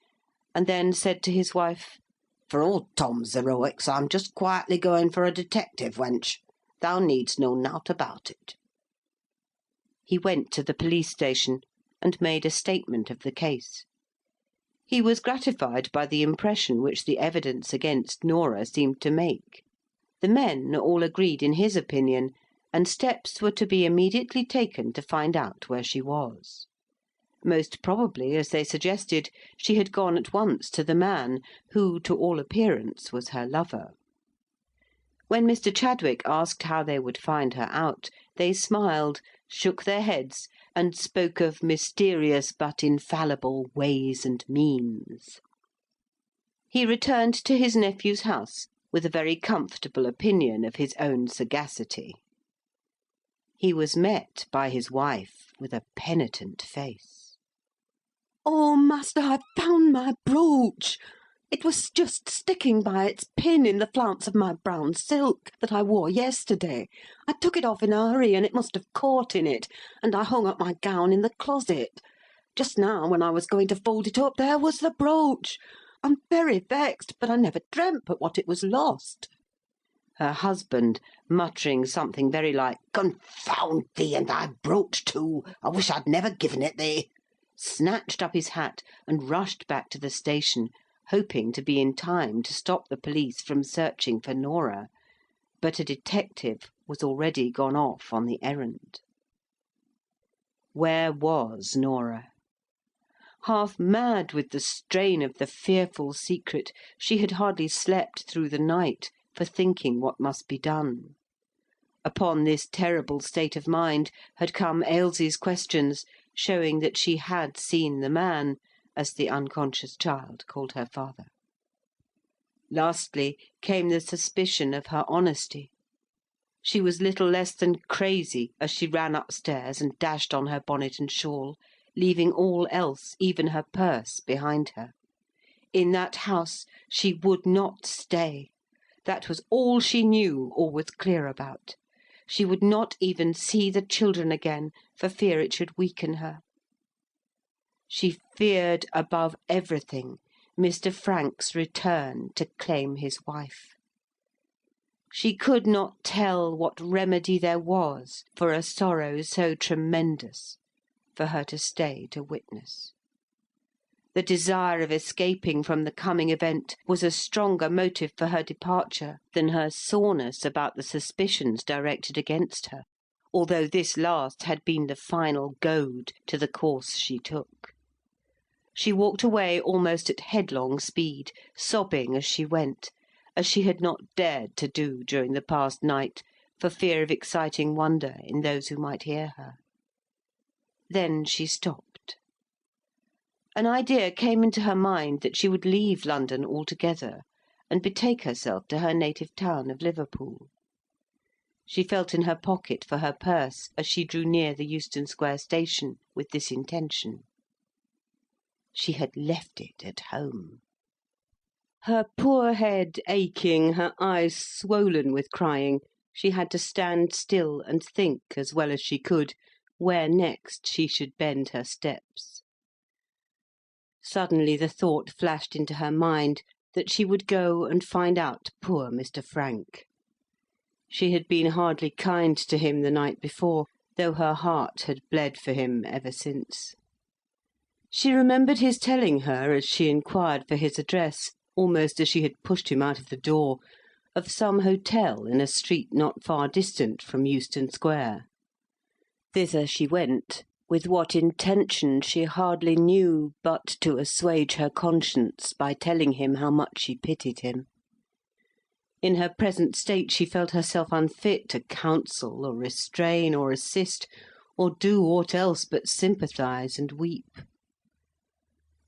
and then said to his wife, "For old Tom's heroics, I'm just quietly going for a detective, wench. Thou needst know nought about it." He went to the police station, and made a statement of the case. He was gratified by the impression which the evidence against Norah seemed to make. The men all agreed in his opinion, and steps were to be immediately taken to find out where she was. Most probably, as they suggested, she had gone at once to the man, who, to all appearance, was her lover. When Mr. Chadwick asked how they would find her out, they smiled, shook their heads, and spoke of mysterious but infallible ways and means. He returned to his nephew's house with a very comfortable opinion of his own sagacity. He was met by his wife with a penitent face. "Oh, master, I've found my brooch. It was just sticking by its pin in the flounce of my brown silk that I wore yesterday. I took it off in a hurry, and it must have caught in it, and I hung up my gown in the closet. Just now, when I was going to fold it up, there was the brooch. I'm very vexed, but I never dreamt but what it was lost." Her husband, muttering something very like, "Confound thee and thy brooch too! I wish I'd never given it thee," snatched up his hat and rushed back to the station, hoping to be in time to stop the police from searching for Norah, but a detective was already gone off on the errand. Where was Norah? Half mad with the strain of the fearful secret, she had hardly slept through the night for thinking what must be done. Upon this terrible state of mind had come Ailsie's questions, showing that she had seen the man, as the unconscious child called her father. Lastly came the suspicion of her honesty. She was little less than crazy as she ran upstairs and dashed on her bonnet and shawl, leaving all else, even her purse, behind her. In that house she would not stay. That was all she knew or was clear about. She would not even see the children again for fear it should weaken her. She feared above everything Mr. Frank's return to claim his wife. She could not tell what remedy there was for a sorrow so tremendous for her to stay to witness. The desire of escaping from the coming event was a stronger motive for her departure than her soreness about the suspicions directed against her, although this last had been the final goad to the course she took. She walked away almost at headlong speed, sobbing as she went, as she had not dared to do during the past night, for fear of exciting wonder in those who might hear her. Then she stopped. An idea came into her mind that she would leave London altogether and betake herself to her native town of Liverpool. She felt in her pocket for her purse as she drew near the Euston Square station with this intention. She had left it at home. Her poor head aching, her eyes swollen with crying, she had to stand still and think, as well as she could, where next she should bend her steps. Suddenly the thought flashed into her mind that she would go and find out poor Mr. Frank. She had been hardly kind to him the night before, though her heart had bled for him ever since. She remembered his telling her, as she inquired for his address, almost as she had pushed him out of the door, of some hotel in a street not far distant from Euston Square. Thither she went, with what intention she hardly knew, but to assuage her conscience by telling him how much she pitied him. In her present state she felt herself unfit to counsel or restrain or assist, or do aught else but sympathise and weep.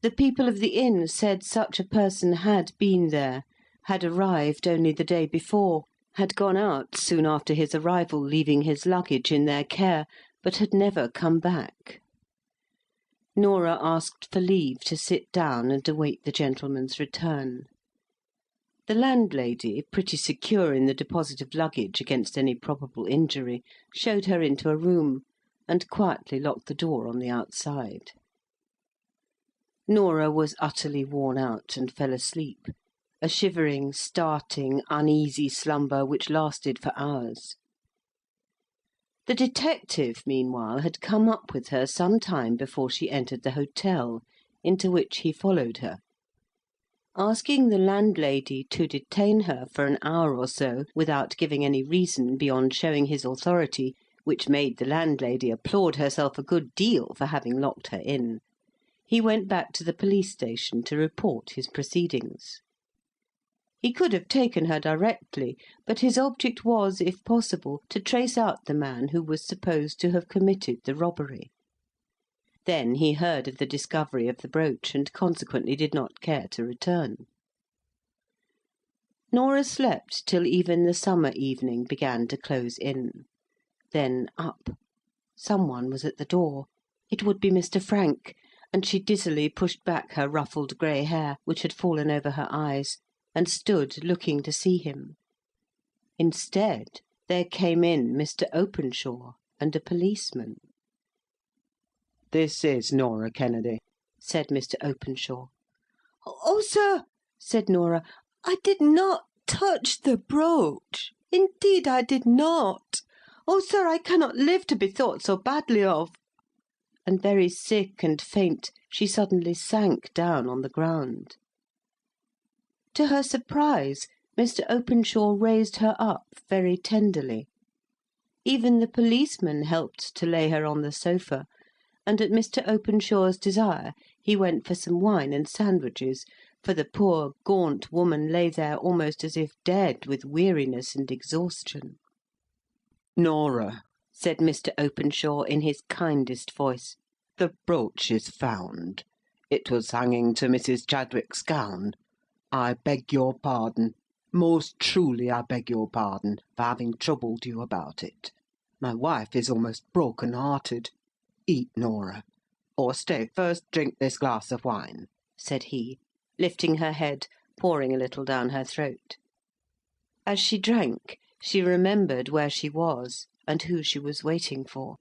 The people of the inn said such a person had been there, had arrived only the day before, had gone out soon after his arrival, leaving his luggage in their care, but had never come back. Nora asked for leave to sit down and await the gentleman's return. The landlady, pretty secure in the deposit of luggage against any probable injury, showed her into a room, and quietly locked the door on the outside. Nora was utterly worn out, and fell asleep, a shivering, starting, uneasy slumber which lasted for hours. The detective, meanwhile, had come up with her some time before she entered the hotel, into which he followed her. Asking the landlady to detain her for an hour or so, without giving any reason beyond showing his authority, which made the landlady applaud herself a good deal for having locked her in, he went back to the police station to report his proceedings. He could have taken her directly, but his object was, if possible, to trace out the man who was supposed to have committed the robbery. Then he heard of the discovery of the brooch, and consequently did not care to return. Nora slept till even the summer evening began to close in. Then up. Some one was at the door. It would be Mr. Frank, and she dizzily pushed back her ruffled grey hair, which had fallen over her eyes, and stood looking to see him. Instead, there came in Mr. Openshaw and a policeman. "This is Nora Kennedy," said Mr. Openshaw. "Oh, sir," said Nora, "I did not touch the brooch. Indeed I did not. Oh, sir, I cannot live to be thought so badly of." And very sick and faint, she suddenly sank down on the ground. To her surprise, Mr. Openshaw raised her up very tenderly. Even the policeman helped to lay her on the sofa, and at Mr. Openshaw's desire he went for some wine and sandwiches, for the poor gaunt woman lay there almost as if dead with weariness and exhaustion. "Nora," said Mr. Openshaw in his kindest voice, "the brooch is found. It was hanging to Mrs. Chadwick's gown. I beg your pardon. Most truly I beg your pardon for having troubled you about it. My wife is almost broken-hearted. Eat, Nora. Or stay, first drink this glass of wine," said he, lifting her head, pouring a little down her throat. As she drank, she remembered where she was, and who she was waiting for.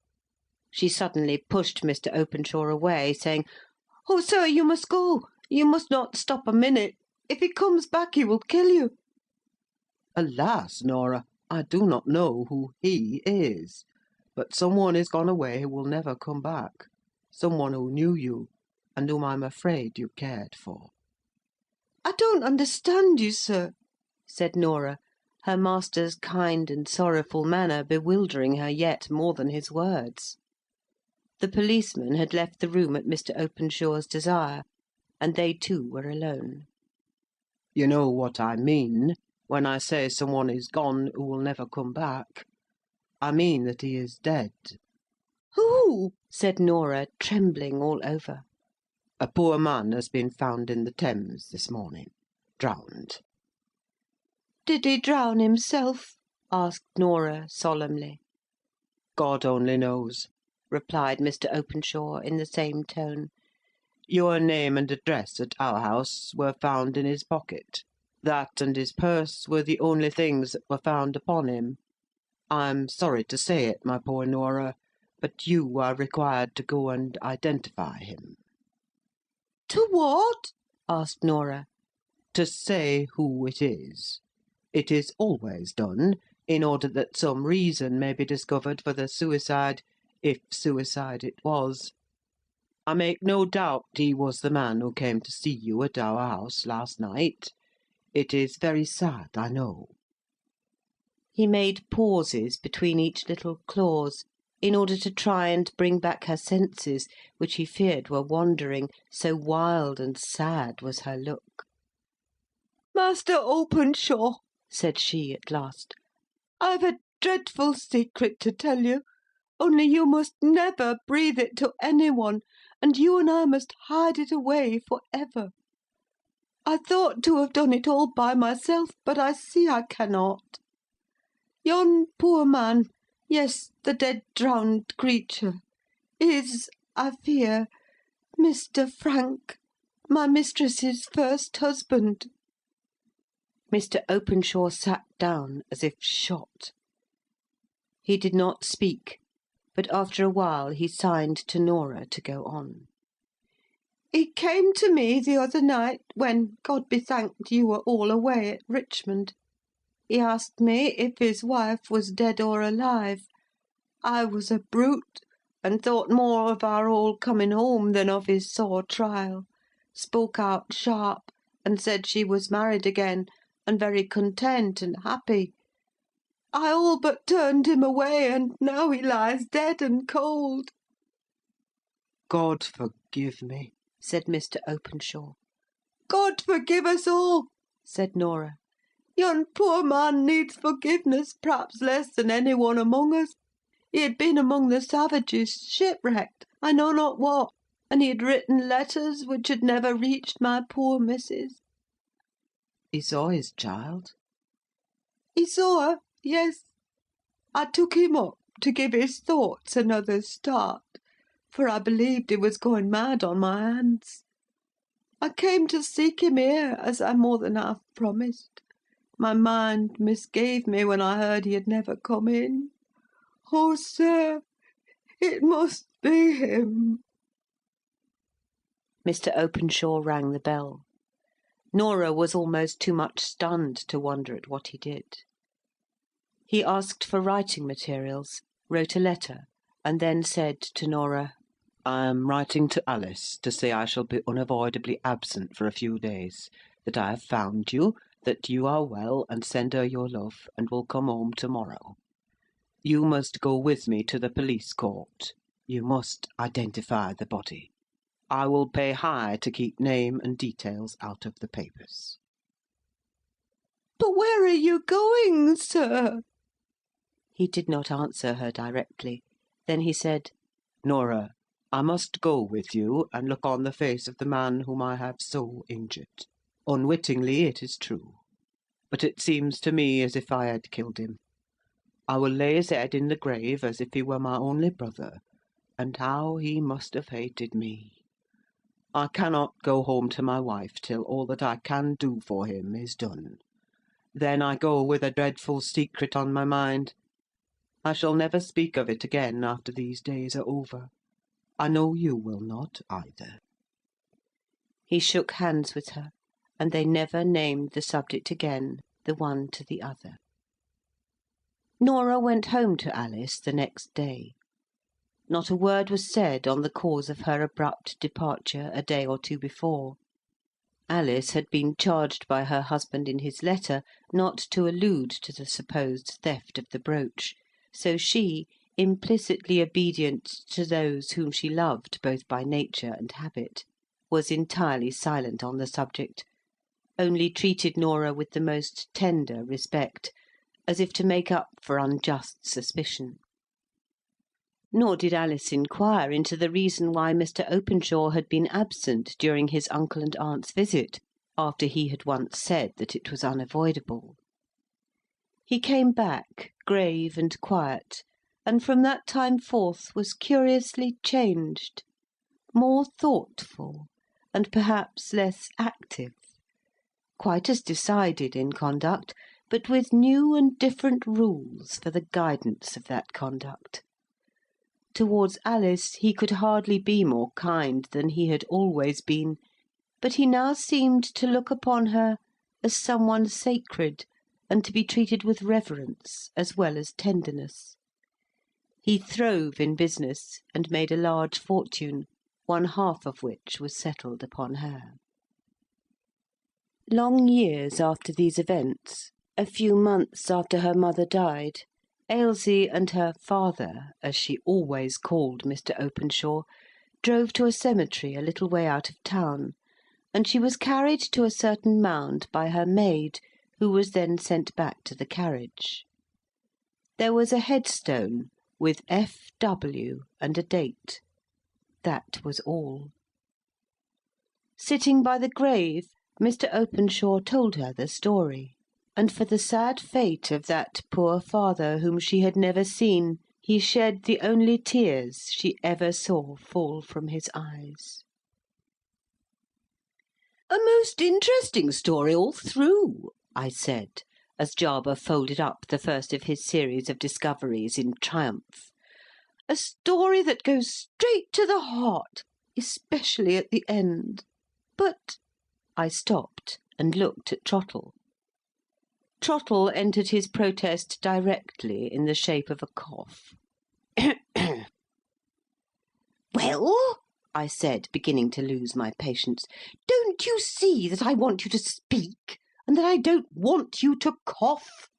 She suddenly pushed Mr. Openshaw away, saying, "Oh, sir, you must go. You must not stop a minute. If he comes back, he will kill you." "Alas, Nora, I do not know who he is. But some one is gone away who will never come back. Some one who knew you. and whom I'm afraid you cared for." "I don't understand you, sir," said Norah, her master's kind and sorrowful manner bewildering her yet more than his words. The policeman had left the room at Mr. Openshaw's desire, and they two were alone. "You know what I mean when I say someone is gone who will never come back. I mean that he is dead." "Who?" said Norah, trembling all over. "A poor man has been found in the Thames this morning, drowned." "Did he drown himself?" asked Norah, solemnly. "God only knows," replied Mr. Openshaw, in the same tone. "Your name and address at our house were found in his pocket. That and his purse were the only things that were found upon him. I'm sorry to say it, my poor Norah, but you are required to go and identify him." "To what?" asked Norah. "To say who it is. It is always done, in order that some reason may be discovered for the suicide, if suicide it was. I make no doubt he was the man who came to see you at our house last night. It is very sad, I know." He made pauses between each little clause, in order to try and bring back her senses, which he feared were wandering, so wild and sad was her look. "Master Openshaw," said she at last, "I've a dreadful secret to tell you, only you must never breathe it to any one, and you and I must hide it away for ever. I thought to have done it all by myself, but I see I cannot. Yon poor man, yes, the dead drowned creature, is, I fear, Mr. Frank, my mistress's first husband." Mr. Openshaw sat down as if shot. He did not speak, but after a while he signed to Norah to go on. "He came to me the other night, when, God be thanked, you were all away at Richmond. He asked me if his wife was dead or alive. I was a brute, and thought more of our all coming home than of his sore trial, spoke out sharp, and said she was married again, and very content and happy. I all but turned him away, and now he lies dead and cold." "God forgive me," said Mr. Openshaw. "God forgive us all," said Norah. "Yon poor man needs forgiveness perhaps less than any one among us. He had been among the savages, shipwrecked, I know not what, and he had written letters which had never reached my poor missus." "He saw his child?" "He saw her, yes. I took him up to give his thoughts another start, for I believed he was going mad on my hands. I came to seek him here, as I more than half promised. My mind misgave me when I heard he had never come in. Oh, sir, it must be him." Mr. Openshaw rang the bell. Norah was almost too much stunned to wonder at what he did. He asked for writing materials, wrote a letter, and then said to Norah, "I am writing to Alice to say I shall be unavoidably absent for a few days, that I have found you, that you are well, and send her your love, and will come home to-morrow. You must go with me to the police court. You must identify the body. I will pay high to keep name and details out of the papers." "But where are you going, sir?" He did not answer her directly. Then he said, "Norah, I must go with you and look on the face of the man whom I have so injured. Unwittingly, it is true. But it seems to me as if I had killed him. I will lay his head in the grave as if he were my only brother, and how he must have hated me. I cannot go home to my wife till all that I can do for him is done. Then I go with a dreadful secret on my mind. I shall never speak of it again after these days are over. I know you will not either." He shook hands with her, and they never named the subject again, the one to the other. Norah went home to Alice the next day. Not a word was said on the cause of her abrupt departure a day or two before. Alice had been charged by her husband in his letter not to allude to the supposed theft of the brooch, so she, implicitly obedient to those whom she loved both by nature and habit, was entirely silent on the subject, only treated Norah with the most tender respect, as if to make up for unjust suspicion. Nor did Alice inquire into the reason why Mr. Openshaw had been absent during his uncle and aunt's visit, after he had once said that it was unavoidable. He came back, grave and quiet, and from that time forth was curiously changed, more thoughtful, and perhaps less active, quite as decided in conduct, but with new and different rules for the guidance of that conduct. Towards Alice he could hardly be more kind than he had always been, but he now seemed to look upon her as someone sacred, and to be treated with reverence as well as tenderness. He throve in business, and made a large fortune, one half of which was settled upon her. Long years after these events, a few months after her mother died, Ailsie and her father, as she always called Mr. Openshaw, drove to a cemetery a little way out of town, and she was carried to a certain mound by her maid, who was then sent back to the carriage. There was a headstone with F.W. and a date. That was all. Sitting by the grave, Mr. Openshaw told her the story, and for the sad fate of that poor father whom she had never seen, he shed the only tears she ever saw fall from his eyes. "A most interesting story all through," I said, as Jarber folded up the first of his series of discoveries in triumph. "A story that goes straight to the heart, especially at the end. But—" I stopped and looked at Trottle. Trottle entered his protest directly in the shape of a cough. "Well?" I said, beginning to lose my patience. "Don't you see that I want you to speak, and that I don't want you to cough?"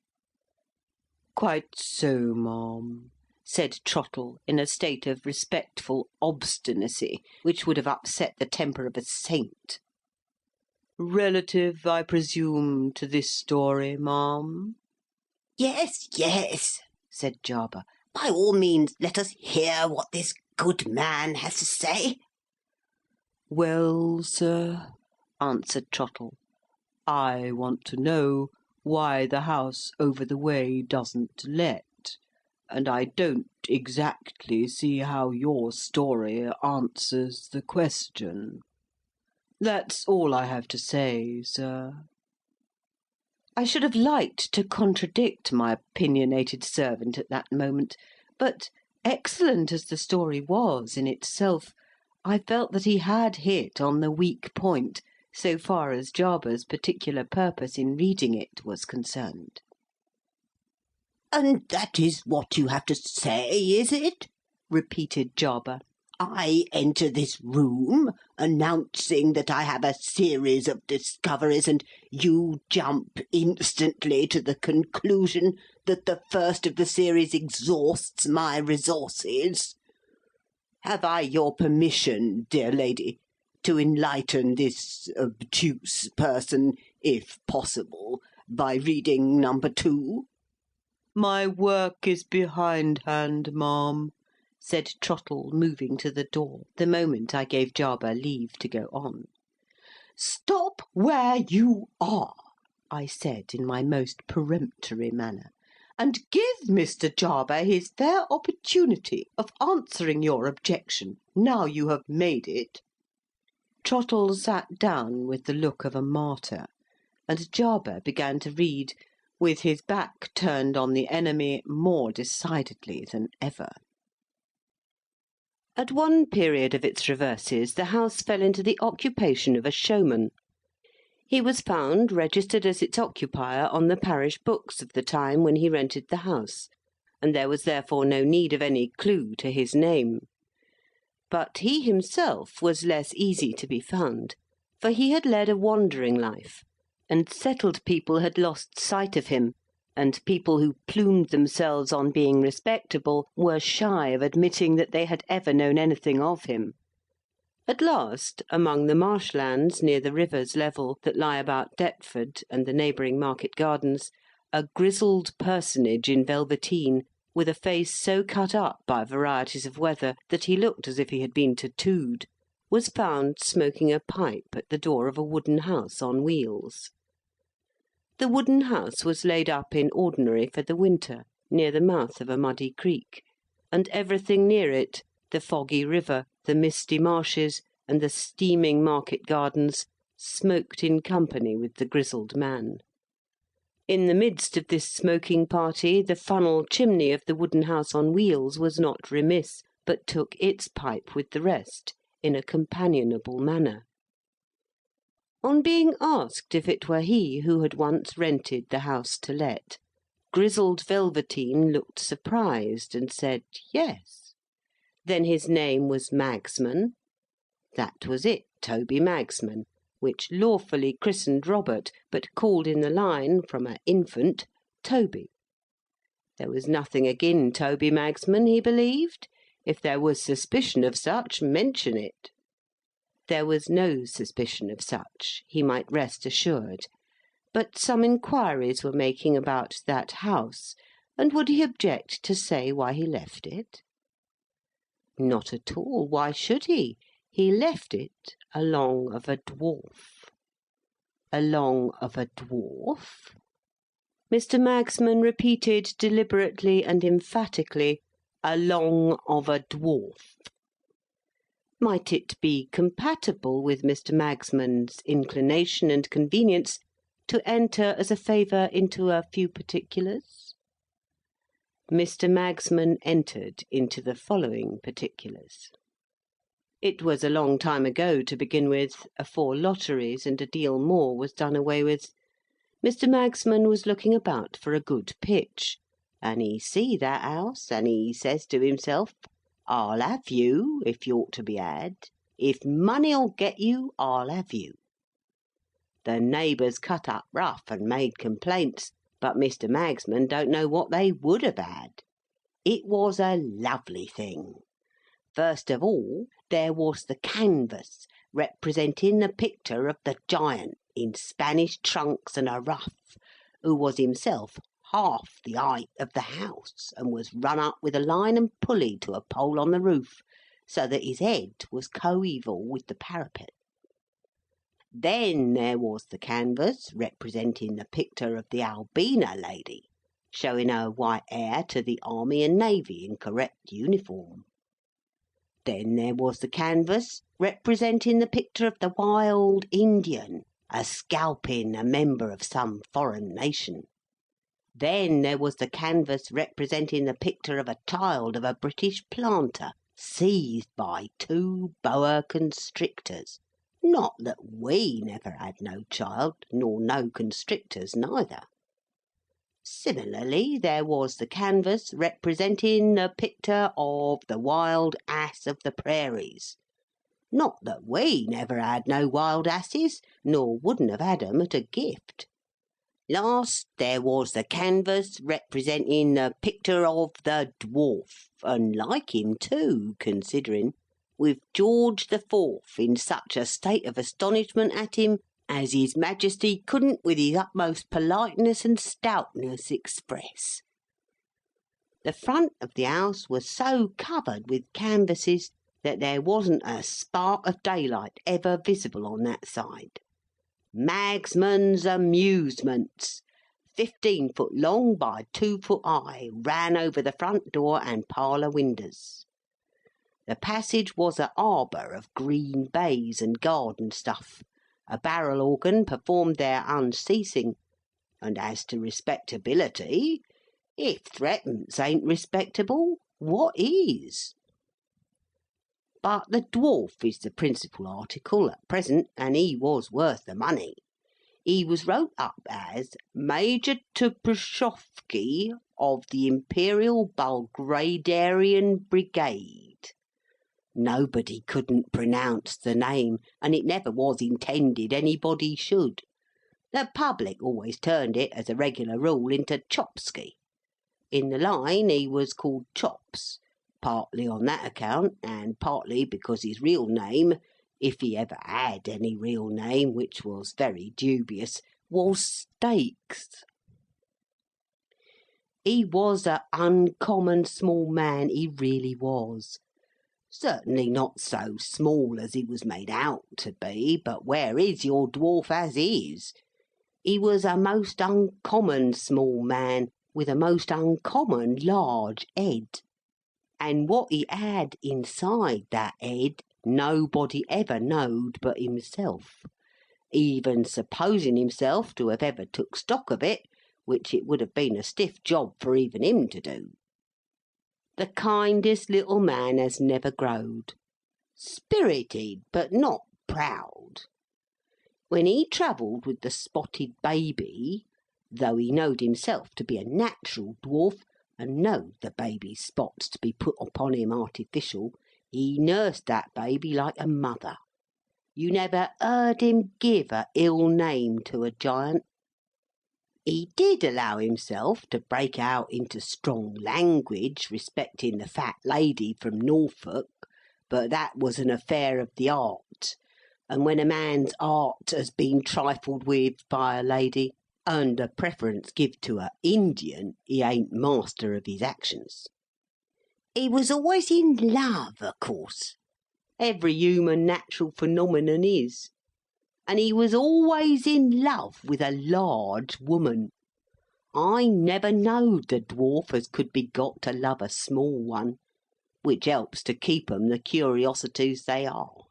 "Quite so, ma'am," said Trottle, in a state of respectful obstinacy which would have upset the temper of a saint. "Relative, I presume, to this story, ma'am?" "Yes, yes," said Jarber. "By all means let us hear what this good man has to say." "Well, sir," answered Trottle, "I want to know why the house over the way doesn't let, and I don't exactly see how your story answers the question. That's all I have to say, sir." I should have liked to contradict my opinionated servant at that moment, but, excellent as the story was in itself, I felt that he had hit on the weak point, so far as Jarber's particular purpose in reading it was concerned. "And that is what you have to say, is it?" repeated Jarber. "I enter this room, announcing that I have a series of discoveries, and you jump instantly to the conclusion that the first of the series exhausts my resources. Have I your permission, dear lady, to enlighten this obtuse person, if possible, by reading number 2? "My work is behindhand, ma'am," said Trottle, moving to the door, the moment I gave Jarber leave to go on. "Stop where you are," I said in my most peremptory manner, "and give Mr. Jarber his fair opportunity of answering your objection, now you have made it." Trottle sat down with the look of a martyr, and Jarber began to read, with his back turned on the enemy more decidedly than ever. At one period of its reverses the house fell into the occupation of a showman. He was found registered as its occupier on the parish books of the time when he rented the house, and there was therefore no need of any clue to his name. But he himself was less easy to be found, for he had led a wandering life, and settled people had lost sight of him, and people who plumed themselves on being respectable were shy of admitting that they had ever known anything of him. At last, among the marshlands near the river's level that lie about Deptford and the neighbouring market gardens, a grizzled personage in velveteen, with a face so cut up by varieties of weather that he looked as if he had been tattooed, was found smoking a pipe at the door of a wooden house on wheels. The wooden house was laid up in ordinary for the winter, near the mouth of a muddy creek, and everything near it, the foggy river, the misty marshes, and the steaming market gardens, smoked in company with the grizzled man. In the midst of this smoking party, the funnel chimney of the wooden house on wheels was not remiss, but took its pipe with the rest, in a companionable manner. On being asked if it were he who had once rented the house to let, grizzled Velveteen looked surprised, and said yes. Then his name was Magsman? That was it, Toby Magsman, which lawfully christened Robert, but called in the line, from a infant, Toby. There was nothing agin Toby Magsman, he believed. If there was suspicion of such, mention it. There was no suspicion of such, he might rest assured, but some inquiries were making about that house, and would he object to say why he left it? Not at all. Why should he? He left it along of a dwarf. Along of a dwarf? Mr. Magsman repeated deliberately and emphatically, along of a dwarf. Might it be compatible with Mr. Magsman's inclination and convenience to enter as a favour into a few particulars? Mr. Magsman entered into the following particulars. It was a long time ago, to begin with, afore lotteries and a deal more was done away with. Mr. Magsman was looking about for a good pitch, and he see that house, and he says to himself, I'll have you, if you're to be had. If money'll get you, I'll have you. The neighbours cut up rough and made complaints, but Mr. Magsman don't know what they would have had. It was a lovely thing. First of all, there was the canvas, representing the picture of the giant in Spanish trunks and a ruff, who was himself half the height of the house, and was run up with a line and pulley to a pole on the roof, so that his head was coeval with the parapet. Then there was the canvas, representing the picture of the Albina lady, showing her white hair to the Army and Navy in correct uniform. Then there was the canvas, representing the picture of the wild Indian, a scalping a member of some foreign nation. Then there was the canvas representing the picture of a child of a British planter, seized by 2 boa constrictors. Not that we never had no child, nor no constrictors neither. Similarly, there was the canvas representing the picture of the wild ass of the prairies. Not that we never had no wild asses, nor wouldn't have had 'em at a gift. Last, there was the canvas representing the picture of the dwarf, and like him too, considering, with George the Fourth in such a state of astonishment at him as His Majesty couldn't with his utmost politeness and stoutness express. The front of the house was so covered with canvases that there wasn't a spark of daylight ever visible on that side. Magsman's Amusements, 15 foot long by 2 foot high, ran over the front door and parlour windows. The passage was a arbour of green baize and garden stuff. A barrel organ performed there unceasing. And as to respectability, if threepence ain't respectable, what is? But the dwarf is the principal article at present, and he was worth the money. He was wrote up as Major Tupashofsky of the Imperial Bulgradarian Brigade. Nobody couldn't pronounce the name, and it never was intended anybody should. The public always turned it, as a regular rule, into Chopsky. In the line he was called Chops, partly on that account, and partly because his real name, if he ever had any real name, which was very dubious, was Stakes. He was a uncommon small man, he really was. Certainly not so small as he was made out to be, but where is your dwarf as is? He was a most uncommon small man, with a most uncommon large head. And what he had inside that head nobody ever knowed but himself, even supposing himself to have ever took stock of it, which it would have been a stiff job for even him to do. The kindest little man as never growed. Spirited, but not proud. When he travelled with the spotted baby, though he knowed himself to be a natural dwarf, and knowed the baby's spots to be put upon him artificial, he nursed that baby like a mother. You never heard him give a ill name to a giant. He did allow himself to break out into strong language respecting the fat lady from Norfolk, but that was an affair of the art, and when a man's art has been trifled with by a lady, and a preference give to a Indian, he ain't master of his actions. He was always in love, of course. Every human natural phenomenon is. And he was always in love with a large woman. I never knowed the dwarf as could be got to love a small one, which helps to keep 'em the curiosities they are.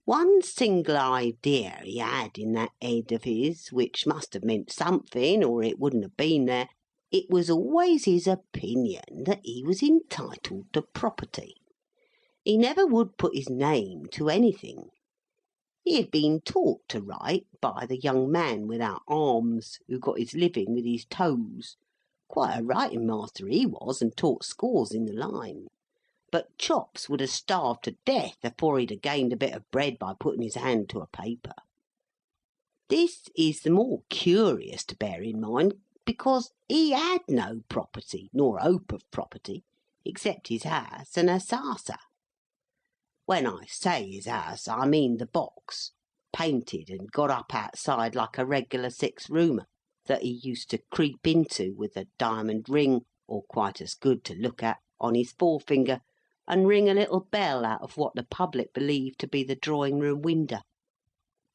One single idea he had in that head of his, which must have meant something, or it wouldn't have been there. It was always his opinion that he was entitled to property. He never would put his name to anything. He had been taught to write by the young man without arms, who got his living with his toes. Quite a writing master he was, and taught scores in the line. But Chops would have starved to death afore he'd have gained a bit of bread by putting his hand to a paper. This is the more curious to bear in mind, because he had no property, nor hope of property, except his house and a sarser. When I say his house, I mean the box, painted and got up outside like a regular six-roomer, that he used to creep into with a diamond ring, or quite as good to look at, on his forefinger, and ring a little bell out of what the public believed to be the drawing-room window.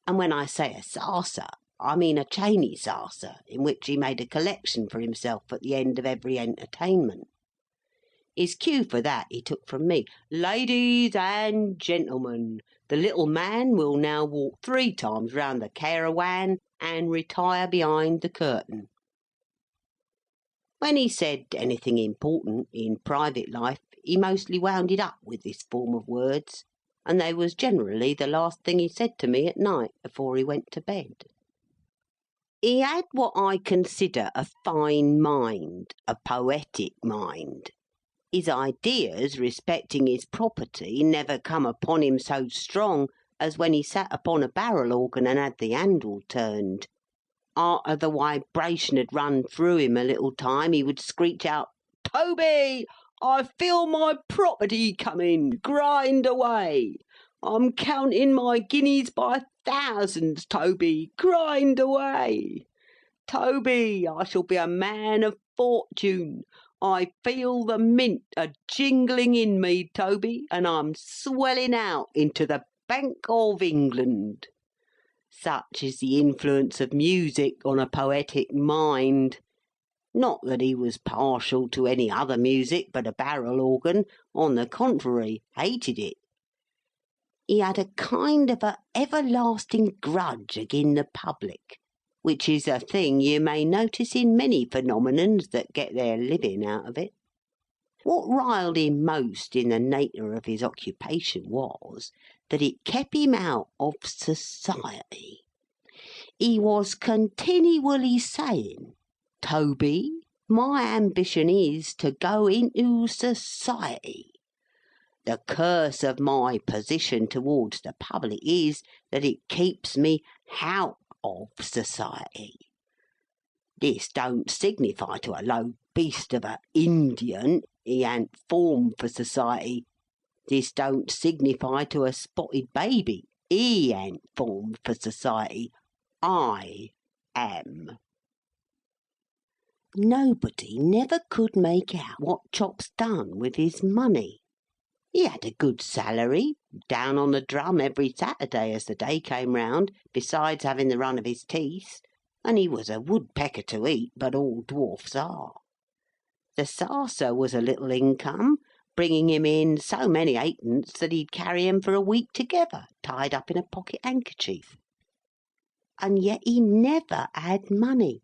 And when I say a sarser, I mean a chainy sarser, in which he made a collection for himself at the end of every entertainment. His cue for that he took from me. "Ladies and gentlemen, the little man will now walk 3 times round the carawan and retire behind the curtain." When he said anything important in private life, he mostly wound it up with this form of words, and they was generally the last thing he said to me at night afore he went to bed. He had what I consider a fine mind, a poetic mind. His ideas respecting his property never come upon him so strong as when he sat upon a barrel organ and had the handle turned. Arter the vibration had run through him a little time, he would screech out, "Toby, I feel my property coming. Grind away. I'm counting my guineas by thousands, Toby. Grind away. Toby, I shall be a man of fortune. I feel the mint a-jingling in me, Toby, and I'm swelling out into the Bank of England." Such is the influence of music on a poetic mind. Not that he was partial to any other music but a barrel organ. On the contrary, hated it. He had a kind of a everlasting grudge agin the public, which is a thing you may notice in many phenomenons that get their living out of it. What riled him most in the nature of his occupation was that it kept him out of society. He was continually saying, "Toby, My ambition is to go into society. The curse of my position towards the public is that it keeps me out of society. This don't signify to a low beast of a Indian he ain't formed for society. This don't signify to a spotted baby he ain't formed for society. I am. Nobody never could make out what Chops done with his money. He had a good salary, down on the drum every Saturday as the day came round, besides having the run of his teeth, and he was a woodpecker to eat, but all dwarfs are. The sarser was a little income, bringing him in so many halfpence that he'd carry 'em for a week together, tied up in a pocket handkerchief. And yet he never had money,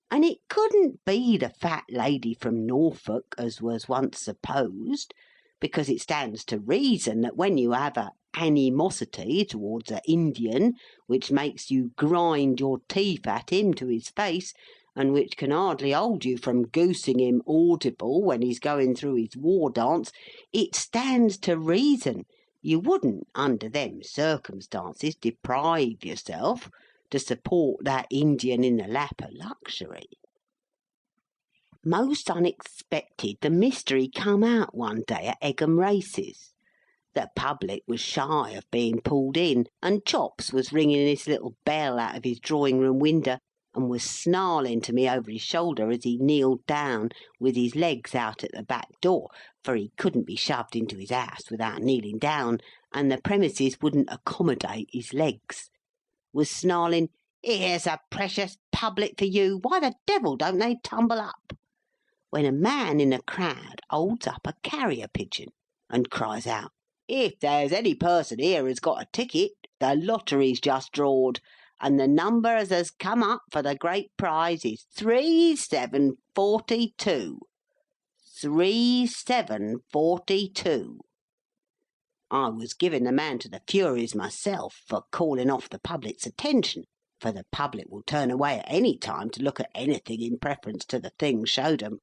and it couldn't be the fat lady from Norfolk, as was once supposed, because it stands to reason that when you have a animosity towards a Indian which makes you grind your teeth at him to his face, and which can hardly hold you from goosing him audible when he's going through his war dance, it stands to reason you wouldn't, under them circumstances, deprive yourself to support that Indian in the lap of luxury. Most unexpected, the mystery come out one day at Egham races. The public was shy of being pulled in, and Chops was ringing his little bell out of his drawing-room window, and was snarling to me over his shoulder as he kneeled down with his legs out at the back door, for he couldn't be shoved into his house without kneeling down, and the premises wouldn't accommodate his legs. Was snarling, "Here's a precious public for you, why the devil don't they tumble up?" When a man in a crowd holds up a carrier pigeon and cries out, "If there's any person here has got a ticket, the lottery's just drawed, and the number as has come up for the great prize is 3742. 3742. I was giving the man to the Furies myself for calling off the public's attention, for the public will turn away at any time to look at anything in preference to the thing showed 'em.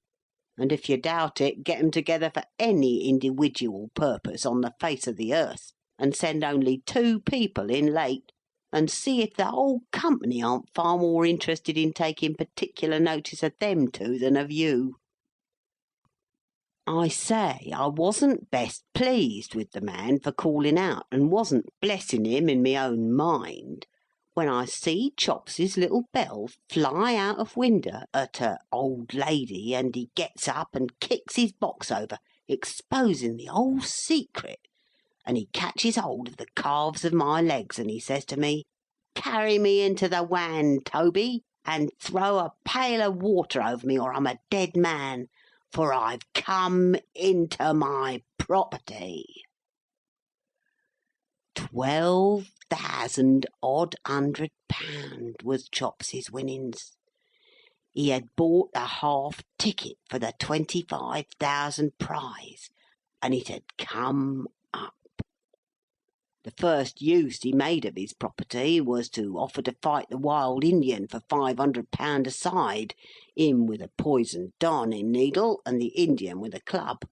And if you doubt it, get 'em together for any individual purpose on the face of the earth, and send only 2 people in late, and see if the whole company aren't far more interested in taking particular notice of them 2 than of you. I say I wasn't best pleased with the man for calling out, and wasn't blessing him in me own mind, when I see Chops's little bell fly out of window at a old lady, and he gets up and kicks his box over, exposing the whole secret, and he catches hold of the calves of my legs, and he says to me, "Carry me into the wan, Toby, and throw a pail of water over me, or I'm a dead man, for I've come into my property." 12,000 was Chops's winnings. He had bought a half ticket for the 25,000 prize, and it had come up. The first use he made of his property was to offer to fight the wild Indian for £500 a side, him with a poisoned darning needle, and the Indian with a club.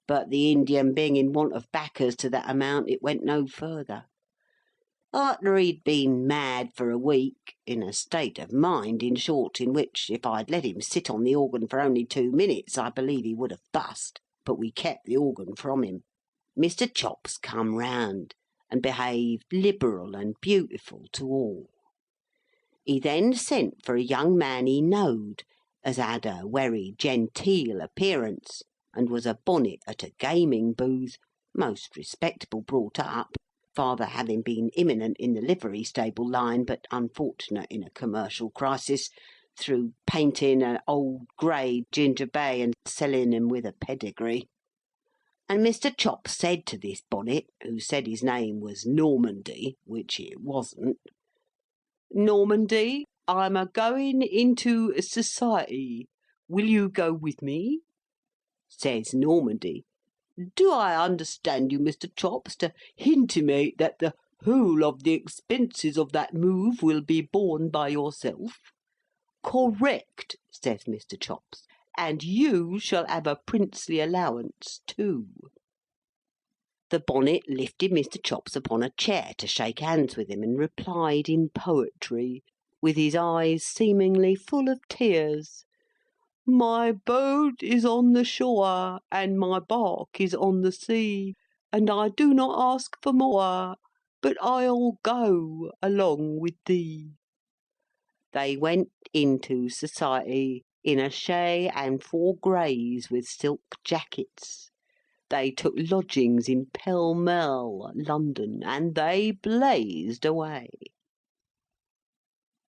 But the Indian being in want of backers to that amount, it went no further. After he'd been mad for a week, in a state of mind, in short, in which, if I'd let him sit on the organ for only 2 minutes, I believe he would have bust, but we kept the organ from him, Mr. Chops come round, and behaved liberal and beautiful to all. He then sent for a young man he knowed, as had a wery genteel appearance, and was a bonnet at a gaming booth, most respectable brought up, father having been eminent in the livery stable line, but unfortunate in a commercial crisis, through painting an old grey ginger bay and selling him with a pedigree. And Mr. Chops said to this bonnet, who said his name was Normandy, which it wasn't, "Normandy, I'm a-going into society. Will you go with me?" Says Normandy, "Do I understand you, Mr. Chops, to hintimate that the whole of the expenses of that move will be borne by yourself?" "Correct," says Mr. Chops. and you shall have a princely allowance too." The bonnet lifted Mr. Chops upon a chair to shake hands with him, and replied in poetry, with his eyes seemingly full of tears, "My boat is on the shore, and my bark is on the sea, and I do not ask for more, but I'll go along with thee." They went into society in a shay and 4 greys with silk jackets. They took lodgings in Pall Mall, London, and they blazed away.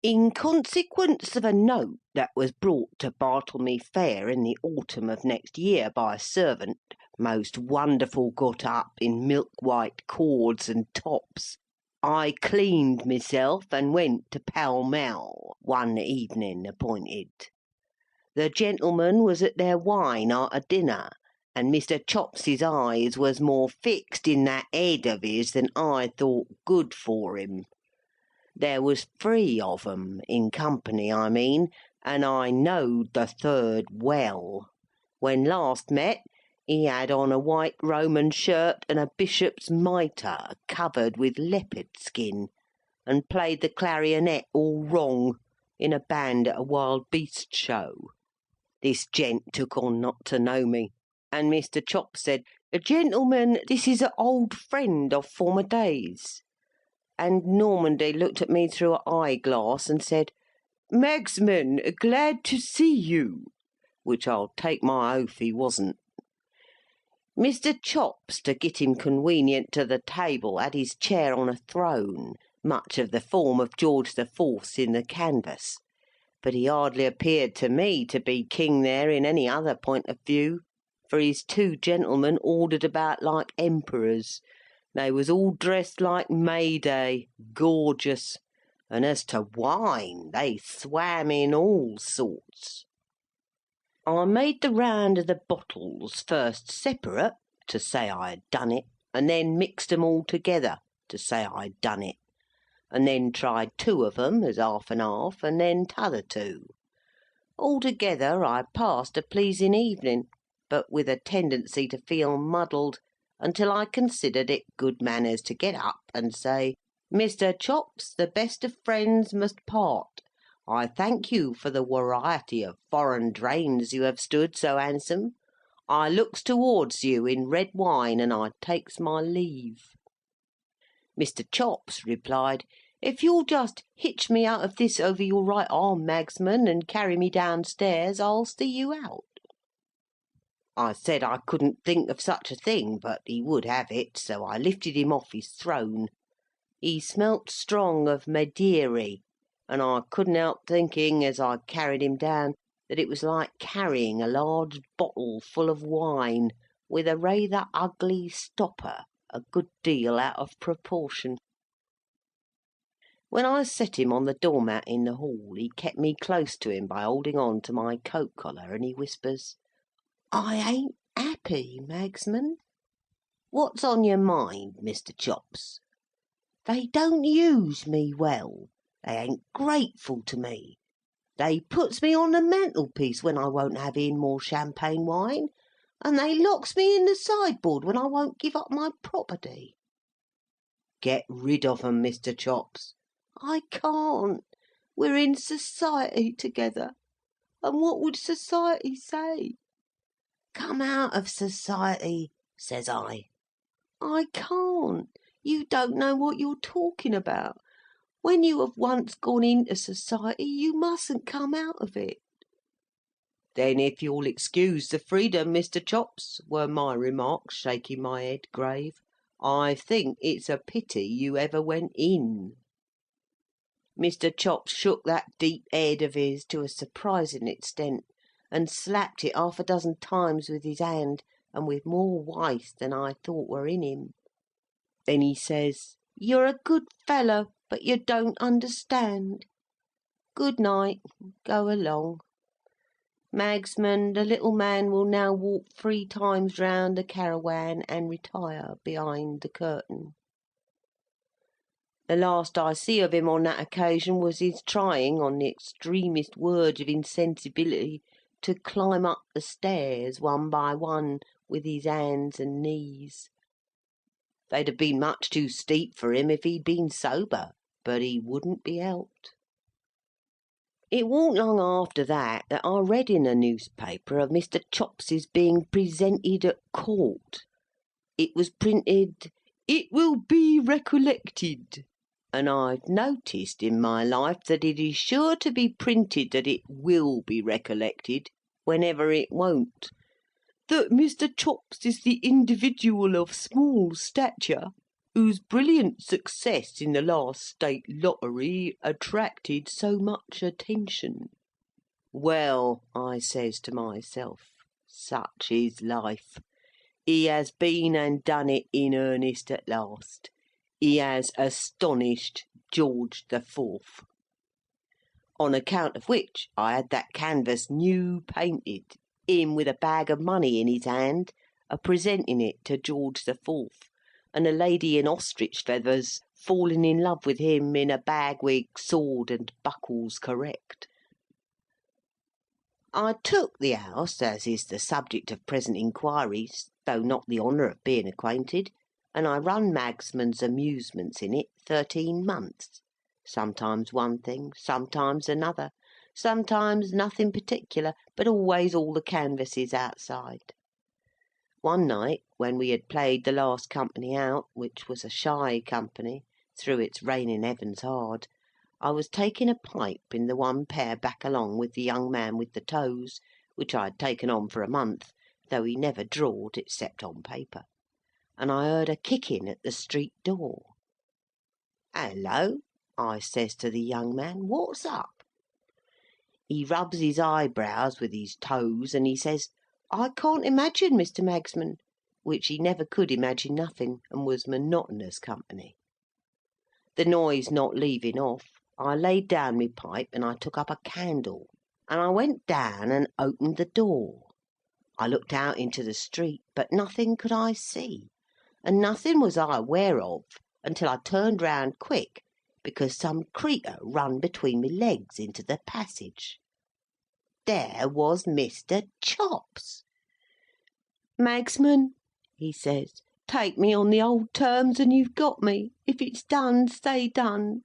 In consequence of a note that was brought to Bartlemy Fair in the autumn of next year by a servant, most wonderful got up in milk-white cords and tops, I cleaned myself and went to Pall Mall one evening appointed. The gentlemen was at their wine arter dinner, and Mr. Chops's eyes was more fixed in that head of his than I thought good for him. There was 3 of 'em, in company I mean, and I knowed the 3rd well. When last met, he had on a white Roman shirt and a bishop's mitre covered with leopard skin, and played the clarionet all wrong, in a band at a wild beast show. This gent took on not to know me, and Mr. Chops said, "Gentlemen, this is a old friend of former days." And Normandy looked at me through an eye-glass and said, "Magsman, glad to see you," which I'll take my oath he wasn't. Mr. Chops, to get him conwenient to the table, had his chair on a throne, much of the form of George the Fourth's in the canvas, but he hardly appeared to me to be king there in any other point of view, for his 2 gentlemen ordered about like emperors. They was all dressed like May Day, gorgeous, and as to wine, they swam in all sorts. I made the round of the bottles, first separate, to say I had done it, and then mixed 'em all together, to say I'd done it, and then tried 2 of 'em as half and half, and then t'other 2. Altogether I passed a pleasing evening, but with a tendency to feel muddled, until I considered it good manners to get up and say, "Mr. Chops, the best of friends must part. I thank you for the variety of foreign drains you have stood so handsome. I looks towards you in red wine, and I takes my leave." Mr. Chops replied, "If you'll just hitch me out of this over your right arm, Magsman, and carry me downstairs, I'll see you out." I said I couldn't think of such a thing, but he would have it, so I lifted him off his throne. He smelt strong of Madeira, and I couldn't help thinking, as I carried him down, that it was like carrying a large bottle full of wine, with a rather ugly stopper, a good deal out of proportion. When I set him on the doormat in the hall, he kept me close to him by holding on to my coat collar, and he whispers, "I ain't happy, Magsman." "What's on your mind, Mr. Chops?" "They don't use me well. They ain't grateful to me. They puts me on the mantelpiece when I won't have in more champagne wine, and they locks me in the sideboard when I won't give up my property." "Get rid of 'em, Mr. Chops." "I can't. We're in society together, and what would society say?" "Come out of society," says I. "I can't. You don't know what you're talking about. When you have once gone into society, you mustn't come out of it." "Then if you'll excuse the freedom, Mr. Chops," were my remarks, shaking my head grave, "I think it's a pity you ever went in." Mr. Chops shook that deep head of his to a surprising extent, and slapped it 6 times with his hand, and with more waste than I thought were in him. Then he says, "You're a good fellow, but you don't understand. Good night. Go along. Magsman, the little man will now walk 3 times round the carawan and retire behind the curtain." The last I see of him on that occasion was his trying, on the extremest verge of insensibility, to climb up the stairs one by one with his hands and knees. They'd have been much too steep for him if he'd been sober, but he wouldn't be helped. It warn't long after that I read in a newspaper of Mr. Chops's being presented at court. It was printed, "It will be recollected," and I've noticed in my life that it is sure to be printed that it will be recollected, whenever it won't. That Mr. Chops is the individual of small stature, whose brilliant success in the last state lottery attracted so much attention. Well, I says to myself, such is life. He has been and done it in earnest at last. He has astonished George the Fourth. On account of which I had that canvas new painted, him with a bag of money in his hand, a-presenting it to George the Fourth, and a lady in ostrich feathers falling in love with him in a bagwig, sword, and buckles correct. I took the house, as is the subject of present inquiries, though not the honour of being acquainted, and I run Magsman's amusements in it 13 months. Sometimes one thing, sometimes another, sometimes nothing particular, but always all the canvases outside. One night, when we had played the last company out, which was a shy company, through its raining heavens hard, I was taking a pipe in the one pair back along with the young man with the toes, which I had taken on for a month, though he never drawed except on paper, and I heard a kicking at the street door. "Hallo," I says to the young man, "what's up?" He rubs his eyebrows with his toes, and he says, "I can't imagine, Mr. Magsman," which he never could imagine nothing, and was monotonous company. The noise not leaving off, I laid down me pipe, and I took up a candle, and I went down and opened the door. I looked out into the street, but nothing could I see, and nothing was I aware of until I turned round quick, because some creetur run between me legs into the passage. There was Mr. Chops. "Magsman," he says, "take me on the old terms, and you've got me. If it's done, say done."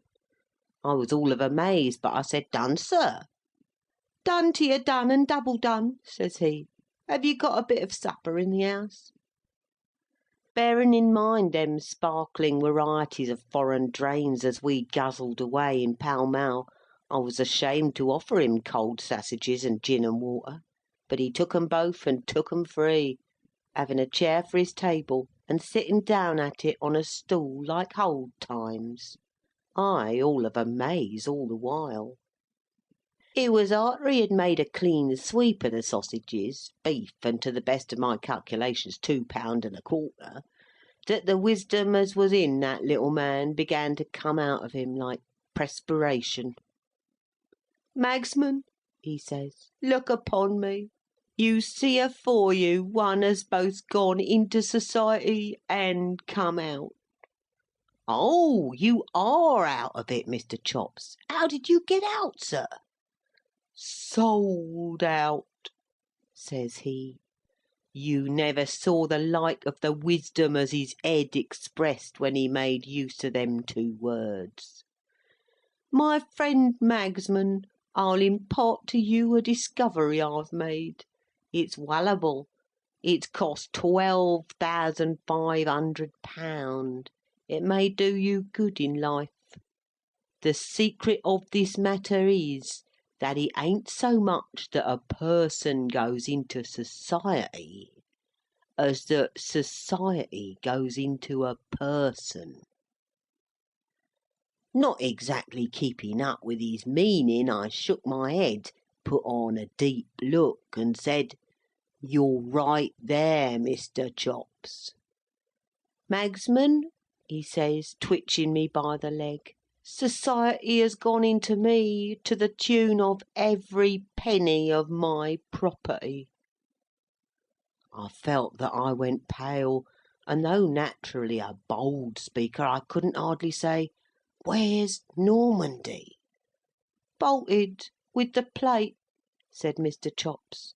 I was all of amazed, but I said, "Done, sir." "Done to you, done, and double done," says he. "Have you got a bit of supper in the house?" Bearing in mind them sparkling varieties of foreign drains as we guzzled away in Pall Mall, I was ashamed to offer him cold sausages and gin and water, but he took 'em both and took 'em free, having a chair for his table, and sitting down at it on a stool like old times. I all of amaze all the while. It was arter he had made a clean sweep of the sausages, beef, and to the best of my calculations £2.25, that the wisdom as was in that little man began to come out of him like perspiration. "Magsman," he says, "look upon me. You see afore you one as both gone into society and come out." "Oh, you are out of it, Mr. Chops. How did you get out, sir?" "Sold out," says he. You never saw the like of the wisdom as his head expressed when he made use of them 2 words. "My friend Magsman, I'll impart to you a discovery I've made. It's wallable. It's cost £12,500. It may do you good in life. The secret of this matter is that it ain't so much that a person goes into society as that society goes into a person." Not exactly keeping up with his meaning, I shook my head, put on a deep look, and said, "You're right there, Mr. Chops." "Magsman," he says, twitching me by the leg, "society has gone into me to the tune of every penny of my property." I felt that I went pale, and though naturally a bold speaker, I couldn't hardly say, "Where's Normandy?" "Bolted, with the plate," said Mr. Chops.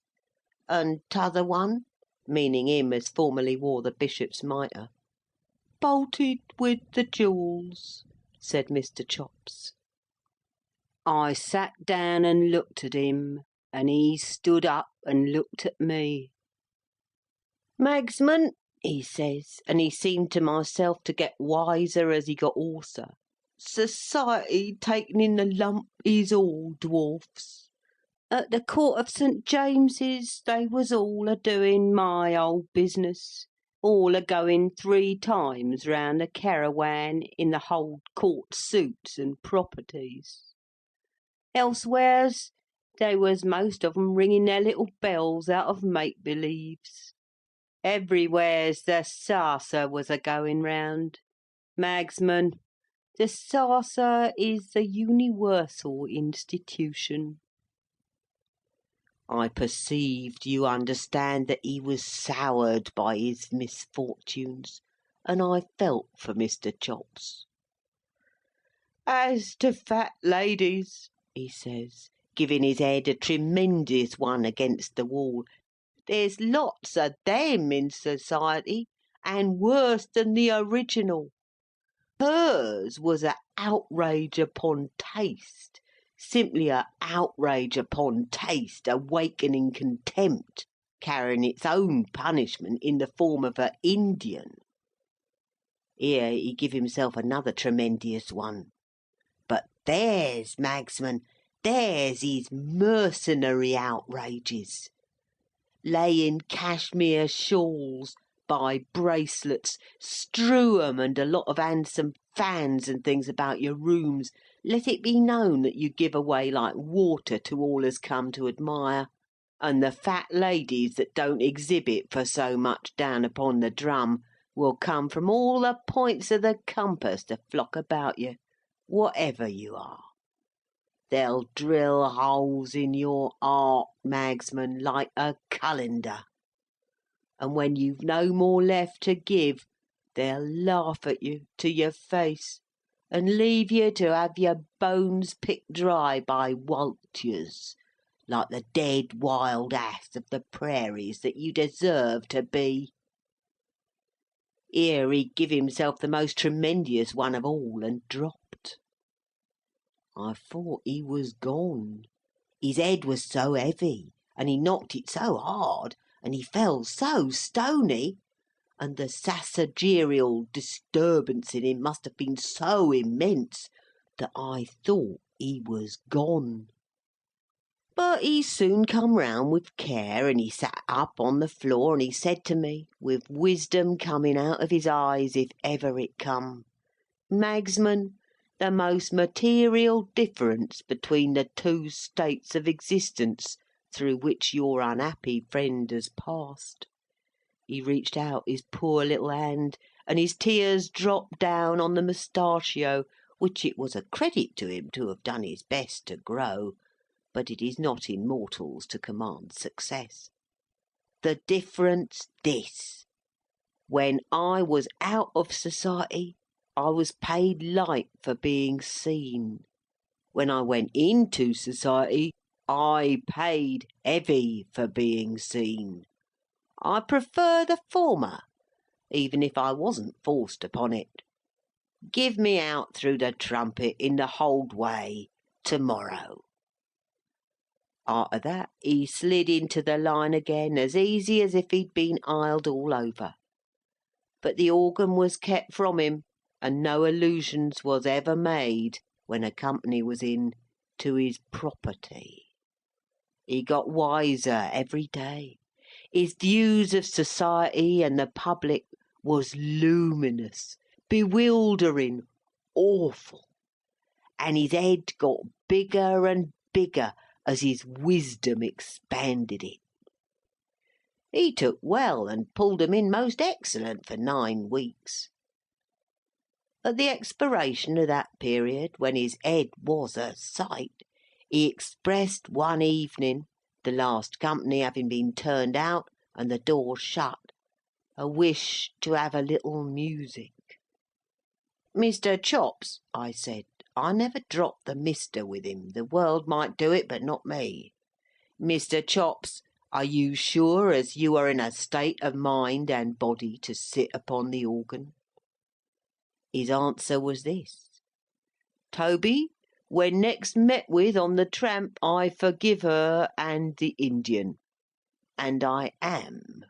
"And t'other one?" meaning him as formerly wore the bishop's mitre. "Bolted with the jewels," said Mr. Chops. I sat down and looked at him, and he stood up and looked at me. "Magsman," he says, and he seemed to myself to get wiser as he got hoarser, "Society taken in the lump is all dwarfs. At the Court of St. James's they was all a-doing my old business, all a-going 3 times round the carawan in the whole court suits and properties. Elsewheres they was most of 'em ringing their little bells out of make-believes. Everywheres the sarser was a-going round. Magsman, the sarser is the uniwersal institution." I perceived, you understand, that he was soured by his misfortunes, and I felt for Mr. Chops. "As to fat ladies," he says, giving his head a tremendous one against the wall, "there's lots of them in society, and worse than the original. Hers was a outrage upon taste, simply a outrage upon taste, awakening contempt, carrying its own punishment in the form of a Indian." Here he give himself another tremendious one. "But there's, Magsman, there's his mercenary outrages. Laying cashmere shawls, buy bracelets, strew 'em and a lot of handsome fans and things about your rooms, let it be known that you give away like water to all as come to admire, and the fat ladies that don't exhibit for so much down upon the drum will come from all the points of the compass to flock about you, whatever you are. They'll drill holes in your heart, Magsman, like a cullender. And when you've no more left to give, they'll laugh at you to your face, and leave you to have your bones picked dry by vultures, like the dead wild ass of the prairies that you deserve to be." Here he give himself the most tremendious one of all, and dropped. I thought he was gone. His head was so heavy, and he knocked it so hard, and he fell so stony, and the sassagerial disturbance in him must have been so immense, that I thought he was gone. But he soon come round with care, and he sat up on the floor, and he said to me, with wisdom coming out of his eyes if ever it come, "Magsman, the most material difference between the 2 states of existence through which your unhappy friend has passed." He reached out his poor little hand, and his tears dropped down on the mustachio, which it was a credit to him to have done his best to grow, but it is not in mortals to command success. "The difference this: when I was out of society, I was paid light for being seen. When I went into society, I paid heavy for being seen. I prefer the former, even if I wasn't forced upon it. Give me out through the trumpet in the Hold Way to-morrow." After that he slid into the line again as easy as if he'd been iled all over. But the organ was kept from him, and no allusions was ever made, when a company was in, to his property. He got wiser every day. His views of society and the public was luminous, bewildering, awful, and his head got bigger and bigger as his wisdom expanded it. He took well and pulled 'em in most excellent for 9 weeks. At the expiration of that period, when his head was a sight, he expressed one evening, the last company having been turned out and the door shut, a wish to have a little music. "Mr. Chops," I said, I never dropped the Mister with him, the world might do it, but not me, Mr. Chops, are you sure as you are in a state of mind and body to sit upon the organ? His answer was this: Toby, when next met with on the tramp, I forgive her and the Indian. And I am.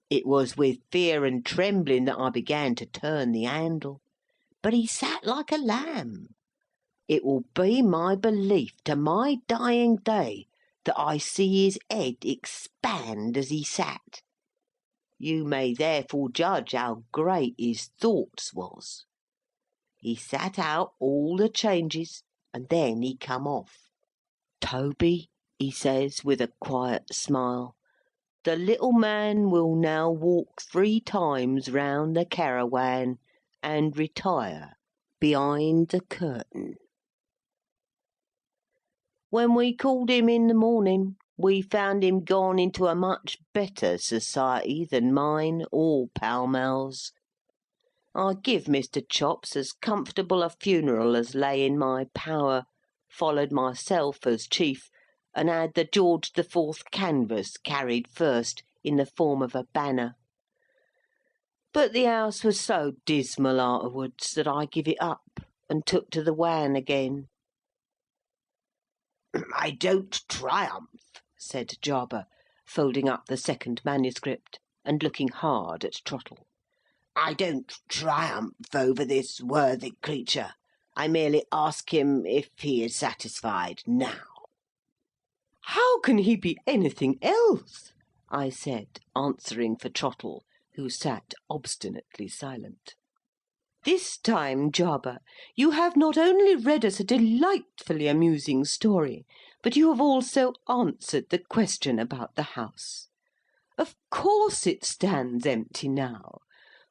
It was with fear and trembling that I began to turn the handle, but he sat like a lamb. It will be my belief to my dying day that I see his head expand as he sat. You may therefore judge how great his thoughts was. He sat out all the changes, and then he come off. Toby, he says with a quiet smile, the little man will now walk 3 times round the carawan and retire behind the curtain. When we called him in the morning, we found him gone into a much better society than mine or Pall Mall's. I give Mr. Chops as comfortable a funeral as lay in my power, followed myself as chief, and had the George the Fourth canvas carried first in the form of a banner. But the house was so dismal arterwards that I give it up and took to the wan again. I don't triumph, said Jarber, folding up the second manuscript and looking hard at Trottle. I don't triumph over this worthy creature. I merely ask him if he is satisfied now. How can he be anything else? I said, answering for Trottle, who sat obstinately silent. This time, Jarber, you have not only read us a delightfully amusing story, but you have also answered the question about the house. Of course it stands empty now.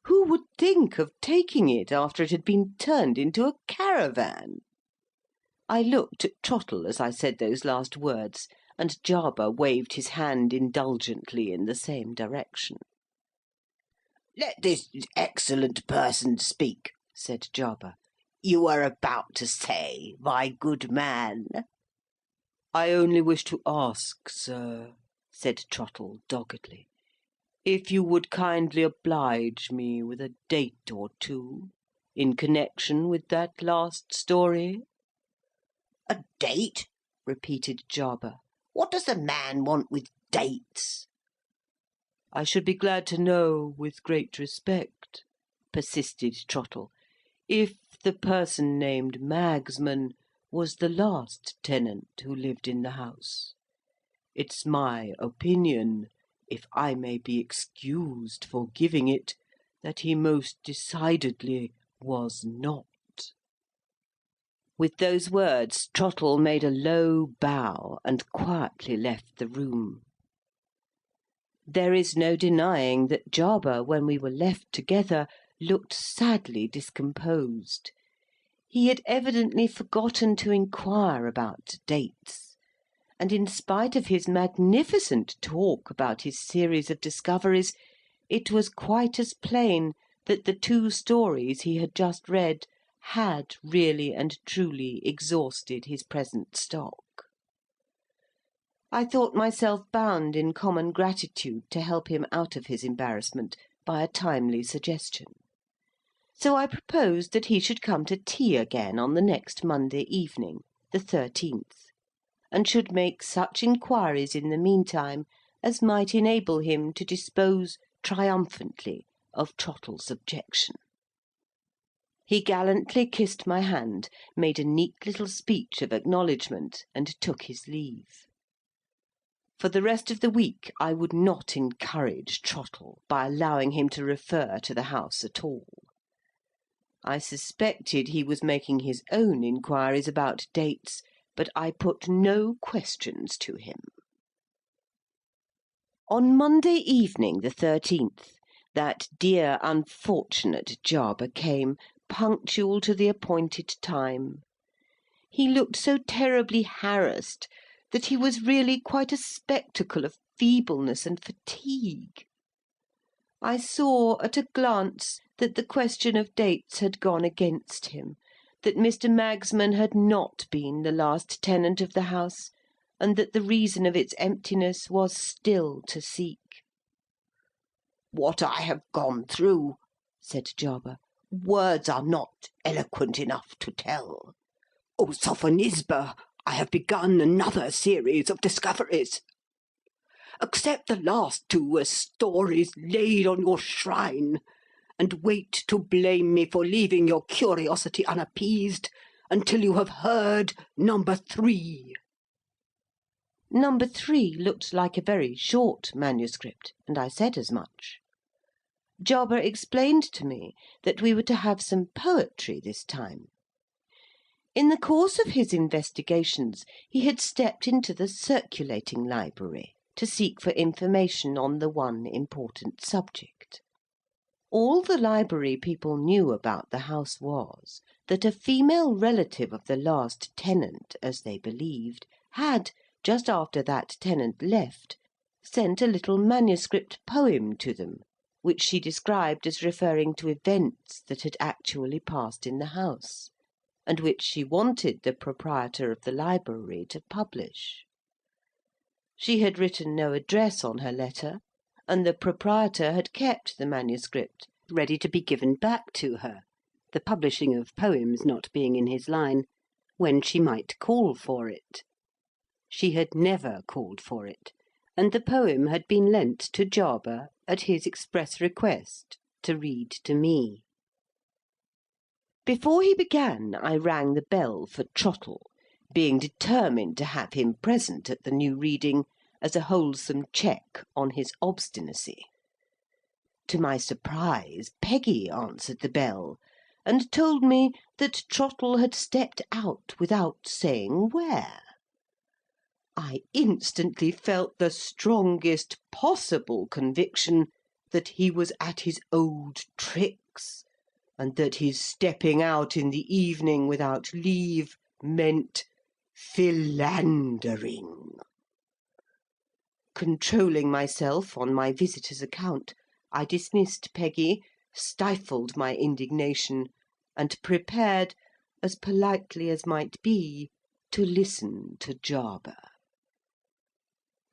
Who would think of taking it after it had been turned into a caravan? I looked at Trottle as I said those last words, and Jarber waved his hand indulgently in the same direction. Let this excellent person speak, said Jarber. You were about to say, my good man. I only wish to ask, sir, said Trottle doggedly, if you would kindly oblige me with a date or two in connection with that last story. A date? Repeated Jarber. What does the man want with dates? I should be glad to know, with great respect, persisted Trottle, if the person named Magsman was the last tenant who lived in the house. It's my opinion, if I may be excused for giving it, that he most decidedly was not. With those words, Trottle made a low bow and quietly left the room. There is no denying that Jarber, when we were left together, looked sadly discomposed. He had evidently forgotten to inquire about dates, and in spite of his magnificent talk about his series of discoveries, it was quite as plain that the 2 stories he had just read had really and truly exhausted his present stock. I thought myself bound in common gratitude to help him out of his embarrassment by a timely suggestion. So I proposed that he should come to tea again on the next Monday evening, the 13th, and should make such inquiries in the meantime as might enable him to dispose triumphantly of Trottle's objection. He gallantly kissed my hand, made a neat little speech of acknowledgment, and took his leave. For the rest of the week I would not encourage Trottle by allowing him to refer to the house at all. I suspected he was making his own inquiries about dates, but I put no questions to him. On Monday evening, the 13th, that dear unfortunate Jarber came, punctual to the appointed time. He looked so terribly harassed that he was really quite a spectacle of feebleness and fatigue. I saw at a glance that the question of dates had gone against him, that Mr. Magsman had not been the last tenant of the house, and that the reason of its emptiness was still to seek. "What I have gone through," said Jarber, "words are not eloquent enough to tell. O Sophonisba, I have begun another series of discoveries. Accept the last two as stories laid on your shrine, and wait to blame me for leaving your curiosity unappeased until you have heard number 3. Number 3 looked like a very short manuscript, and I said as much. Jarber explained to me that we were to have some poetry this time. In the course of his investigations he had stepped into the circulating library to seek for information on the one important subject. All the library people knew about the house was, that a female relative of the last tenant, as they believed, had, just after that tenant left, sent a little manuscript poem to them, which she described as referring to events that had actually passed in the house, and which she wanted the proprietor of the library to publish. She had written no address on her letter, and the proprietor had kept the manuscript ready to be given back to her, the publishing of poems not being in his line, when she might call for it. She had never called for it, and the poem had been lent to Jarber at his express request to read to me. Before he began, I rang the bell for Trottle, being determined to have him present at the new reading as a wholesome check on his obstinacy. To my surprise, Peggy answered the bell, and told me that Trottle had stepped out without saying where. I instantly felt the strongest possible conviction that he was at his old tricks, and that his stepping out in the evening without leave meant philandering. Controlling myself on my visitor's account, I dismissed Peggy, stifled my indignation, and prepared, as politely as might be, to listen to Jarber.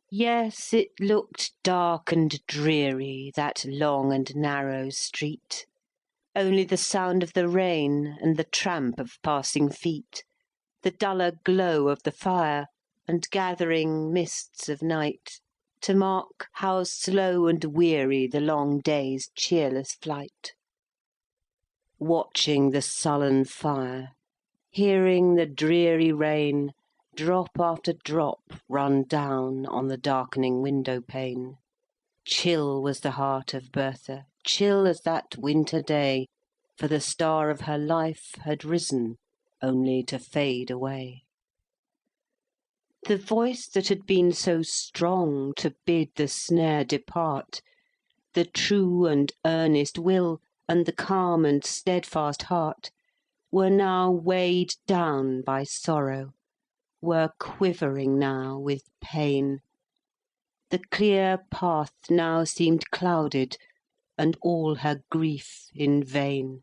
Yes, it looked dark and dreary, that long and narrow street. Only the sound of the rain and the tramp of passing feet, the duller glow of the fire, and gathering mists of night, to mark how slow and weary the long day's cheerless flight. Watching the sullen fire, hearing the dreary rain, drop after drop run down on the darkening window-pane. Chill was the heart of Bertha, chill as that winter day, for the star of her life had risen, only to fade away. The voice that had been so strong to bid the snare depart, the true and earnest will, and the calm and steadfast heart, were now weighed down by sorrow, were quivering now with pain. The clear path now seemed clouded, and all her grief in vain.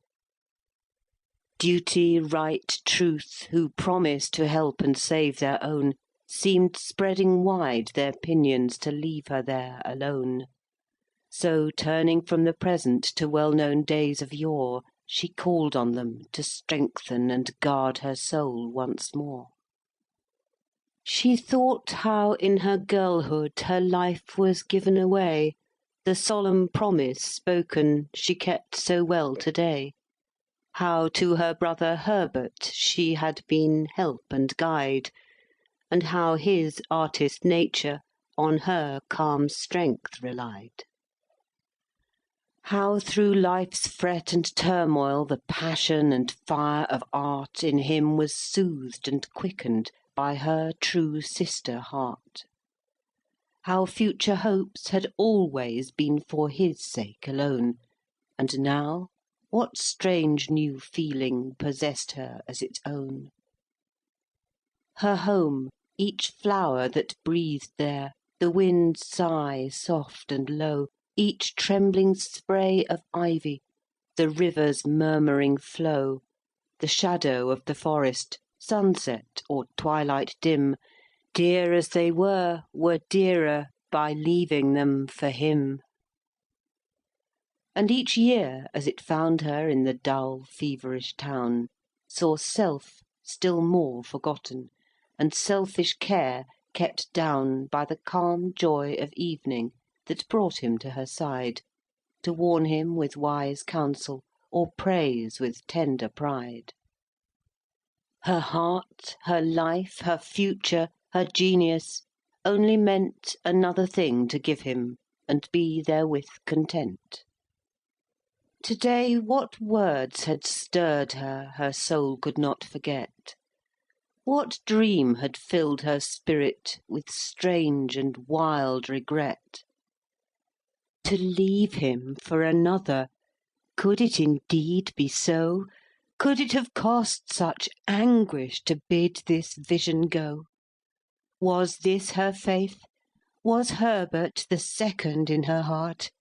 Duty, right, truth, who promised to help and save their own, seemed spreading wide their pinions to leave her there alone. So, turning from the present to well-known days of yore, she called on them to strengthen and guard her soul once more. She thought how in her girlhood her life was given away, the solemn promise spoken she kept so well to-day, how to her brother Herbert she had been help and guide, and how his artist nature on her calm strength relied. How through life's fret and turmoil the passion and fire of art in him was soothed and quickened by her true sister heart. How future hopes had always been for his sake alone, and now what strange new feeling possessed her as its own. Her home, each flower that breathed there, the wind's sigh soft and low, each trembling spray of ivy, the river's murmuring flow, the shadow of the forest, sunset or twilight dim, dear as they were dearer by leaving them for him. And each year, as it found her in the dull, feverish town, saw self still more forgotten, and selfish care kept down by the calm joy of evening that brought him to her side, to warn him with wise counsel, or praise with tender pride. Her heart, her life, her future, her genius, only meant another thing to give him, and be therewith content. To-day what words had stirred her, her soul could not forget? What dream had filled her spirit with strange and wild regret? To leave him for another, could it indeed be so? Could it have cost such anguish to bid this vision go? Was this her faith? Was Herbert the second in her heart?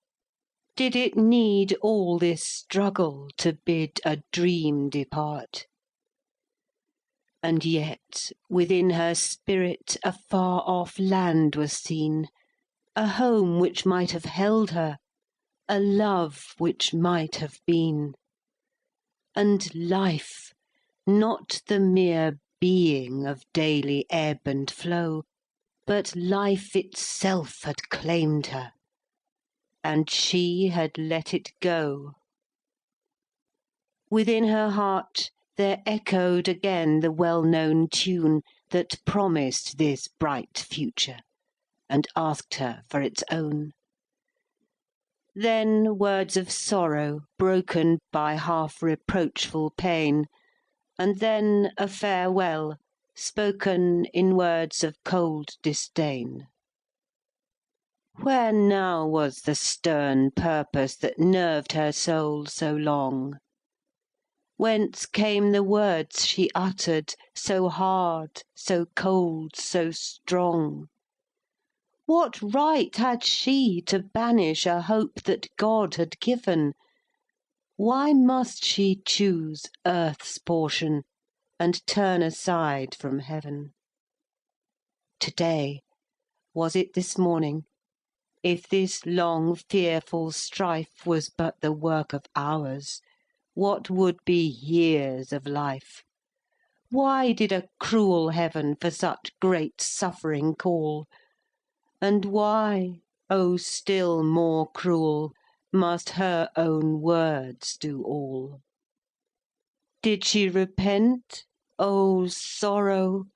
Did it need all this struggle to bid a dream depart? And yet within her spirit a far-off land was seen, a home which might have held her, a love which might have been. And life, not the mere being of daily ebb and flow, but life itself had claimed her, and she had let it go. Within her heart there echoed again the well-known tune that promised this bright future, and asked her for its own. Then words of sorrow, broken by half-reproachful pain, and then a farewell, spoken in words of cold disdain. Where now was the stern purpose that nerved her soul so long? Whence came the words she uttered, so hard, so cold, so strong? What right had she to banish a hope that God had given? Why must she choose earth's portion, and turn aside from heaven? To-day, was it this morning? If this long fearful strife was but the work of hours, what would be years of life? Why did a cruel heaven for such great suffering call? And why, oh still more cruel, must her own words do all? Did she repent? Oh sorrow!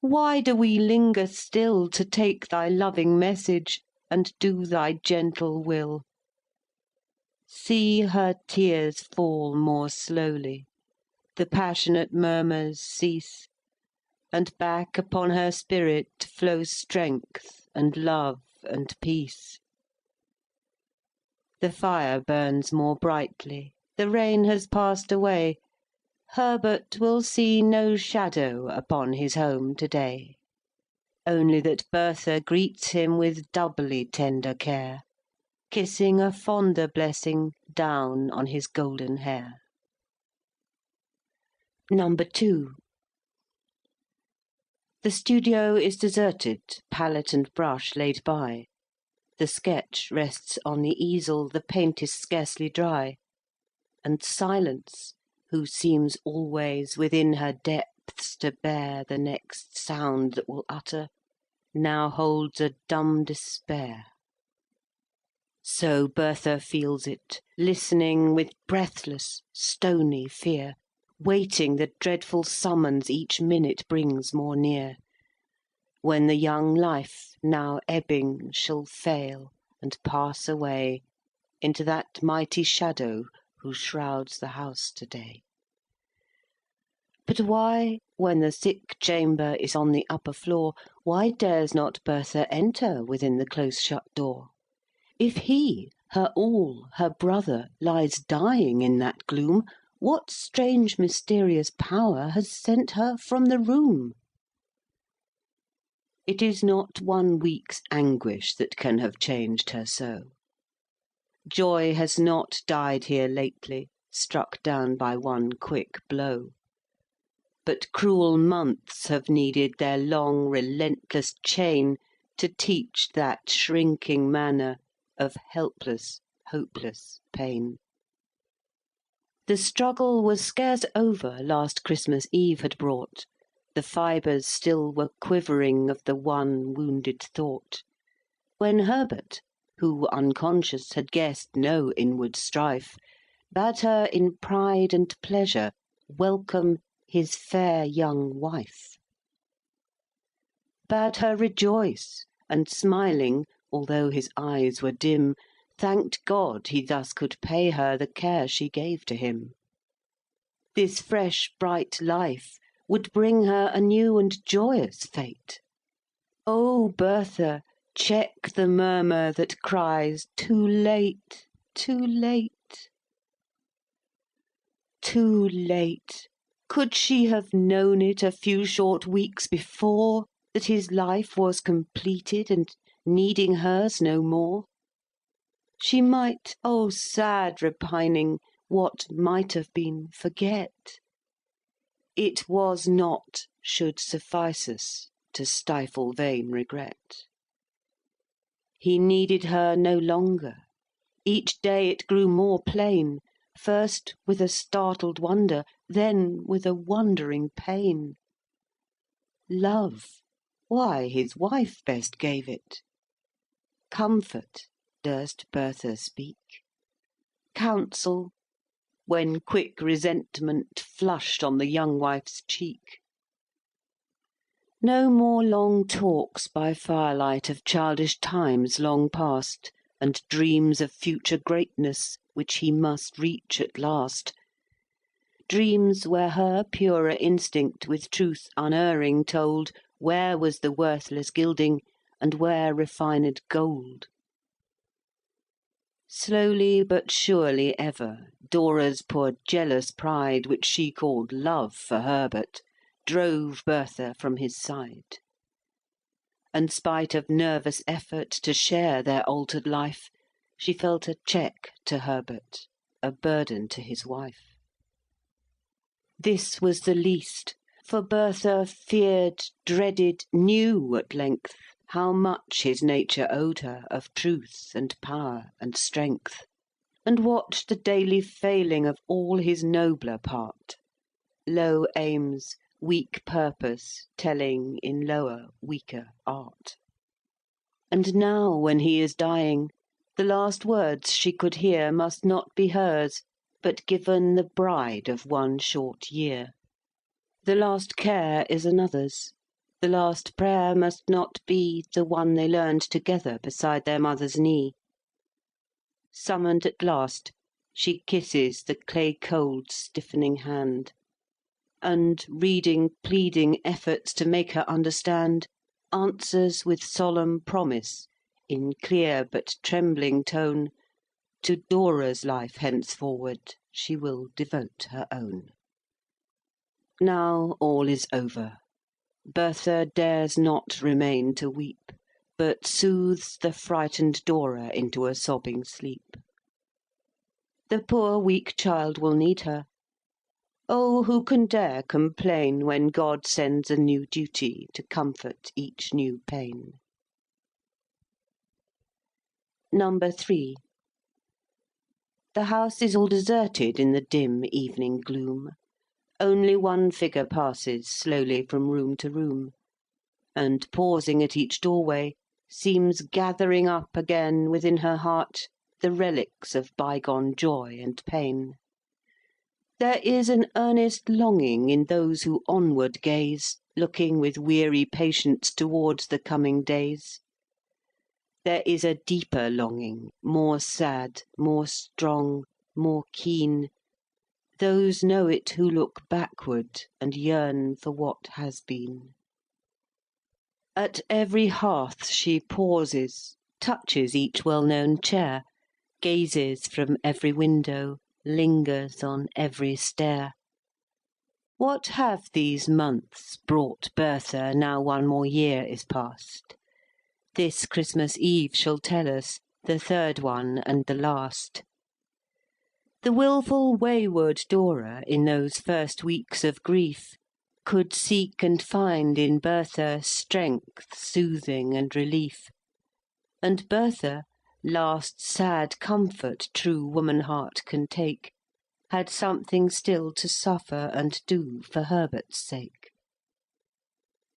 Why do we linger still to take thy loving message, and do thy gentle will? See her tears fall more slowly, the passionate murmurs cease, and back upon her spirit flow strength and love and peace. The fire burns more brightly, the rain has passed away, Herbert will see no shadow upon his home to-day, only that Bertha greets him with doubly tender care, kissing a fonder blessing down on his golden hair. Number 2. The studio is deserted, palette and brush laid by. The sketch rests on the easel, the paint is scarcely dry. And silence, who seems always within her depths to bear the next sound that will utter, now holds a dumb despair. So Bertha feels it, listening with breathless, stony fear, waiting the dreadful summons each minute brings more near, when the young life, now ebbing, shall fail and pass away into that mighty shadow who shrouds the house to-day. But why, when the sick chamber is on the upper floor, why dares not Bertha enter within the close-shut door? If he, her all, her brother, lies dying in that gloom, what strange mysterious power has sent her from the room? It is not 1 week's anguish that can have changed her so. Joy has not died here lately, struck down by one quick blow. but cruel months have needed their long, relentless chain to teach that shrinking manner of helpless, hopeless pain. The struggle was scarce over last Christmas Eve had brought. The fibres still were quivering of the one wounded thought, when Herbert, who unconscious had guessed no inward strife, bade her in pride and pleasure welcome his fair young wife. Bade her rejoice, and smiling, although his eyes were dim, thanked God he thus could pay her the care she gave to him. This fresh bright life would bring her a new and joyous fate. O Bertha, check the murmur that cries, too late, too late. Too late! Could she have known it a few short weeks before, that his life was completed and needing hers no more? She might, oh sad repining, what might have been, forget. It was not should suffice us to stifle vain regret. He needed her no longer. Each day it grew more plain, first with a startled wonder, then with a wondering pain. Love, why his wife best gave it. Comfort, durst Bertha speak? Counsel, when quick resentment flushed on the young wife's cheek? No more long talks by firelight of childish times long past, and dreams of future greatness which he must reach at last. Dreams where her purer instinct with truth unerring told where was the worthless gilding, and where refined gold. Slowly but surely ever, Dora's poor jealous pride, which she called love for Herbert, drove Bertha from his side. And spite of nervous effort to share their altered life, she felt a check to Herbert, a burden to his wife. This was the least, for Bertha feared, dreaded, knew at length how much his nature owed her of truth and power and strength, and watched the daily failing of all his nobler part, low aims, weak purpose, telling in lower, weaker art. And now, when he is dying, the last words she could hear must not be hers, but given the bride of one short year. The last care is another's. The last prayer must not be the one they learned together beside their mother's knee. Summoned at last, she kisses the clay-cold, stiffening hand, and, reading pleading efforts to make her understand, answers with solemn promise, in clear but trembling tone, to Dora's life henceforward she will devote her own. Now all is over. Bertha dares not remain to weep, but soothes the frightened Dora into a sobbing sleep. The poor weak child will need her. Oh, who can dare complain when God sends a new duty to comfort each new pain? Number 3. The house is all deserted in the dim evening gloom. Only one figure passes slowly from room to room, and, pausing at each doorway, seems gathering up again within her heart the relics of bygone joy and pain. There is an earnest longing in those who onward gaze, looking with weary patience towards the coming days. There is a deeper longing, more sad, more strong, more keen. Those know it who look backward and yearn for what has been. At every hearth she pauses, touches each well-known chair, gazes from every window, lingers on every stair. What have these months brought Bertha, now one more year is past? This Christmas Eve shall tell us, the third one and the last. The wilful wayward Dora, in those first weeks of grief, could seek and find in Bertha strength, soothing, and relief. And Bertha, last sad comfort true woman heart can take, had something still to suffer and do for Herbert's sake.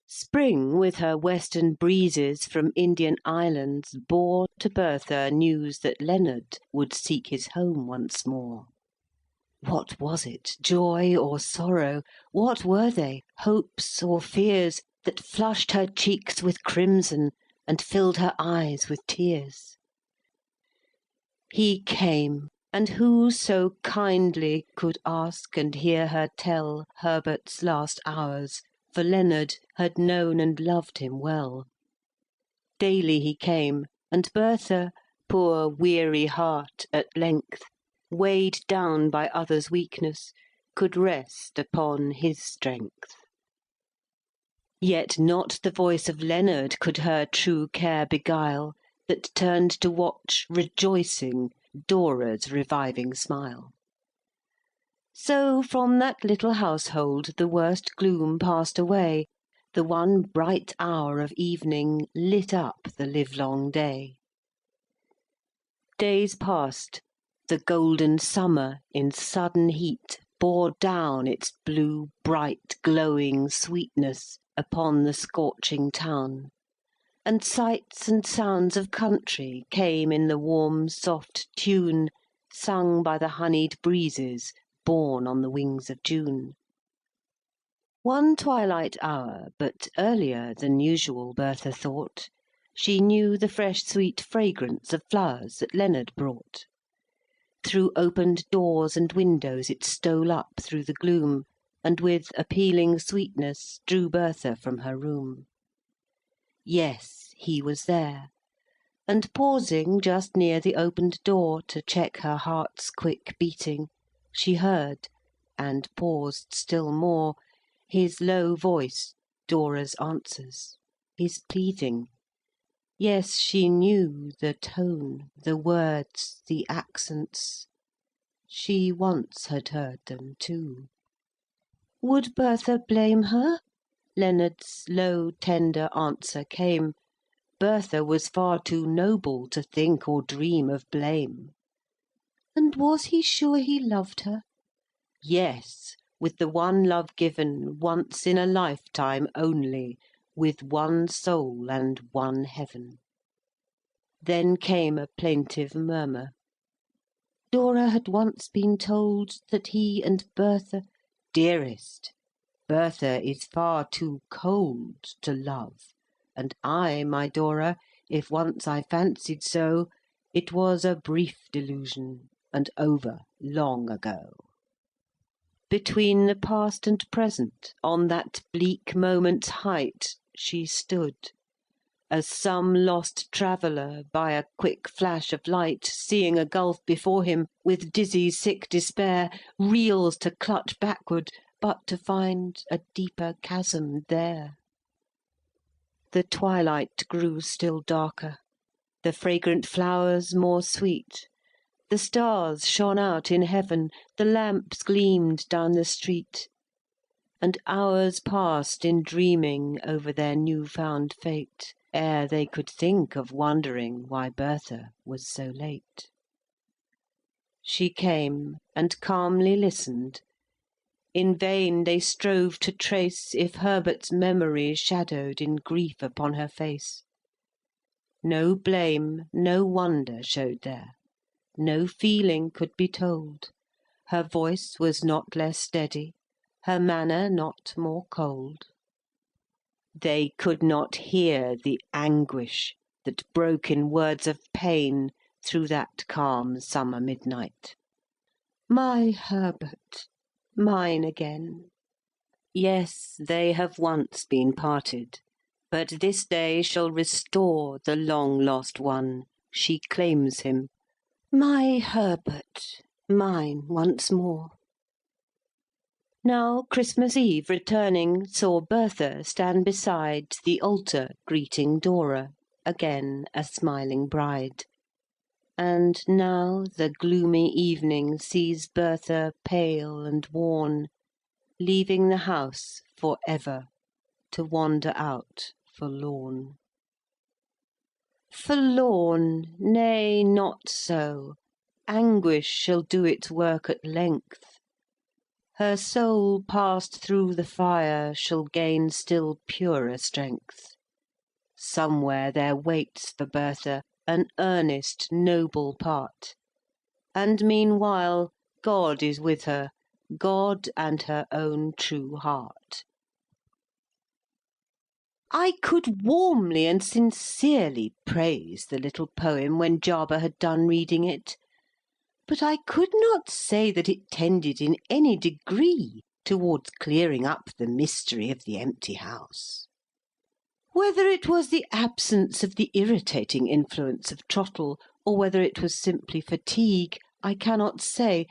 Spring, with her western breezes from Indian islands, bore to Bertha news that Leonard would seek his home once more. What was it, joy or sorrow? What were they, hopes or fears, that flushed her cheeks with crimson and filled her eyes with tears? He came, and who so kindly could ask and hear her tell Herbert's last hours, for Leonard had known and loved him well. Daily he came, and Bertha, poor weary heart, at length, weighed down by others' weakness, could rest upon his strength. Yet not the voice of Leonard could her true care beguile, that turned to watch, rejoicing, Dora's reviving smile. So from that little household the worst gloom passed away, the one bright hour of evening lit up the livelong day. Days passed. The golden summer in sudden heat bore down its blue, bright, glowing sweetness upon the scorching town, and sights and sounds of country came in the warm, soft tune sung by the honeyed breezes borne on the wings of June. One twilight hour, but earlier than usual, Bertha thought, she knew the fresh sweet fragrance of flowers that Leonard brought. Through opened doors and windows it stole up through the gloom, and with appealing sweetness drew Bertha from her room. Yes, he was there, and pausing just near the opened door to check her heart's quick beating, she heard, and paused still more, his low voice, Dora's answers, his pleading. Yes, she knew the tone, the words, the accents. She once had heard them too. Would Bertha blame her? Leonard's low, tender answer came. Bertha was far too noble to think or dream of blame. And was he sure he loved her? Yes, with the one love given once in a lifetime only, with one soul and one heaven. Then came a plaintive murmur. Dora had once been told that he and Bertha— Dearest, Bertha is far too cold to love, and I, my Dora, if once I fancied so, it was a brief delusion, and over long ago. Between the past and present, on that bleak moment's height, she stood, as some lost traveller, by a quick flash of light, seeing a gulf before him, with dizzy sick despair, reels to clutch backward, but to find a deeper chasm there. The twilight grew still darker, the fragrant flowers more sweet, the stars shone out in heaven, the lamps gleamed down the street, and hours passed in dreaming over their new-found fate, ere they could think of wondering why Bertha was so late. She came, and calmly listened. In vain they strove to trace if Herbert's memory shadowed in grief upon her face. No blame, no wonder showed there. No feeling could be told. Her voice was not less steady, her manner not more cold. They could not hear the anguish that broke in words of pain through that calm summer midnight. My Herbert, mine again. Yes, they have once been parted, but this day shall restore the long-lost one. She claims him. My Herbert, mine once more. Now Christmas Eve returning saw Bertha stand beside the altar greeting Dora, again a smiling bride. And now the gloomy evening sees Bertha pale and worn, leaving the house for ever, to wander out forlorn. Forlorn, nay, not so, anguish shall do its work at length. Her soul passed through the fire shall gain still purer strength. Somewhere there waits for Bertha an earnest, noble part, and meanwhile God is with her, God and her own true heart. I could warmly and sincerely praise the little poem when Jarber had done reading it, but I could not say that it tended in any degree towards clearing up the mystery of the empty house. Whether it was the absence of the irritating influence of Trottle, or whether it was simply fatigue, I cannot say,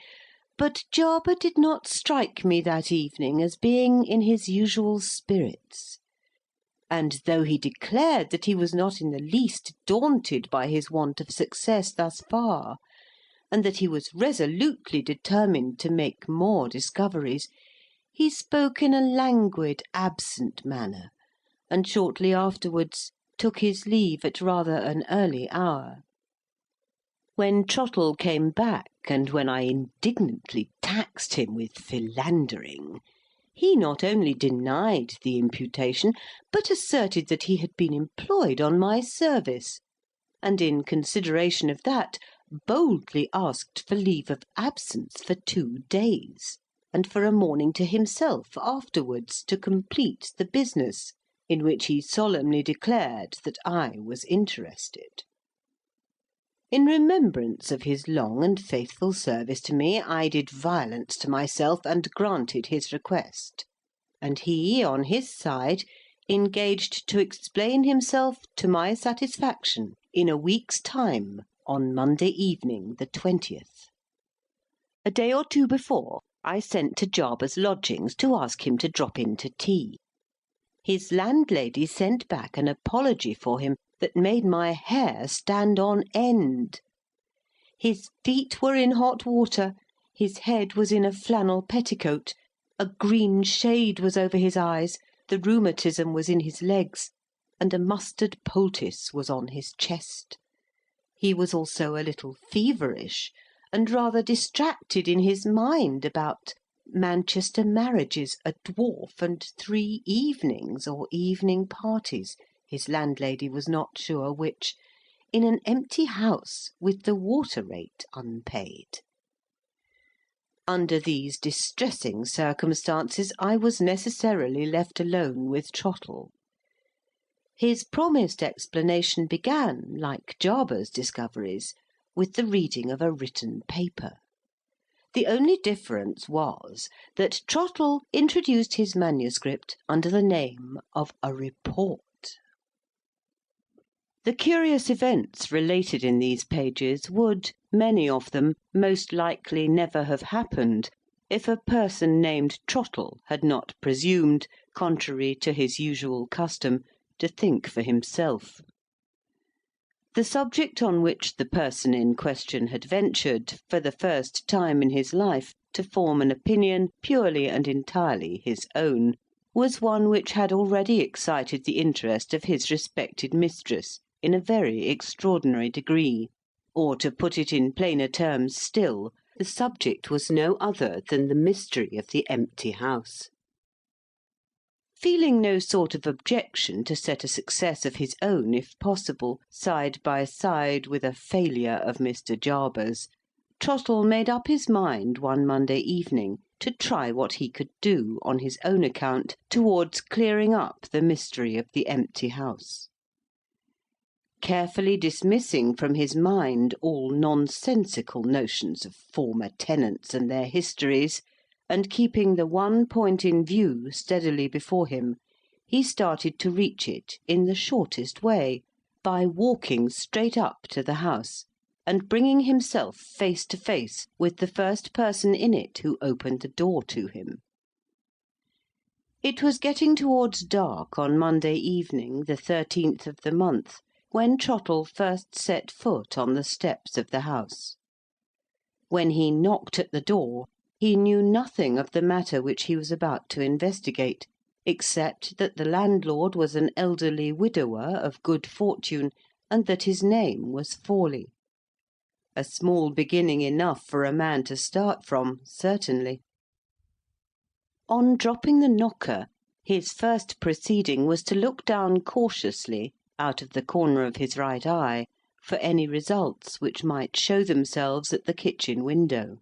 but Jarber did not strike me that evening as being in his usual spirits. And though he declared that he was not in the least daunted by his want of success thus far, and that he was resolutely determined to make more discoveries, he spoke in a languid, absent manner, and shortly afterwards took his leave at rather an early hour. When Trottle came back, and when I indignantly taxed him with philandering, he not only denied the imputation, but asserted that he had been employed on my service, and in consideration of that boldly asked for leave of absence for 2 days, and for a morning to himself afterwards to complete the business, in which he solemnly declared that I was interested. In remembrance of his long and faithful service to me, I did violence to myself and granted his request, and he, on his side, engaged to explain himself to my satisfaction in a week's time, on Monday evening, the 20th. A day or 2 before, I sent to Jarber's lodgings to ask him to drop in to tea. His landlady sent back an apology for him that made my hair stand on end. His feet were in hot water, his head was in a flannel petticoat, a green shade was over his eyes, the rheumatism was in his legs, and a mustard poultice was on his chest. He was also a little feverish, and rather distracted in his mind about Manchester marriages, a dwarf, and 3 evenings, or evening parties, his landlady was not sure which, in an empty house with the water rate unpaid. Under these distressing circumstances I was necessarily left alone with Trottle. His promised explanation began, like Jarber's discoveries, with the reading of a written paper. The only difference was that Trottle introduced his manuscript under the name of a report. The curious events related in these pages would, many of them, most likely never have happened, if a person named Trottle had not presumed, contrary to his usual custom, to think for himself. The subject on which the person in question had ventured, for the first time in his life, to form an opinion purely and entirely his own, was one which had already excited the interest of his respected mistress in a very extraordinary degree, or, to put it in plainer terms still, the subject was no other than the mystery of the empty house. Feeling no sort of objection to set a success of his own, if possible, side by side with a failure of Mr. Jarber's, Trottle made up his mind one Monday evening to try what he could do, on his own account, towards clearing up the mystery of the empty house. Carefully dismissing from his mind all nonsensical notions of former tenants and their histories, and keeping the one point in view steadily before him, he started to reach it in the shortest way, by walking straight up to the house, and bringing himself face to face with the first person in it who opened the door to him. It was getting towards dark on Monday evening, the 13th of the month, when Trottle first set foot on the steps of the house. When he knocked at the door, he knew nothing of the matter which he was about to investigate, except that the landlord was an elderly widower of good fortune, and that his name was Forley. A small beginning enough for a man to start from, certainly. On dropping the knocker, his first proceeding was to look down cautiously, out of the corner of his right eye, for any results which might show themselves at the kitchen window.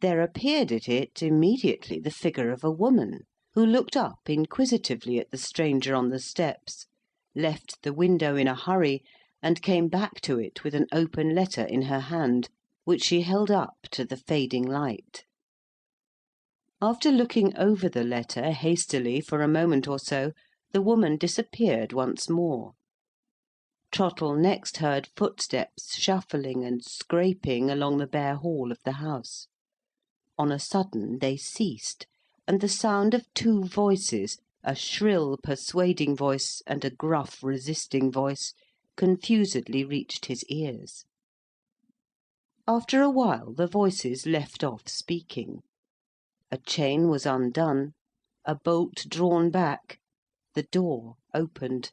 There appeared at it immediately the figure of a woman, who looked up inquisitively at the stranger on the steps, left the window in a hurry, and came back to it with an open letter in her hand, which she held up to the fading light. After looking over the letter hastily for a moment or so, the woman disappeared once more. Trottle next heard footsteps shuffling and scraping along the bare hall of the house. On a sudden they ceased, and the sound of two voices, a shrill persuading voice and a gruff resisting voice, confusedly reached his ears. After a while the voices left off speaking. A chain was undone, a bolt drawn back, the door opened,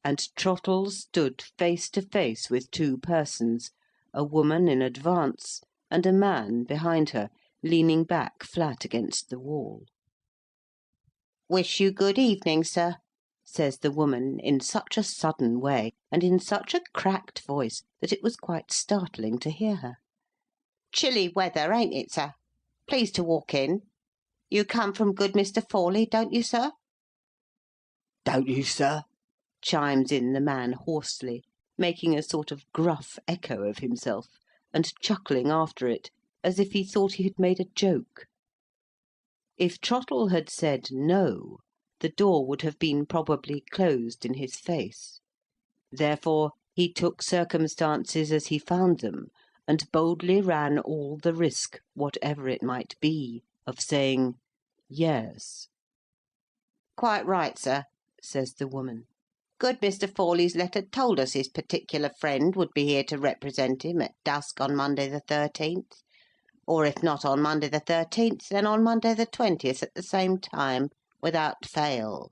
and Trottle stood face to face with two persons, a woman in advance, and a man behind her, leaning back flat against the wall. "Wish you good evening, sir," says the woman, in such a sudden way, and in such a cracked voice, that it was quite startling to hear her. "Chilly weather, ain't it, sir? Please to walk in. You come from good Mr. Forley, don't you, sir?" "Don't you, sir?" chimes in the man hoarsely, making a sort of gruff echo of himself, and chuckling after it, as if he thought he had made a joke. If Trottle had said no, the door would have been probably closed in his face. Therefore he took circumstances as he found them, and boldly ran all the risk, whatever it might be, of saying yes. "Quite right, sir," says the woman. "Good Mr. Forley's letter told us his particular friend would be here to represent him at dusk on Monday the 13th, or if not on Monday the 13th, then on Monday the 20th at the same time, without fail.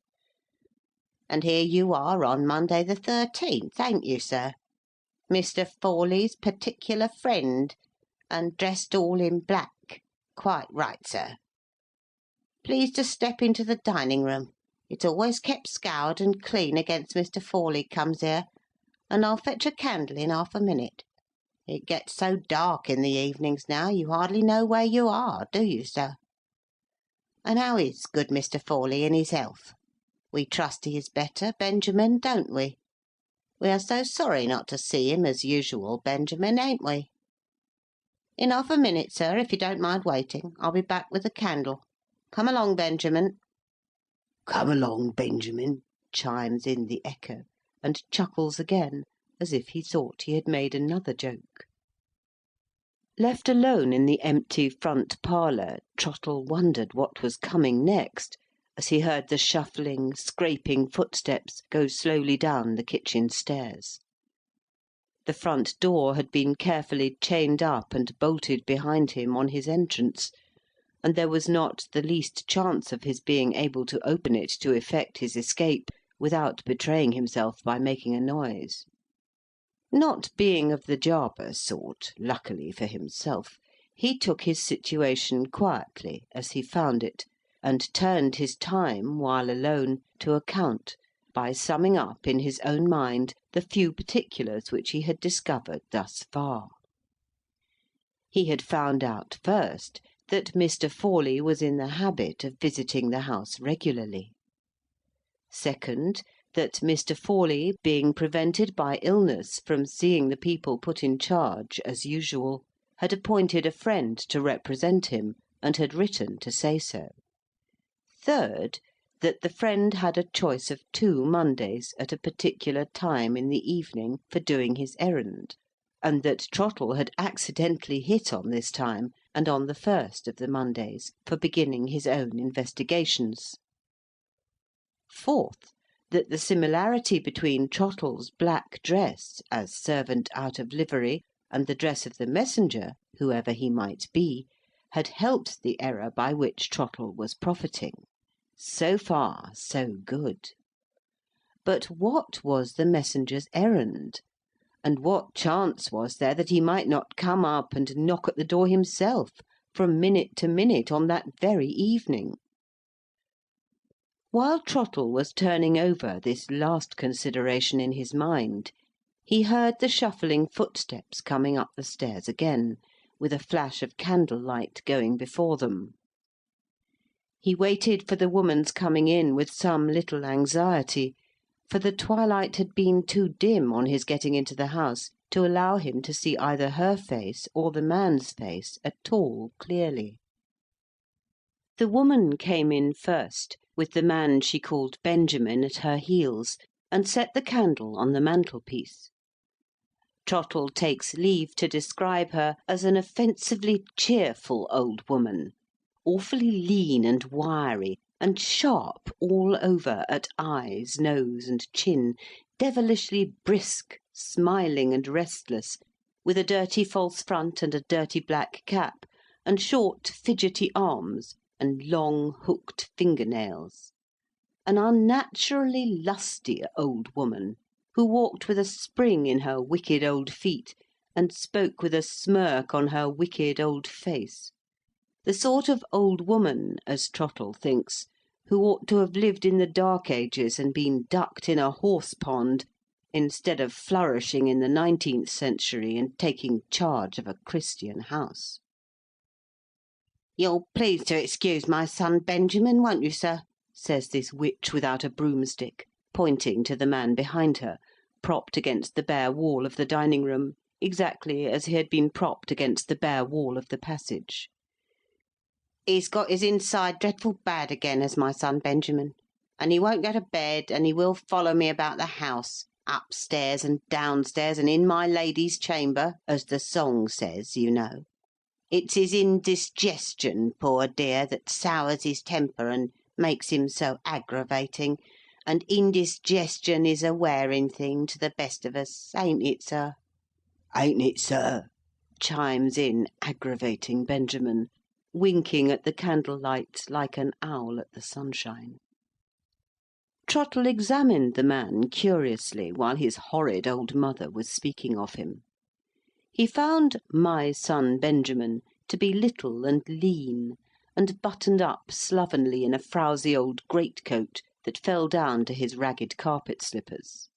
And here you are on Monday the 13th, ain't you, sir? Mr. Forley's particular friend, and dressed all in black. Quite right, sir. Please to step into the dining-room. It's always kept scoured and clean against Mr. Forley comes here, and I'll fetch a candle in half a minute. It gets so dark in the evenings now, you hardly know where you are, do you, sir? And how is good Mr. Forley in his health? We trust he is better, Benjamin, don't we? We are so sorry not to see him as usual, Benjamin, ain't we? In half a minute, sir, if you don't mind waiting. I'll be back with the candle. Come along, Benjamin." "Come along, Benjamin," chimes in the echo, and chuckles again, as if he thought he had made another joke. Left alone in the empty front parlour, Trottle wondered what was coming next, as he heard the shuffling, scraping footsteps go slowly down the kitchen stairs. The front door had been carefully chained up and bolted behind him on his entrance, and there was not the least chance of his being able to open it to effect his escape without betraying himself by making a noise. Not being of the Jarber sort, luckily for himself, he took his situation quietly as he found it, and turned his time, while alone, to account, by summing up in his own mind the few particulars which he had discovered thus far. He had found out, first, that Mr. Forley was in the habit of visiting the house regularly. Second, that Mr. Forley, being prevented by illness from seeing the people put in charge as usual, had appointed a friend to represent him, and had written to say so. Third, that the friend had a choice of 2 Mondays at a particular time in the evening for doing his errand, and that Trottle had accidentally hit on this time, and on the first of the Mondays, for beginning his own investigations. Fourth, that the similarity between Trottle's black dress, as servant out of livery, and the dress of the messenger, whoever he might be, had helped the error by which Trottle was profiting, So far, so good. But what was the messenger's errand? And what chance was there that he might not come up and knock at the door himself, from minute to minute, on that very evening? While Trottle was turning over this last consideration in his mind, he heard the shuffling footsteps coming up the stairs again, with a flash of candle-light going before them. He waited for the woman's coming in with some little anxiety, for the twilight had been too dim on his getting into the house to allow him to see either her face or the man's face at all clearly. The woman came in first, with the man she called Benjamin at her heels, and set the candle on the mantelpiece. Trottle takes leave to describe her as an offensively cheerful old woman, awfully lean and wiry, and sharp all over at eyes, nose, and chin, devilishly brisk, smiling and restless, with a dirty false front and a dirty black cap, and short fidgety arms, and long hooked finger-nails. An unnaturally lusty old woman, who walked with a spring in her wicked old feet, and spoke with a smirk on her wicked old face. The sort of old woman, as Trottle thinks, who ought to have lived in the Dark Ages and been ducked in a horse-pond, instead of flourishing in the 19th century and taking charge of a Christian house. "You'll please to excuse my son Benjamin, won't you, sir?" says this witch without a broomstick, pointing to the man behind her, propped against the bare wall of the dining-room, exactly as he had been propped against the bare wall of the passage. "He's got his inside dreadful bad again, as my son Benjamin, and he won't go to bed, and he will follow me about the house, upstairs and downstairs, and in my lady's chamber, as the song says, you know. It's his indigestion, poor dear, that sours his temper and makes him so aggravating, and indigestion is a wearing thing to the best of us, ain't it, sir?" "Ain't it, sir?" chimes in aggravating Benjamin, winking at the candlelight like an owl at the sunshine. Trottle examined the man curiously while his horrid old mother was speaking of him. He found my son Benjamin to be little and lean, and buttoned up slovenly in a frowsy old greatcoat that fell down to his ragged carpet-slippers.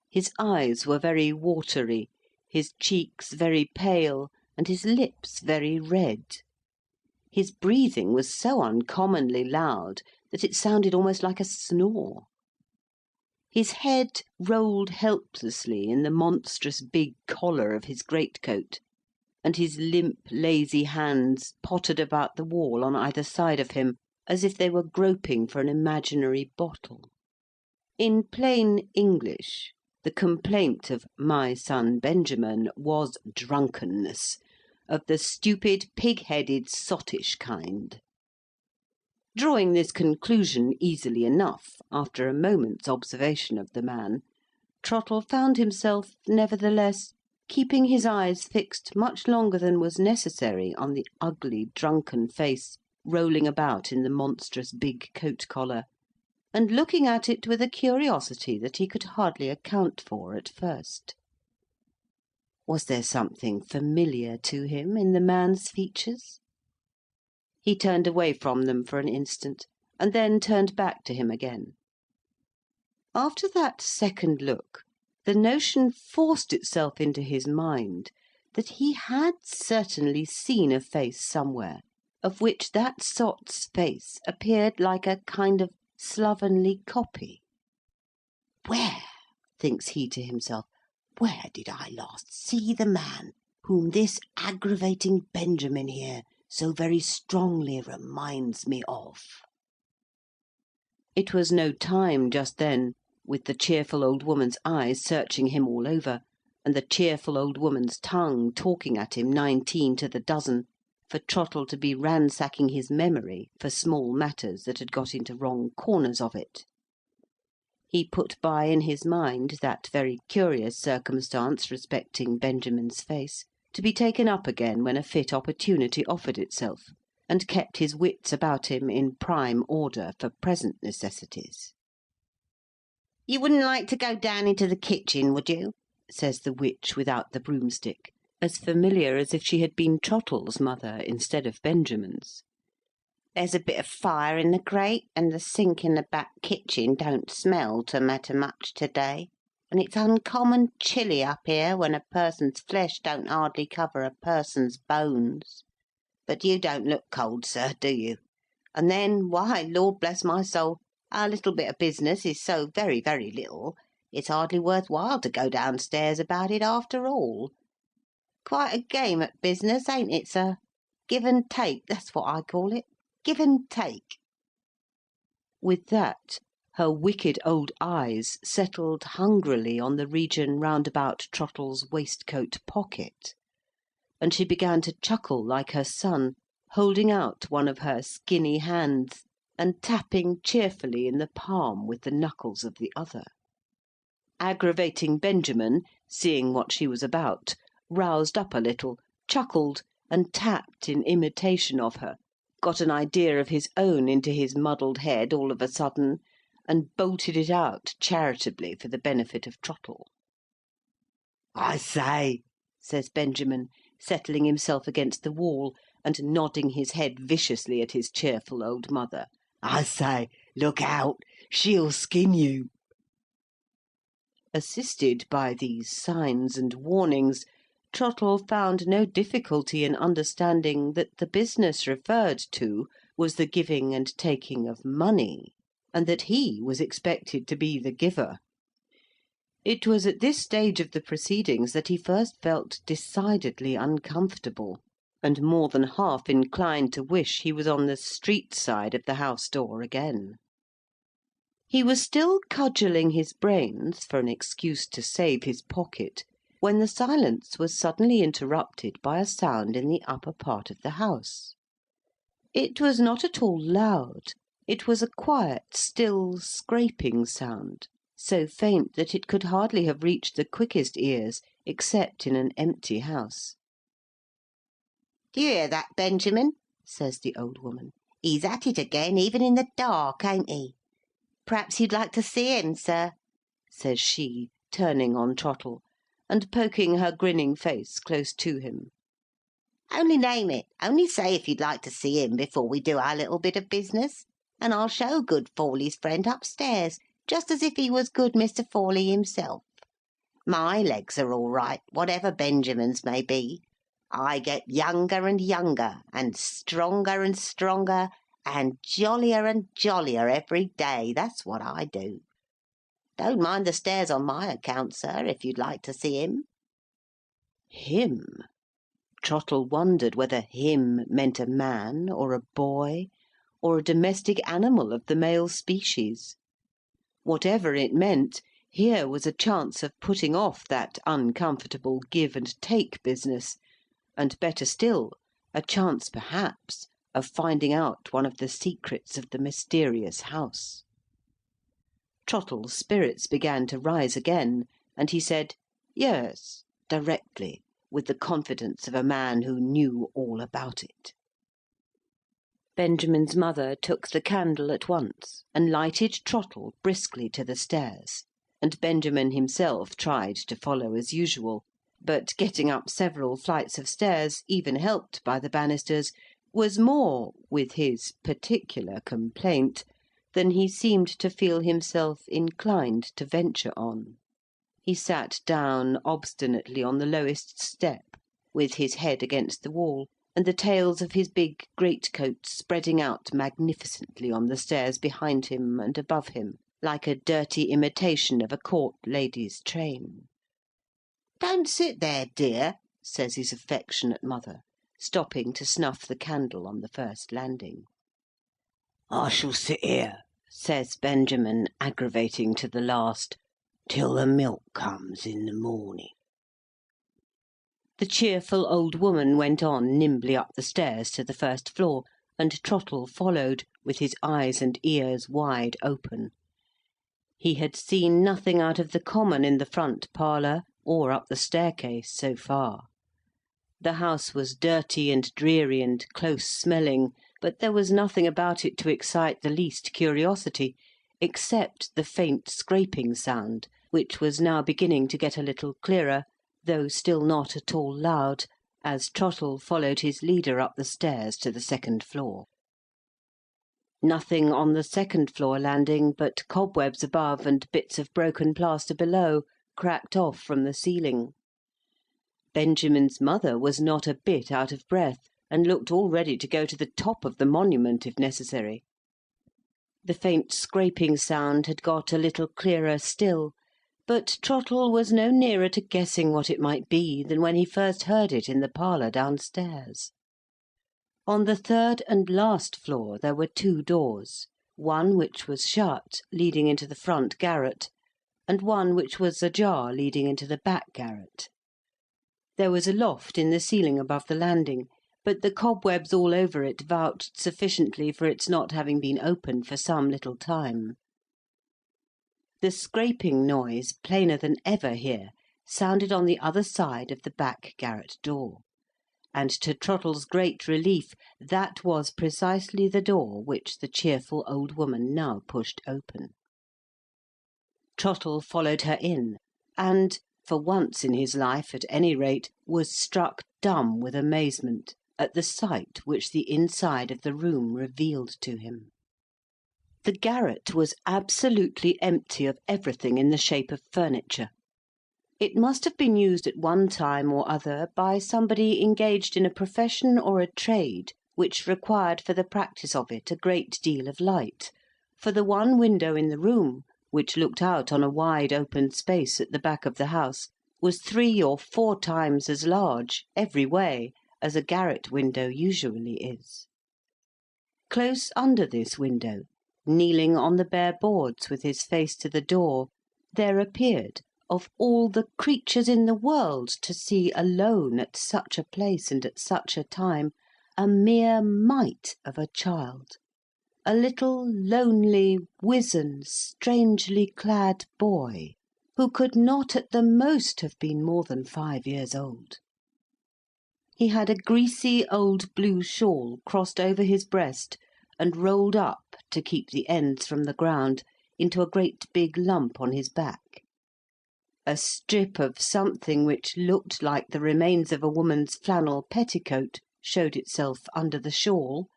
His eyes were very watery, his cheeks very pale, and his lips very red. His breathing was so uncommonly loud that it sounded almost like a snore. His head rolled helplessly in the monstrous big collar of his greatcoat, and his limp, lazy hands pottered about the wall on either side of him, as if they were groping for an imaginary bottle. In plain English, the complaint of my son Benjamin was drunkenness, of the stupid, pig-headed, sottish kind. Drawing this conclusion easily enough, after a moment's observation of the man, Trottle found himself, nevertheless, keeping his eyes fixed much longer than was necessary on the ugly, drunken face rolling about in the monstrous big coat-collar, and looking at it with a curiosity that he could hardly account for at first. Was there something familiar to him in the man's features? He turned away from them for an instant, and then turned back to him again. After that second look, the notion forced itself into his mind that he had certainly seen a face somewhere, of which that sot's face appeared like a kind of slovenly copy. "Where," thinks he to himself, "where did I last see the man whom this aggravating Benjamin here so very strongly reminds me of?" It was no time just then, with the cheerful old woman's eyes searching him all over, and the cheerful old woman's tongue talking at him 19 to the dozen, for Trottle to be ransacking his memory for small matters that had got into wrong corners of it. He put by in his mind that very curious circumstance respecting Benjamin's face, to be taken up again when a fit opportunity offered itself, and kept his wits about him in prime order for present necessities. "You wouldn't like to go down into the kitchen, would you?" says the witch without the broomstick, as familiar as if she had been Trottle's mother instead of Benjamin's. "There's a bit of fire in the grate, and the sink in the back kitchen don't smell to matter much to-day, and it's uncommon chilly up here when a person's flesh don't hardly cover a person's bones. But you don't look cold, sir, do you? And then, why, Lord bless my soul, our little bit of business is so very, very little, it's hardly worth while to go downstairs about it after all. Quite a game at business, ain't it, sir? Give and take, that's what I call it. Give and take." With that, her wicked old eyes settled hungrily on the region round about Trottle's waistcoat pocket, and she began to chuckle like her son, holding out one of her skinny hands and tapping cheerfully in the palm with the knuckles of the other. Aggravating Benjamin, seeing what she was about, roused up a little, chuckled, and tapped in imitation of her, got an idea of his own into his muddled head all of a sudden, and bolted it out charitably for the benefit of Trottle. "I say," says Benjamin, settling himself against the wall, and nodding his head viciously at his cheerful old mother, "I say, look out, she'll skin you." Assisted by these signs and warnings, Trottle found no difficulty in understanding that the business referred to was the giving and taking of money, and that he was expected to be the giver. It was at this stage of the proceedings that he first felt decidedly uncomfortable, and more than half inclined to wish he was on the street side of the house door again. He was still cudgelling his brains for an excuse to save his pocket, when the silence was suddenly interrupted by a sound in the upper part of the house. It was not at all loud. It was a quiet, still, scraping sound, so faint that it could hardly have reached the quickest ears, except in an empty house. "Do you hear that, Benjamin?" says the old woman. "He's at it again, even in the dark, ain't he? Perhaps you'd like to see him, sir," says she, turning on Trottle, and poking her grinning face close to him. "Only name it. Only say if you'd like to see him before we do our little bit of business, and I'll show good Forley's friend upstairs, just as if he was good Mr. Forley himself. My legs are all right, whatever Benjamin's may be. I get younger and younger, and stronger, and jollier every day, that's what I do. Don't mind the stairs on my account, sir, if you'd like to see him." Him? Trottle wondered whether him meant a man, or a boy, or a domestic animal of the male species. Whatever it meant, here was a chance of putting off that uncomfortable give-and-take business, and, better still, a chance, perhaps, of finding out one of the secrets of the mysterious house. Trottle's spirits began to rise again, and he said, "Yes," directly, with the confidence of a man who knew all about it. Benjamin's mother took the candle at once, and lighted Trottle briskly to the stairs, and Benjamin himself tried to follow as usual, but getting up several flights of stairs, even helped by the banisters, was more with his particular complaint than he seemed to feel himself inclined to venture on. He sat down obstinately on the lowest step, with his head against the wall, and the tails of his big greatcoat spreading out magnificently on the stairs behind him and above him, like a dirty imitation of a court lady's train. "Don't sit there, dear," says his affectionate mother, stopping to snuff the candle on the first landing. "I shall sit here," says Benjamin, aggravating to the last, "till the milk comes in the morning." The cheerful old woman went on nimbly up the stairs to the first floor, and Trottle followed, with his eyes and ears wide open. He had seen nothing out of the common in the front parlour, or up the staircase, so far. The house was dirty and dreary and close-smelling, but there was nothing about it to excite the least curiosity, except the faint scraping sound, which was now beginning to get a little clearer, though still not at all loud, as Trottle followed his leader up the stairs to the second floor. Nothing on the second-floor landing but cobwebs above and bits of broken plaster below, cracked off from the ceiling. Benjamin's mother was not a bit out of breath, and looked all ready to go to the top of the monument if necessary. The faint scraping sound had got a little clearer still, but Trottle was no nearer to guessing what it might be than when he first heard it in the parlour downstairs. On the third and last floor there were 2 doors, one which was shut, leading into the front garret, and one which was ajar, leading into the back garret. There was a loft in the ceiling above the landing, but the cobwebs all over it vouched sufficiently for its not having been opened for some little time. The scraping noise, plainer than ever here, sounded on the other side of the back garret door, and to Trottle's great relief that was precisely the door which the cheerful old woman now pushed open. Trottle followed her in, and, for once in his life at any rate, was struck dumb with amazement at the sight which the inside of the room revealed to him. The garret was absolutely empty of everything in the shape of furniture. It must have been used at one time or other by somebody engaged in a profession or a trade which required for the practice of it a great deal of light, for the one window in the room, which looked out on a wide open space at the back of the house, was 3 or 4 times as large, every way, as a garret window usually is. Close under this window, kneeling on the bare boards with his face to the door, there appeared, of all the creatures in the world to see alone at such a place and at such a time, a mere mite of a child, a little lonely, wizen, strangely clad boy, who could not at the most have been more than 5 years old. He had a greasy old blue shawl crossed over his breast and rolled up, to keep the ends from the ground, into a great big lump on his back. A strip of something which looked like the remains of a woman's flannel petticoat showed itself under the shawl,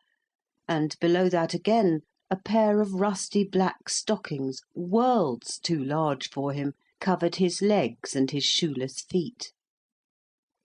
and below that again a pair of rusty black stockings, worlds too large for him, covered his legs and his shoeless feet.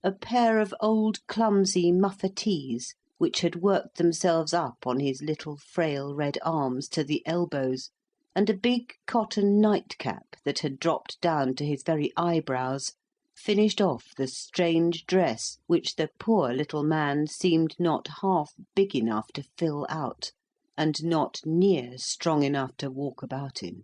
A pair of old clumsy muffetees, which had worked themselves up on his little frail red arms to the elbows, and a big cotton nightcap that had dropped down to his very eyebrows, finished off the strange dress which the poor little man seemed not half big enough to fill out, and not near strong enough to walk about in.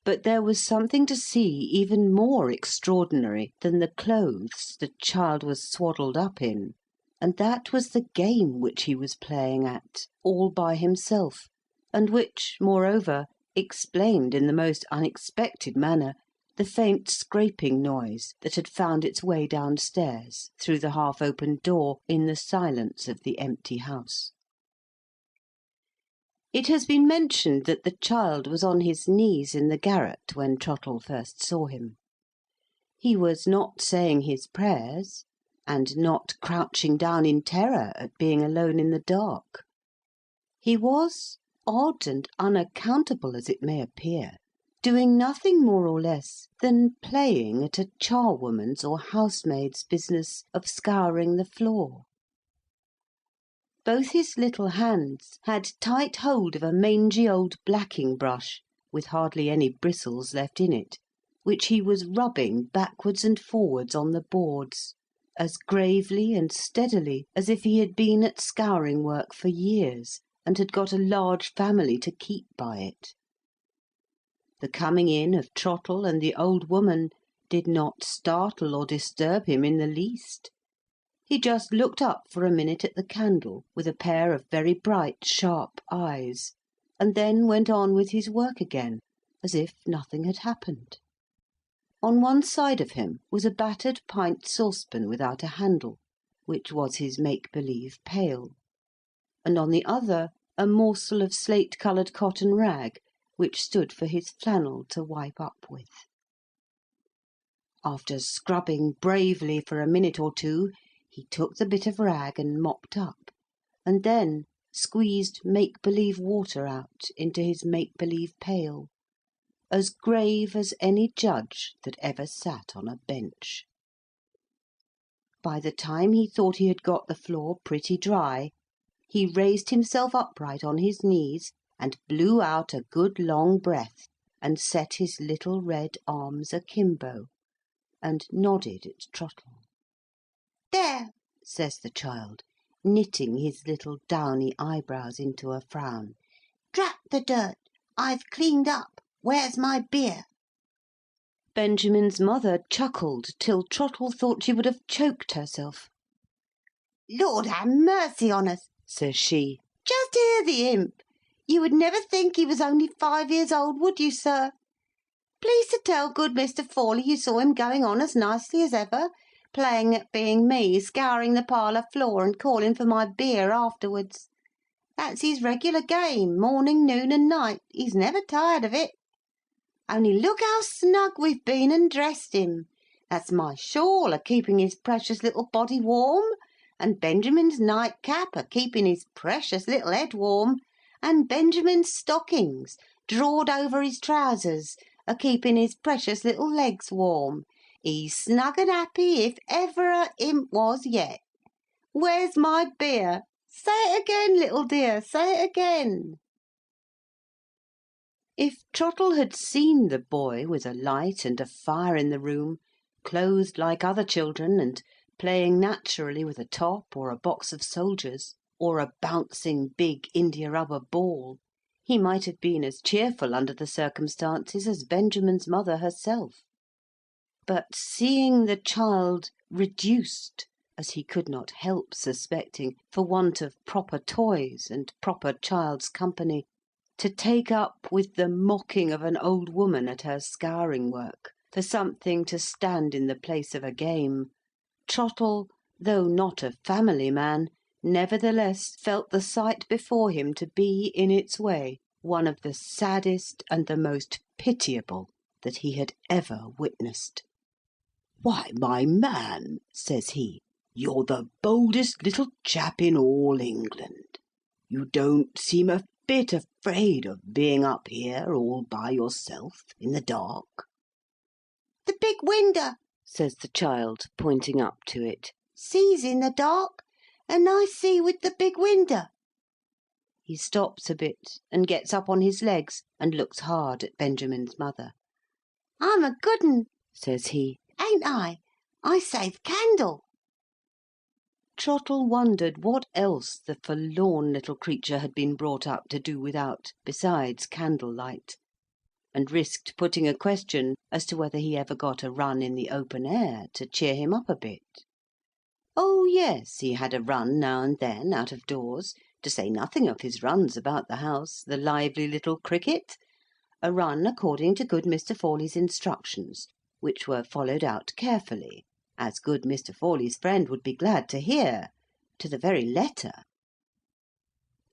But there was something to see even more extraordinary than the clothes the child was swaddled up in, and that was the game which he was playing at, all by himself, and which, moreover, explained in the most unexpected manner the faint scraping noise that had found its way downstairs through the half-opened door in the silence of the empty house. It has been mentioned that the child was on his knees in the garret when Trottle first saw him. He was not saying his prayers, and not crouching down in terror at being alone in the dark. He was, odd and unaccountable as it may appear, doing nothing more or less than playing at a charwoman's or housemaid's business of scouring the floor. Both his little hands had tight hold of a mangy old blacking brush, with hardly any bristles left in it, which he was rubbing backwards and forwards on the boards, as gravely and steadily as if he had been at scouring work for years, and had got a large family to keep by it. The coming in of Trottle and the old woman did not startle or disturb him in the least. He just looked up for a minute at the candle, with a pair of very bright, sharp eyes, and then went on with his work again, as if nothing had happened. On one side of him was a battered pint saucepan without a handle, which was his make-believe pail, and on the other a morsel of slate-coloured cotton rag, which stood for his flannel to wipe up with. After scrubbing bravely for a minute or two, he took the bit of rag and mopped up, and then squeezed make-believe water out into his make-believe pail, as grave as any judge that ever sat on a bench. By the time he thought he had got the floor pretty dry, he raised himself upright on his knees and blew out a good long breath, and set his little red arms akimbo, and nodded at Trottle. "There," says the child, knitting his little downy eyebrows into a frown. "Drat the dirt! I've cleaned up. Where's my beer?" Benjamin's mother chuckled till Trottle thought she would have choked herself. "Lord have mercy on us," says she. "Just hear the imp! You would never think he was only 5 years old, would you, sir? Please to tell good Mr. Forley you saw him going on as nicely as ever, playing at being me, scouring the parlour floor and calling for my beer afterwards. That's his regular game, morning, noon, and night. He's never tired of it. Only look how snug we've been and dressed him. That's my shawl a-keeping his precious little body warm, and Benjamin's nightcap a-keeping his precious little head warm, and Benjamin's stockings, drawed over his trousers, a-keeping his precious little legs warm. He's snug and happy if ever a imp was yet. Where's my beer? Say it again, little dear, say it again." If Trottle had seen the boy with a light and a fire in the room, clothed like other children, and playing naturally with a top or a box of soldiers, or a bouncing big india-rubber ball, he might have been as cheerful under the circumstances as Benjamin's mother herself. But seeing the child reduced, as he could not help suspecting, for want of proper toys and proper child's company, to take up with the mocking of an old woman at her scouring work, for something to stand in the place of a game, Trottle, though not a family man, nevertheless felt the sight before him to be, in its way, one of the saddest and the most pitiable that he had ever witnessed. "Why, my man," says he, "you're the boldest little chap in all England. You don't seem a bit afraid of being up here all by yourself in the dark." "The big winder," says the child, pointing up to it, "sees in the dark, and I see with the big winder." He stops a bit, and gets up on his legs, and looks hard at Benjamin's mother. "I'm a good un," says he, "ain't I? I save candle." Trottle wondered what else the forlorn little creature had been brought up to do without, besides candle-light, and risked putting a question as to whether he ever got a run in the open air to cheer him up a bit. Oh, yes, he had a run now and then out of doors, to say nothing of his runs about the house, the lively little cricket, a run according to good Mr. Forley's instructions, which were followed out carefully, as good Mr. Forley's friend would be glad to hear, to the very letter.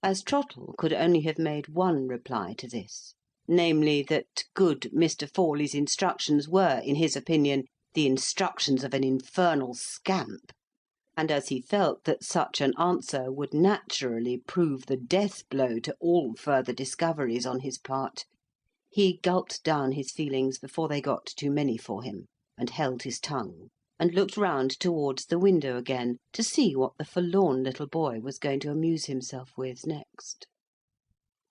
As Trottle could only have made one reply to this, namely, that good Mr. Forley's instructions were, in his opinion, the instructions of an infernal scamp, and as he felt that such an answer would naturally prove the death-blow to all further discoveries on his part, he gulped down his feelings before they got too many for him, and held his tongue, and looked round towards the window again to see what the forlorn little boy was going to amuse himself with next.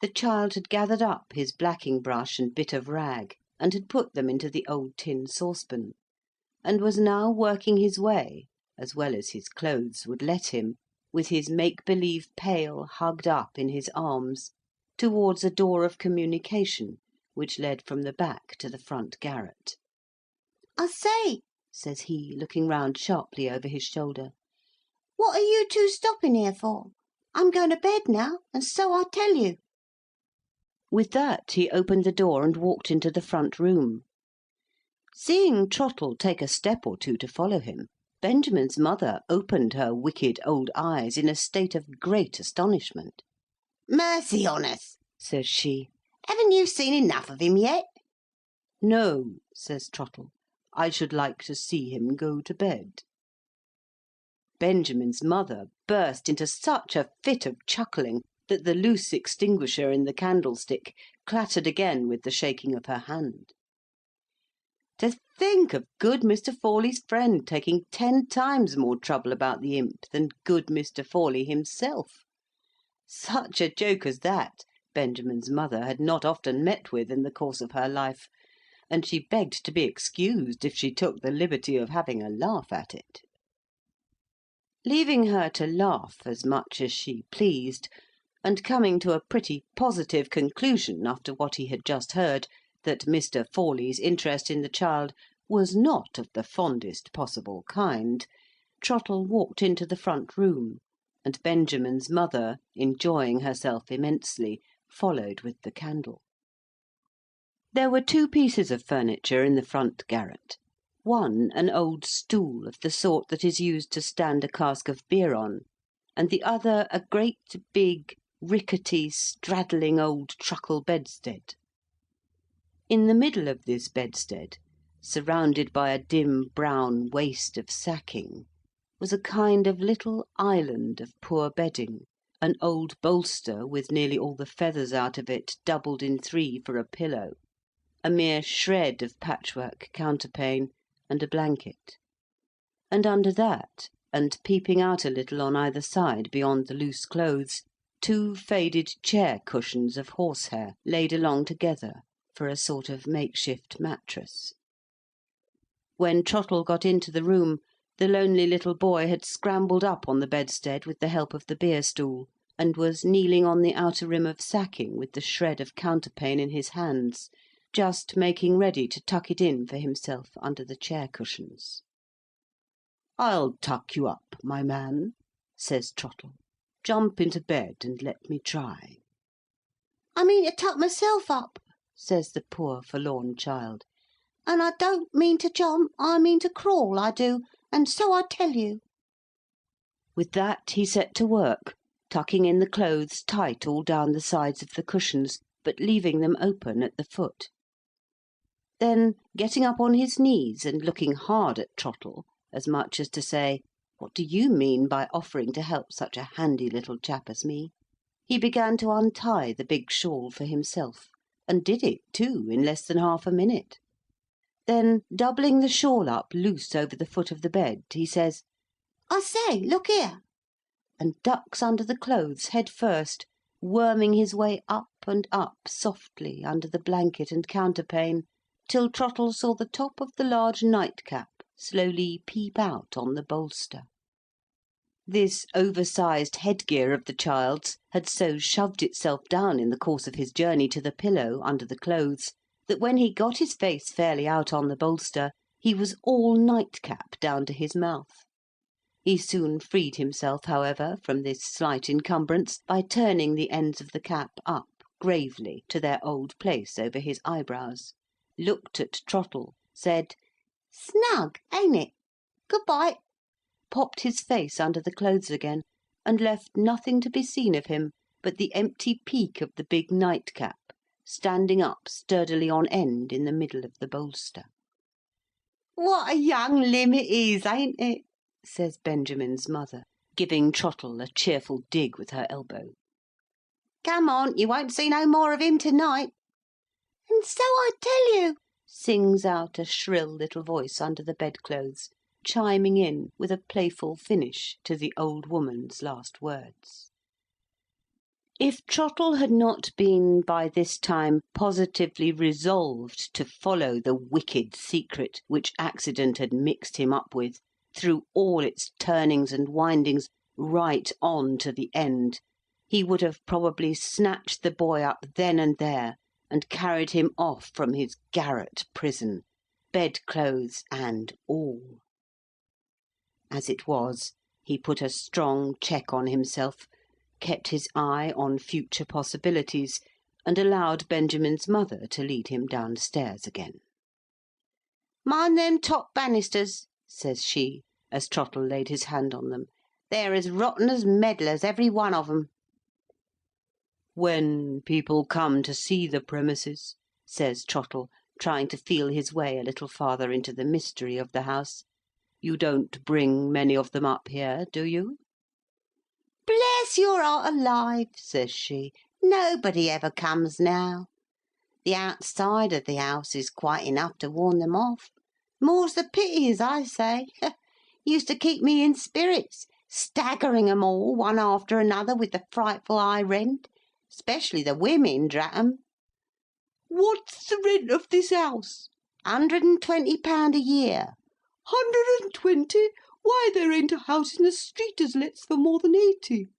The child had gathered up his blacking-brush and bit of rag, and had put them into the old tin saucepan, and was now working his way, as well as his clothes would let him, with his make-believe pail hugged up in his arms, towards a door of communication which led from the back to the front garret. "I say," says he, looking round sharply over his shoulder, "what are you two stopping here for? I'm going to bed now, and so I tell you." With that he opened the door and walked into the front room. Seeing Trottle take a step or two to follow him, Benjamin's mother opened her wicked old eyes in a state of great astonishment. "Mercy on us," says she, "haven't you seen enough of him yet?" "No," says Trottle, "I should like to see him go to bed." Benjamin's mother burst into such a fit of chuckling that the loose extinguisher in the candlestick clattered again with the shaking of her hand. To think of good Mr. Forley's friend taking 10 times more trouble about the imp than good Mr. Forley himself! Such a joke as that Benjamin's mother had not often met with in the course of her life, and she begged to be excused if she took the liberty of having a laugh at it. Leaving her to laugh as much as she pleased, and coming to a pretty positive conclusion after what he had just heard, that Mr. Forley's interest in the child was not of the fondest possible kind, Trottle walked into the front room, and Benjamin's mother, enjoying herself immensely, followed with the candle. There were 2 pieces of furniture in the front garret. One, an old stool of the sort that is used to stand a cask of beer on, and the other a great big, rickety, straddling old truckle bedstead. In the middle of this bedstead, surrounded by a dim brown waste of sacking, was a kind of little island of poor bedding, an old bolster with nearly all the feathers out of it doubled in 3 for a pillow, a mere shred of patchwork counterpane, and a blanket. And under that, and peeping out a little on either side beyond the loose clothes, 2 faded chair cushions of horsehair laid along together for a sort of makeshift mattress. When Trottle got into the room, the lonely little boy had scrambled up on the bedstead with the help of the beer stool, and was kneeling on the outer rim of sacking with the shred of counterpane in his hands, just making ready to tuck it in for himself under the chair cushions. "I'll tuck you up, my man," says Trottle. "Jump into bed and let me try." "I mean to tuck myself up," says the poor forlorn child, "and I don't mean to jump, I mean to crawl, I do, and so I tell you." With that he set to work, tucking in the clothes tight all down the sides of the cushions, but leaving them open at the foot. Then, getting up on his knees and looking hard at Trottle, as much as to say, "What do you mean by offering to help such a handy little chap as me?" he began to untie the big shawl for himself, and did it, too, in less than half a minute. Then, doubling the shawl up loose over the foot of the bed, he says, "I say, look here," and ducks under the clothes head first, worming his way up and up softly under the blanket and counterpane, till Trottle saw the top of the large nightcap slowly peep out on the bolster. This oversized headgear of the child's had so shoved itself down in the course of his journey to the pillow under the clothes, that when he got his face fairly out on the bolster, he was all nightcap down to his mouth. He soon freed himself, however, from this slight encumbrance by turning the ends of the cap up gravely to their old place over his eyebrows, looked at Trottle, said, "Snug, ain't it? Good-bye," popped his face under the clothes again, and left nothing to be seen of him but the empty peak of the big nightcap, standing up sturdily on end in the middle of the bolster. "What a young limb it is, ain't it?" says Benjamin's mother, giving Trottle a cheerful dig with her elbow. "Come on, you won't see no more of him to-night." "And so I tell you," sings out a shrill little voice under the bedclothes, chiming in with a playful finish to the old woman's last words. If Trottle had not been by this time positively resolved to follow the wicked secret which accident had mixed him up with, through all its turnings and windings, right on to the end, he would have probably snatched the boy up then and there, and carried him off from his garret prison, bedclothes and all. As it was, he put a strong check on himself, kept his eye on future possibilities, and allowed Benjamin's mother to lead him downstairs again. "Mind them top banisters," says she, as Trottle laid his hand on them. "They're as rotten as medlars, every one of 'em." "When people come to see the premises," says Trottle, trying to feel his way a little farther into the mystery of the house, "you don't bring many of them up here, do you?" "Bless your heart alive," says she, "nobody ever comes now. The outside of the house is quite enough to warn them off. More's the pity, as I say. Used to keep me in spirits, staggering 'em all, one after another, with the frightful high rent, especially the women, drat 'em." "What's the rent of this house?" £120 a year. £120? Why, there ain't a house in the street as lets for more than 80.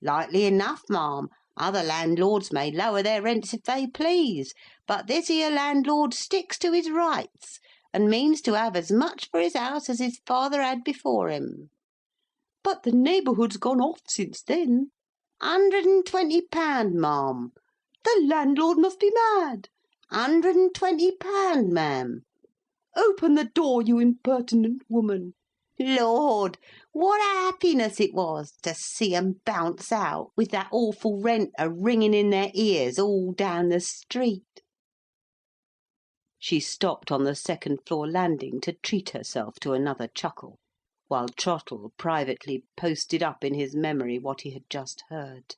"Likely enough, ma'am. Other landlords may lower their rents if they please, but this here landlord sticks to his rights, and means to have as much for his house as his father had before him." "But the neighbourhood's gone off since then." £120, ma'am. "The landlord must be mad." £120, ma'am. "Open the door, you impertinent woman." Lord, what a happiness it was to see 'em bounce out, with that awful rent a-ringing in their ears all down the street." She stopped on the second-floor landing to treat herself to another chuckle, while Trottle privately posted up in his memory what he had just heard.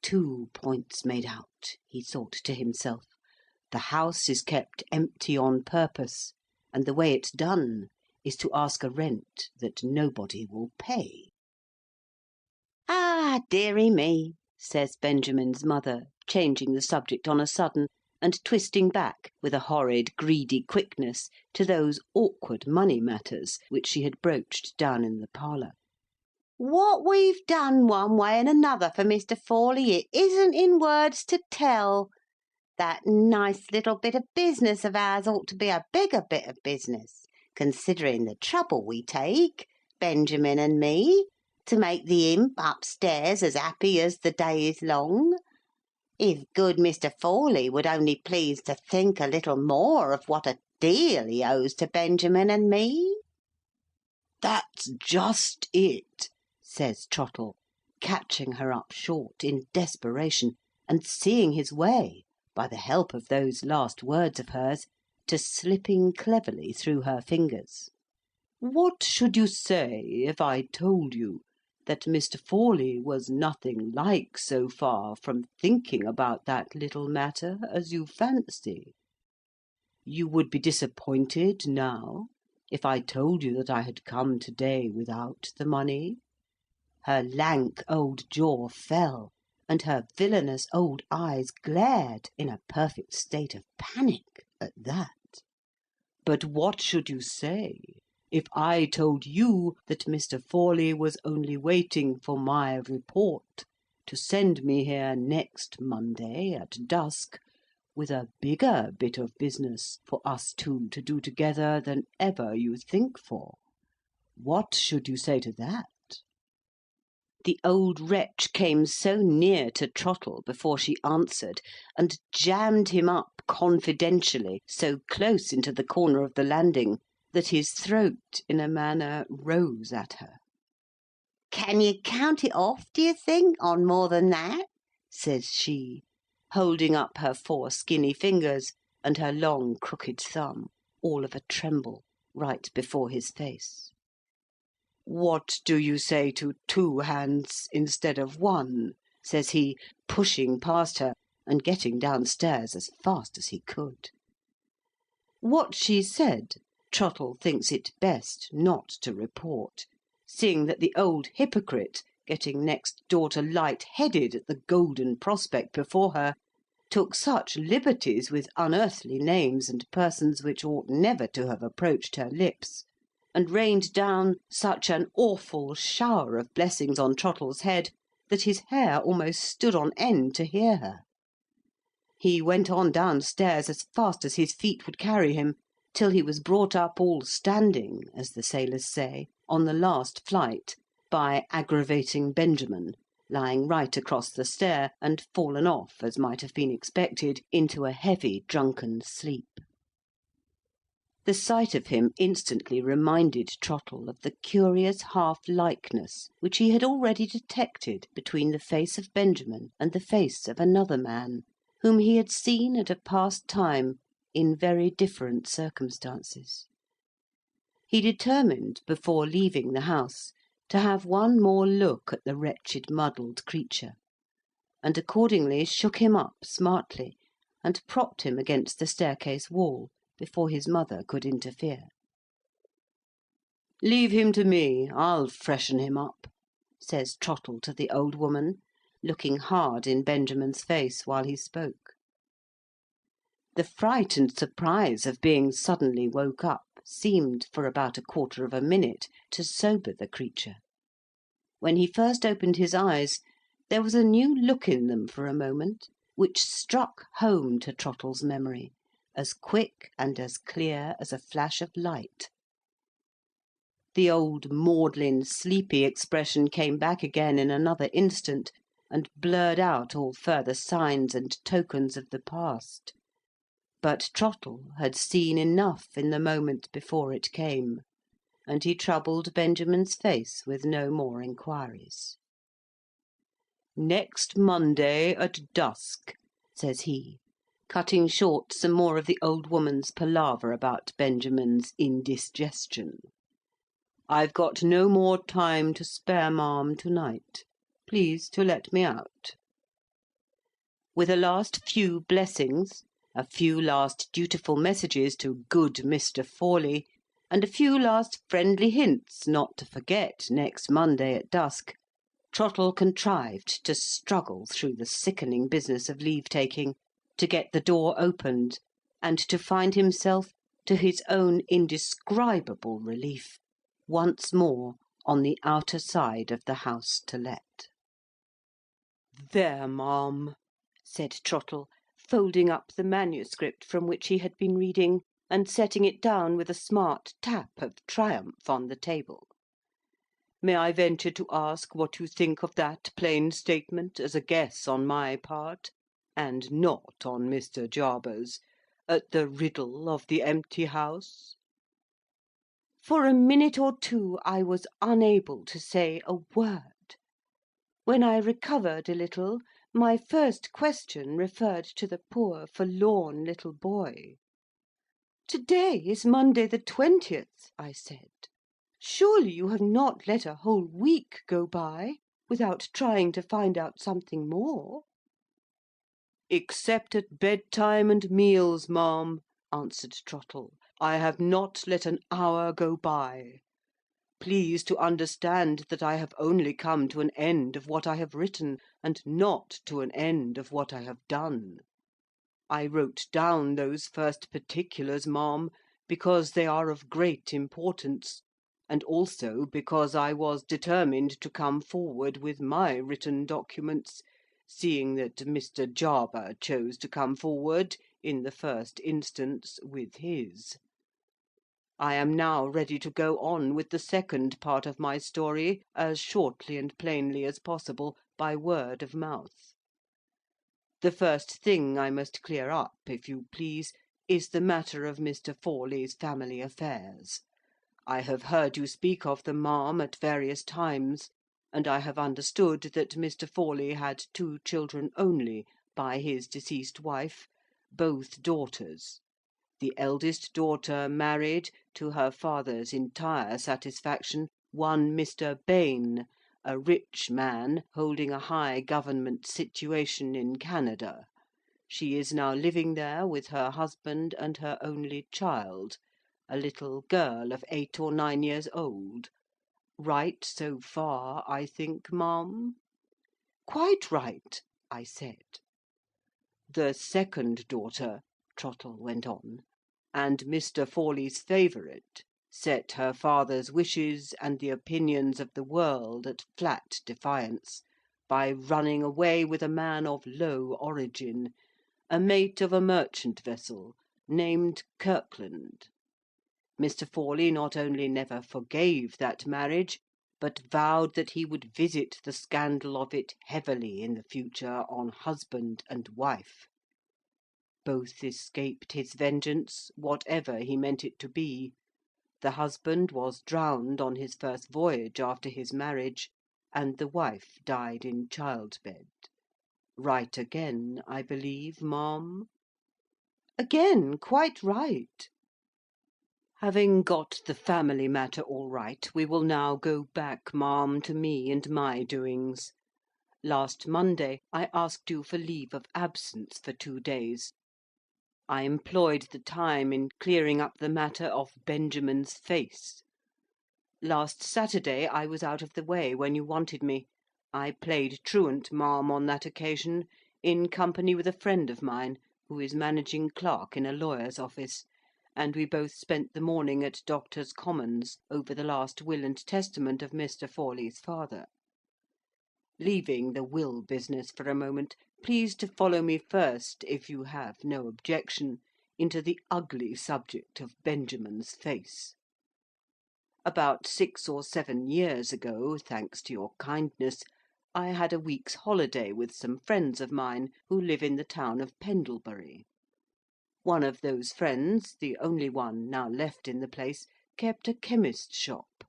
2 points made out, he thought to himself. The house is kept empty on purpose, and the way it's done is to ask a rent that nobody will pay. "Ah, dearie me," says Benjamin's mother, changing the subject on a sudden, and twisting back with a horrid greedy quickness to those awkward money matters which she had broached down in the parlour. "What we've done one way and another for Mr. Forley, it isn't in words to tell. That nice little bit of business of ours ought to be a bigger bit of business, considering the trouble we take, Benjamin and me, to make the imp upstairs as happy as the day is long. If good Mr. Forley would only please to think a little more of what a deal he owes to Benjamin and me." "That's just it," says Trottle, catching her up short in desperation, and seeing his way, by the help of those last words of hers, to slipping cleverly through her fingers. "What should you say if I told you that Mr. Forley was nothing like so far from thinking about that little matter as you fancy? You would be disappointed now if I told you that I had come to-day without the money?" Her lank old jaw fell, and her villainous old eyes glared in a perfect state of panic at that. "But what should you say if I told you that Mr. Forley was only waiting for my report to send me here next Monday at dusk with a bigger bit of business for us two to do together than ever you think for? What should you say to that?" The old wretch came so near to Trottle before she answered, and jammed him up confidentially so close into the corner of the landing, that his throat, in a manner, rose at her. "Can you count it off, do you think, on more than that?" says she, holding up her 4 skinny fingers and her long crooked thumb, all of a tremble, right before his face. "What do you say to 2 hands instead of 1? Says he, pushing past her, and getting downstairs as fast as he could. What she said, Trottle thinks it best not to report, seeing that the old hypocrite, getting next door to light-headed at the golden prospect before her, took such liberties with unearthly names and persons which ought never to have approached her lips, and rained down such an awful shower of blessings on Trottle's head, that his hair almost stood on end to hear her. He went on downstairs as fast as his feet would carry him, till he was brought up all standing, as the sailors say, on the last flight, by aggravating Benjamin, lying right across the stair, and fallen off, as might have been expected, into a heavy drunken sleep. The sight of him instantly reminded Trottle of the curious half-likeness which he had already detected between the face of Benjamin and the face of another man, whom he had seen at a past time in very different circumstances. He determined, before leaving the house, to have one more look at the wretched muddled creature, and accordingly shook him up smartly, and propped him against the staircase wall, before his mother could interfere. "Leave him to me, I'll freshen him up," says Trottle to the old woman, looking hard in Benjamin's face while he spoke. The fright and surprise of being suddenly woke up seemed, for about a quarter of a minute, to sober the creature. When he first opened his eyes, there was a new look in them for a moment, which struck home to Trottle's memory, as quick and as clear as a flash of light. The old maudlin, sleepy expression came back again in another instant, and blurred out all further signs and tokens of the past. But Trottle had seen enough in the moment before it came, and he troubled Benjamin's face with no more inquiries. "Next Monday at dusk," says he, cutting short some more of the old woman's palaver about Benjamin's indigestion. "I've got no more time to spare, ma'am, to-night. Please to let me out." With a last few blessings, a few last dutiful messages to good Mr. Forley, and a few last friendly hints not to forget next Monday at dusk, Trottle contrived to struggle through the sickening business of leave-taking, to get the door opened, and to find himself, to his own indescribable relief, once more on the outer side of the House to Let. "There, ma'am," said Trottle, folding up the manuscript from which he had been reading, and setting it down with a smart tap of triumph on the table. "May I venture to ask what you think of that plain statement, as a guess on my part, and not on Mr. Jarber's, at the riddle of the empty house?" For a minute or two I was unable to say a word. When I recovered a little, my first question referred to the poor forlorn little boy. "To-day is Monday the 20th," I said. "Surely you have not let a whole week go by without trying to find out something more?" "Except at bedtime and meals, ma'am," answered Trottle, "I have not let an hour go by. Please to understand that I have only come to an end of what I have written, and not to an end of what I have done. I wrote down those first particulars, ma'am, because they are of great importance, and also because I was determined to come forward with my written documents, seeing that Mr. Jarber chose to come forward, in the first instance, with his. I am now ready to go on with the second part of my story, as shortly and plainly as possible, by word of mouth. The first thing I must clear up, if you please, is the matter of Mr. Forley's family affairs. I have heard you speak of them, ma'am, at various times, and I have understood that Mr. Forley had 2 children only by his deceased wife, both daughters. The eldest daughter married, to her father's entire satisfaction, one Mr. Bain, a rich man holding a high government situation in Canada. She is now living there with her husband and her only child, a little girl of 8 or 9 years old. Right so far, I think, ma'am?" "Quite right," I said. "The second daughter," Trottle went on, "and Mr. Forley's favourite, set her father's wishes and the opinions of the world at flat defiance, by running away with a man of low origin, a mate of a merchant vessel, named Kirkland. Mr. Forley not only never forgave that marriage, but vowed that he would visit the scandal of it heavily in the future on husband and wife. Both escaped his vengeance, whatever he meant it to be. The husband was drowned on his first voyage after his marriage, and the wife died in childbed. Right again, I believe, ma'am?" "Again, quite right." "Having got the family matter all right, we will now go back, ma'am, to me and my doings. Last Monday I asked you for leave of absence for 2 days. I employed the time in clearing up the matter of Benjamin's face. Last Saturday I was out of the way when you wanted me. I played truant, ma'am, on that occasion, in company with a friend of mine, who is managing clerk in a lawyer's office, and we both spent the morning at Doctors' Commons over the last will and testament of Mr. Forley's father. Leaving the will business for a moment, please to follow me first, if you have no objection, into the ugly subject of Benjamin's face. About 6 or 7 years ago, thanks to your kindness, I had a week's holiday with some friends of mine who live in the town of Pendlebury. One of those friends, the only one now left in the place, kept a chemist's shop,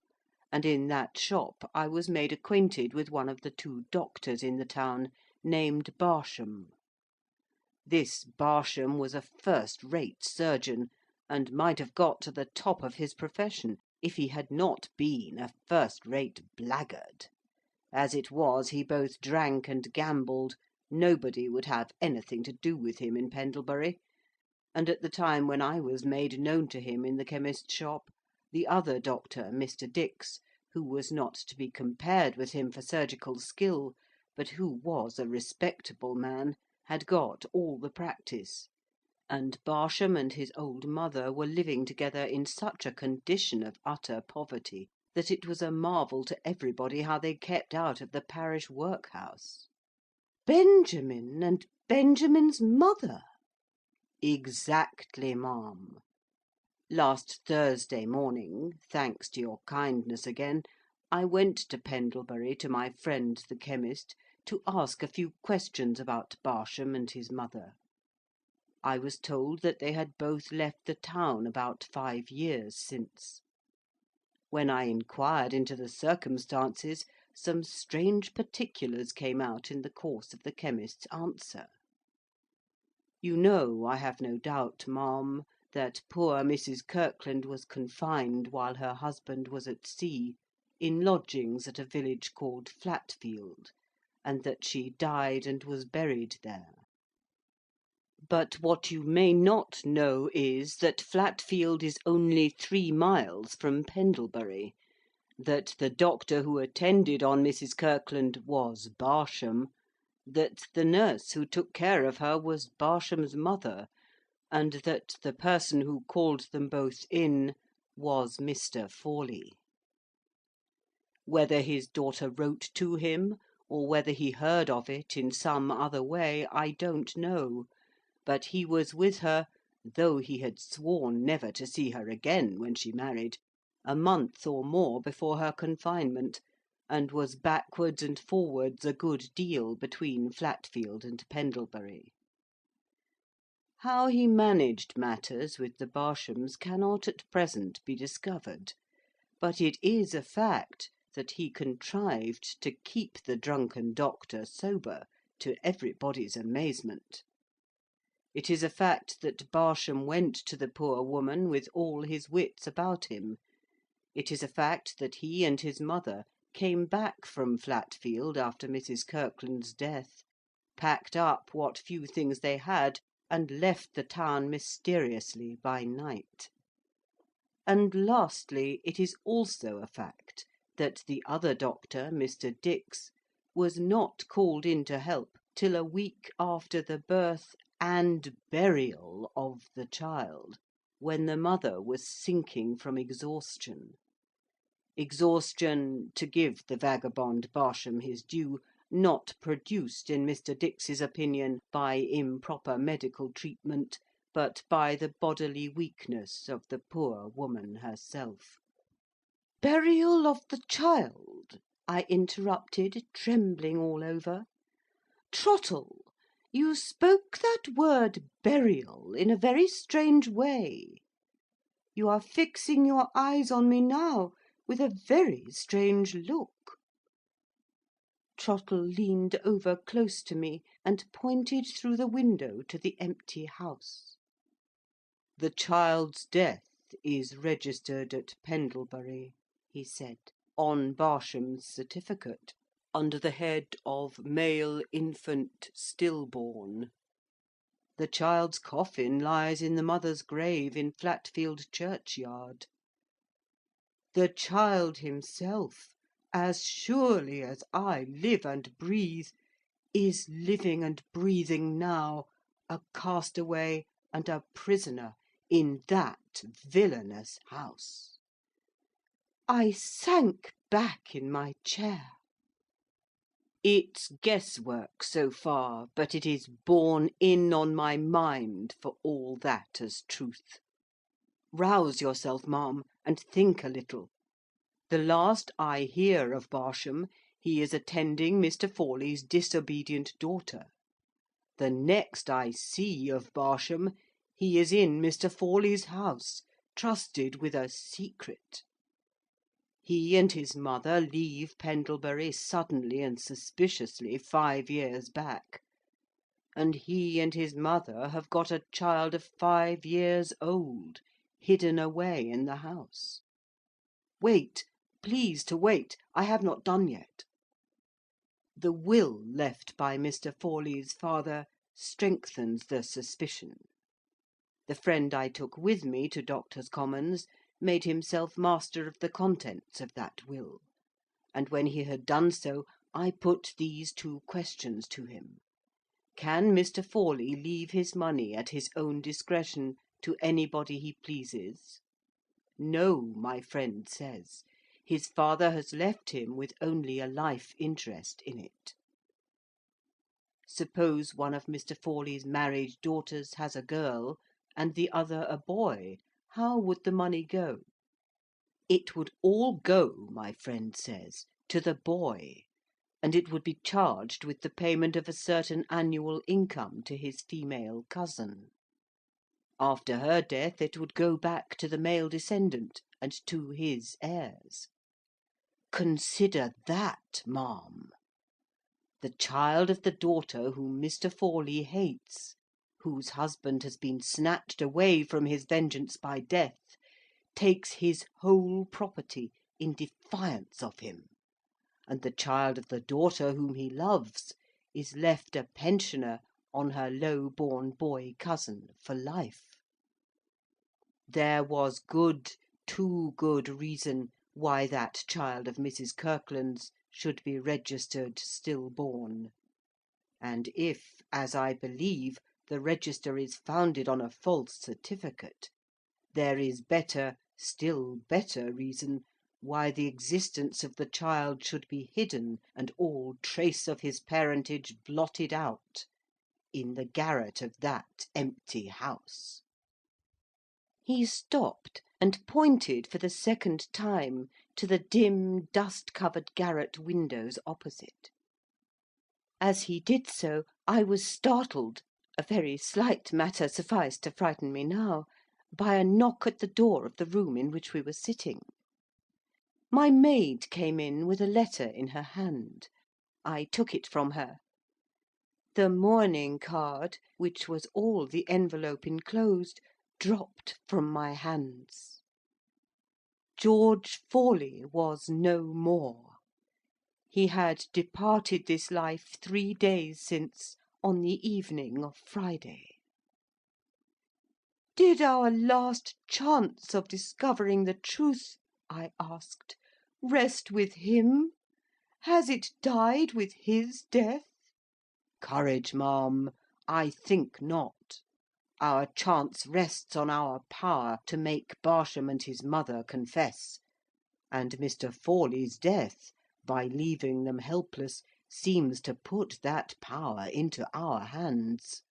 and in that shop I was made acquainted with one of the 2 doctors in the town, named Barsham. This Barsham was a first-rate surgeon, and might have got to the top of his profession, if he had not been a first-rate blackguard. As it was, he both drank and gambled, nobody would have anything to do with him in Pendlebury, and at the time when I was made known to him in the chemist's shop, the other doctor, Mr. Dix, who was not to be compared with him for surgical skill, but who was a respectable man, had got all the practice, and Barsham and his old mother were living together in such a condition of utter poverty that it was a marvel to everybody how they kept out of the parish workhouse. Benjamin and Benjamin's mother! Exactly, ma'am. Last Thursday morning, thanks to your kindness again, I went to Pendlebury to my friend the chemist to ask a few questions about Barsham and his mother. I was told that they had both left the town about 5 years since. When I inquired into the circumstances, some strange particulars came out in the course of the chemist's answer. You know, I have no doubt, ma'am, that poor Mrs. Kirkland was confined while her husband was at sea, in lodgings at a village called Flatfield, and that she died and was buried there. But what you may not know is, that Flatfield is only 3 miles from Pendlebury, that the doctor who attended on Mrs. Kirkland was Barsham, that the nurse who took care of her was Barsham's mother, and that the person who called them both in was Mr. Forley. Whether his daughter wrote to him, or whether he heard of it in some other way, I don't know, but he was with her, though he had sworn never to see her again when she married, a month or more before her confinement, and was backwards and forwards a good deal between Flatfield and Pendlebury. How he managed matters with the Barshams cannot at present be discovered, but it is a fact that he contrived to keep the drunken doctor sober, to everybody's amazement. It is a fact that Barsham went to the poor woman with all his wits about him. It is a fact that he and his mother came back from Flatfield after Mrs. Kirkland's death, packed up what few things they had, and left the town mysteriously by night. And lastly, it is also a fact that the other doctor, Mr. Dix, was not called in to help till a week after the birth and burial of the child, when the mother was sinking from exhaustion. Exhaustion, to give the vagabond Barsham his due, not produced, in Mr. Dix's opinion, by improper medical treatment, but by the bodily weakness of the poor woman herself. "Burial of the child?" I interrupted, trembling all over. "Trottle, You spoke that word burial in a very strange way. You are fixing your eyes on me now with a very strange look. Trottle leaned over close to me and pointed through the window to the empty house. "The child's death is registered at Pendlebury," he said, "on Barsham's certificate, under the head of male infant stillborn. The child's coffin lies in the mother's grave in Flatfield churchyard. The child himself, as surely as I live and breathe, is living and breathing now, a castaway and a prisoner in that villainous house." I sank back in my chair. "It's guesswork so far, but it is borne in on my mind for all that as truth. Rouse yourself, ma'am, and think a little. The last I hear of Barsham, he is attending Mr. Forley's disobedient daughter. The next I see of Barsham, he is in Mr. Forley's house, trusted with a secret. He and his mother leave Pendlebury suddenly and suspiciously 5 years back, and he and his mother have got a child of 5 years old hidden away in the house. Wait, please to wait, I have not done yet. The will left by Mr. Forley's father strengthens the suspicion. The friend I took with me to Doctors' Commons made himself master of the contents of that will, and when he had done so, I put these 2 questions to him. Can Mr. Forley leave his money at his own discretion to anybody he pleases? No, my friend says. His father has left him with only a life interest in it. Suppose one of Mr. Forley's married daughters has a girl, and the other a boy, how would the money go? It would all go, my friend says, to the boy, and it would be charged with the payment of a certain annual income to his female cousin. After her death it would go back to the male descendant, and to his heirs. Consider that, ma'am. The child of the daughter whom Mr. Forley hates, whose husband has been snatched away from his vengeance by death, takes his whole property in defiance of him, and the child of the daughter whom he loves is left a pensioner on her low-born boy cousin for life. There was good, too good reason why that child of Mrs. Kirkland's should be registered stillborn, and if, as I believe, the register is founded on a false certificate, there is better, still better reason why the existence of the child should be hidden and all trace of his parentage blotted out in the garret of that empty house." He stopped and pointed for the second time to the dim, dust-covered garret windows opposite. As he did so, I was startled, a very slight matter sufficed to frighten me now, by a knock at the door of the room in which we were sitting. My maid came in with a letter in her hand. I took it from her. The mourning card, which was all the envelope enclosed, dropped from my hands. George Forley was no more. He had departed this life 3 days since, on the evening of Friday. "Did our last chance of discovering the truth," I asked, "rest with him? Has it died with his death?" "Courage, ma'am, I think not. Our chance rests on our power to make Barsham and his mother confess, and Mr. Forley's death, by leaving them helpless, seems to put that power into our hands.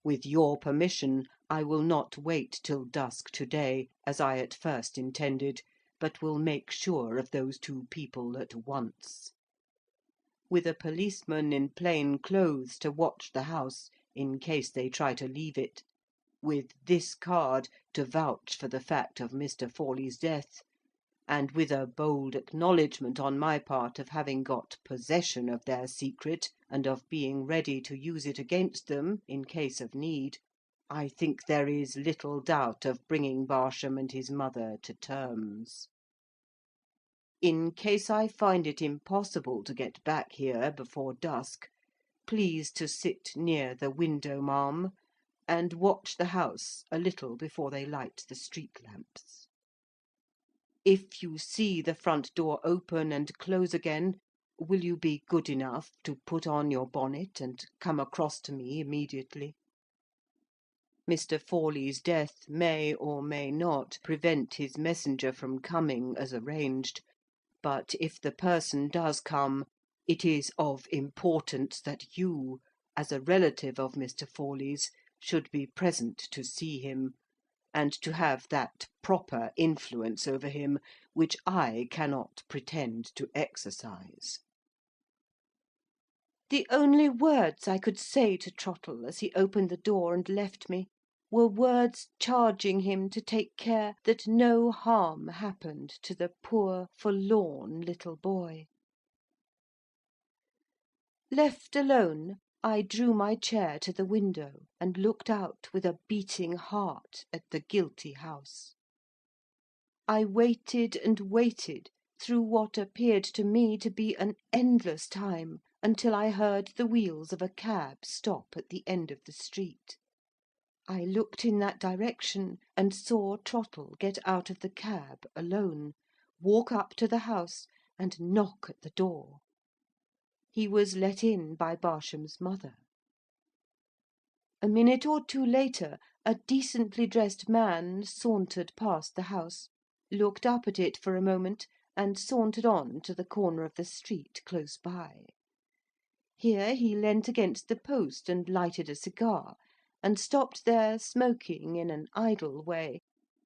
With your permission, I will not wait till dusk to-day, as I at first intended, but will make sure of those 2 people at once. with a policeman in plain clothes to watch the house in case they try to leave it, with this card to vouch for the fact of Mr. Forley's death, and with a bold acknowledgment on my part of having got possession of their secret, and of being ready to use it against them in case of need, I think there is little doubt of bringing Barsham and his mother to terms. In case I find it impossible to get back here before dusk, please to sit near the window, ma'am, and watch the house a little before they light the street lamps. If you see the front door open and close again, will you be good enough to put on your bonnet and come across to me immediately? Mr. Forley's death may or may not prevent his messenger from coming as arranged, but if the person does come, it is of importance that you, as a relative of Mr. Forley's, should be present to see him, and to have that proper influence over him which I cannot pretend to exercise. The only words I could say to Trottle as he opened the door and left me were words charging him to take care that no harm happened to the poor forlorn little boy. Left alone, I drew my chair to the window, and looked out with a beating heart at the guilty house. I waited and waited through what appeared to me to be an endless time, until I heard the wheels of a cab stop at the end of the street. I looked in that direction, and saw Trottle get out of the cab alone, walk up to the house, and knock at the door. He was let in by Barsham's mother. A minute or two later, a decently dressed man sauntered past the house, looked up at it for a moment, and sauntered on to the corner of the street close by. Here he leant against the post and lighted a cigar, and stopped there smoking in an idle way,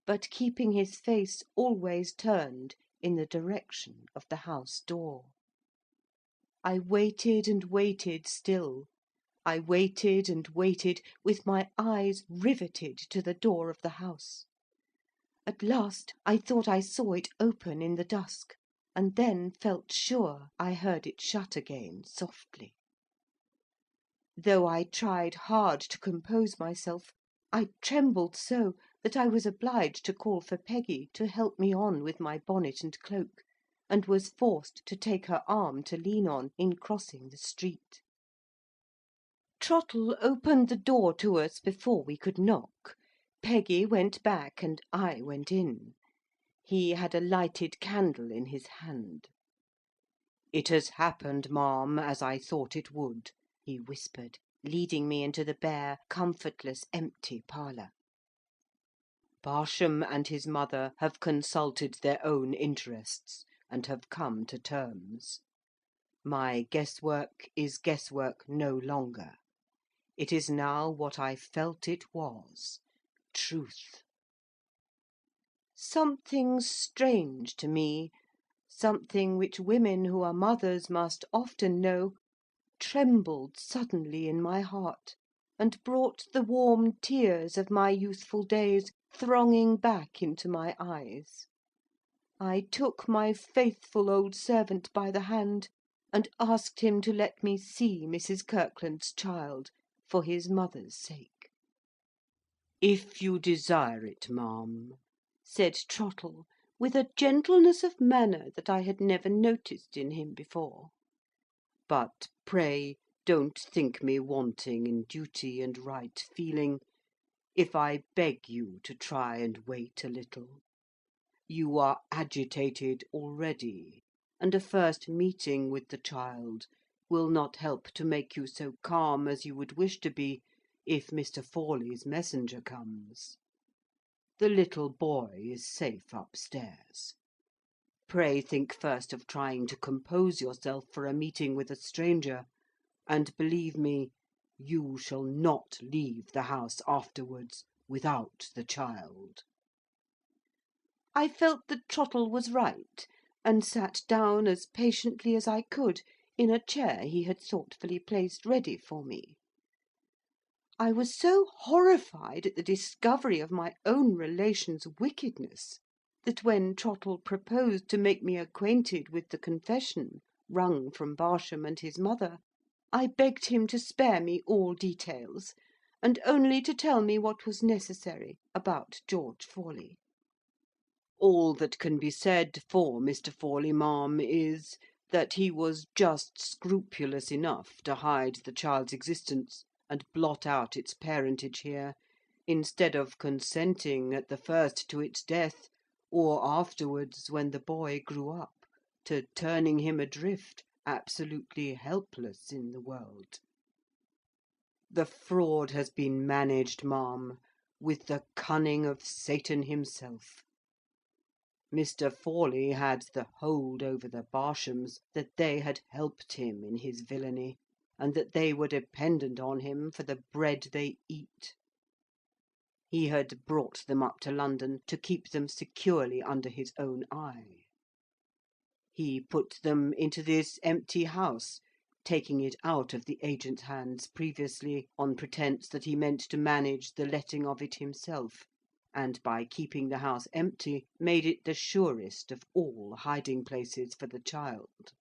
but keeping his face always turned in the direction of the house door. I waited and waited still. I waited and waited, with my eyes riveted to the door of the house. At last I thought I saw it open in the dusk, and then felt sure I heard it shut again softly. Though I tried hard to compose myself, I trembled so that I was obliged to call for Peggy to help me on with my bonnet and cloak, and was forced to take her arm to lean on in crossing the street. Trottle opened the door to us before we could knock. Peggy went back, and I went in. He had a lighted candle in his hand. "It has happened, ma'am, as I thought it would," he whispered, leading me into the bare, comfortless, empty parlour. "Barsham and his mother have consulted their own interests, and have come to terms. My guesswork is guesswork no longer. It is now what I felt it was, truth." Something strange to me, something which women who are mothers must often know, trembled suddenly in my heart, and brought the warm tears of my youthful days thronging back into my eyes. I took my faithful old servant by the hand, and asked him to let me see Mrs. Kirkland's child, for his mother's sake. "If you desire it, ma'am," said Trottle, with a gentleness of manner that I had never noticed in him before. "But pray don't think me wanting in duty and right feeling, if I beg you to try and wait a little. You are agitated already, and a first meeting with the child will not help to make you so calm as you would wish to be if Mr. Forley's messenger comes. The little boy is safe upstairs. Pray think first of trying to compose yourself for a meeting with a stranger, and believe me, you shall not leave the house afterwards without the child." I felt that Trottle was right, and sat down as patiently as I could, in a chair he had thoughtfully placed ready for me. I was so horrified at the discovery of my own relation's wickedness, that when Trottle proposed to make me acquainted with the confession wrung from Barsham and his mother, I begged him to spare me all details, and only to tell me what was necessary about George Forley. All that can be said for Mr. Forley, ma'am, is, that he was just scrupulous enough to hide the child's existence and blot out its parentage here, instead of consenting at the first to its death, or afterwards, when the boy grew up, to turning him adrift, absolutely helpless in the world. The fraud has been managed, ma'am, with the cunning of Satan himself. Mr. Forley had the hold over the Barshams that they had helped him in his villainy, and that they were dependent on him for the bread they eat. He had brought them up to London to keep them securely under his own eye. He put them into this empty house, taking it out of the agent's hands previously, on pretence that he meant to manage the letting of it himself, and by keeping the house empty, made it the surest of all hiding-places for the child.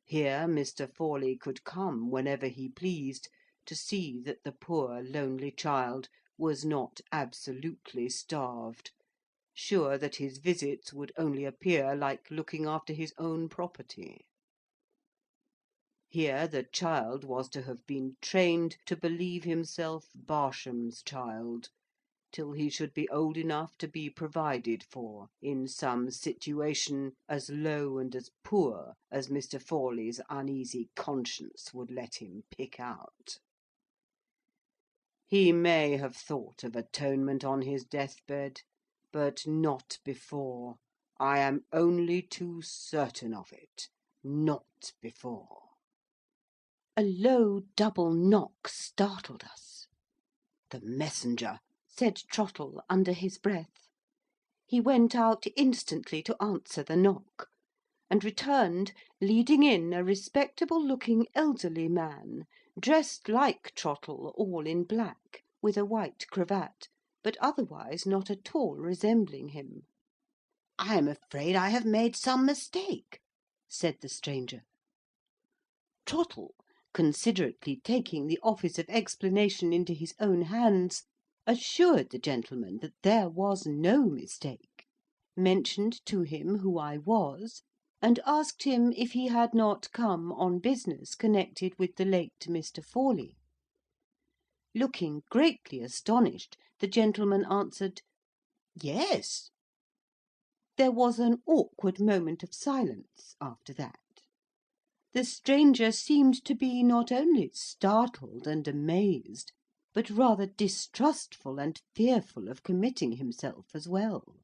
Here Mr. Forley could come whenever he pleased, to see that the poor lonely child was not absolutely starved, sure that his visits would only appear like looking after his own property. Here the child was to have been trained to believe himself Barsham's child, till he should be old enough to be provided for in some situation as low and as poor as Mr. Forley's uneasy conscience would let him pick out. He may have thought of atonement on his deathbed, but not before. I am only too certain of it. Not before. A low double knock startled us. The messenger, said Trottle under his breath. He went out instantly to answer the knock, and returned leading in a respectable-looking elderly man, dressed like Trottle, all in black, with a white cravat, but otherwise not at all resembling him. "I am afraid I have made some mistake," said the stranger. Trottle, considerately taking the office of explanation into his own hands, assured the gentleman that there was no mistake, mentioned to him who I was, and asked him if he had not come on business connected with the late Mr. Forley. Looking greatly astonished, the gentleman answered, "Yes." There was an awkward moment of silence after that. The stranger seemed to be not only startled and amazed, but rather distrustful and fearful of committing himself as well.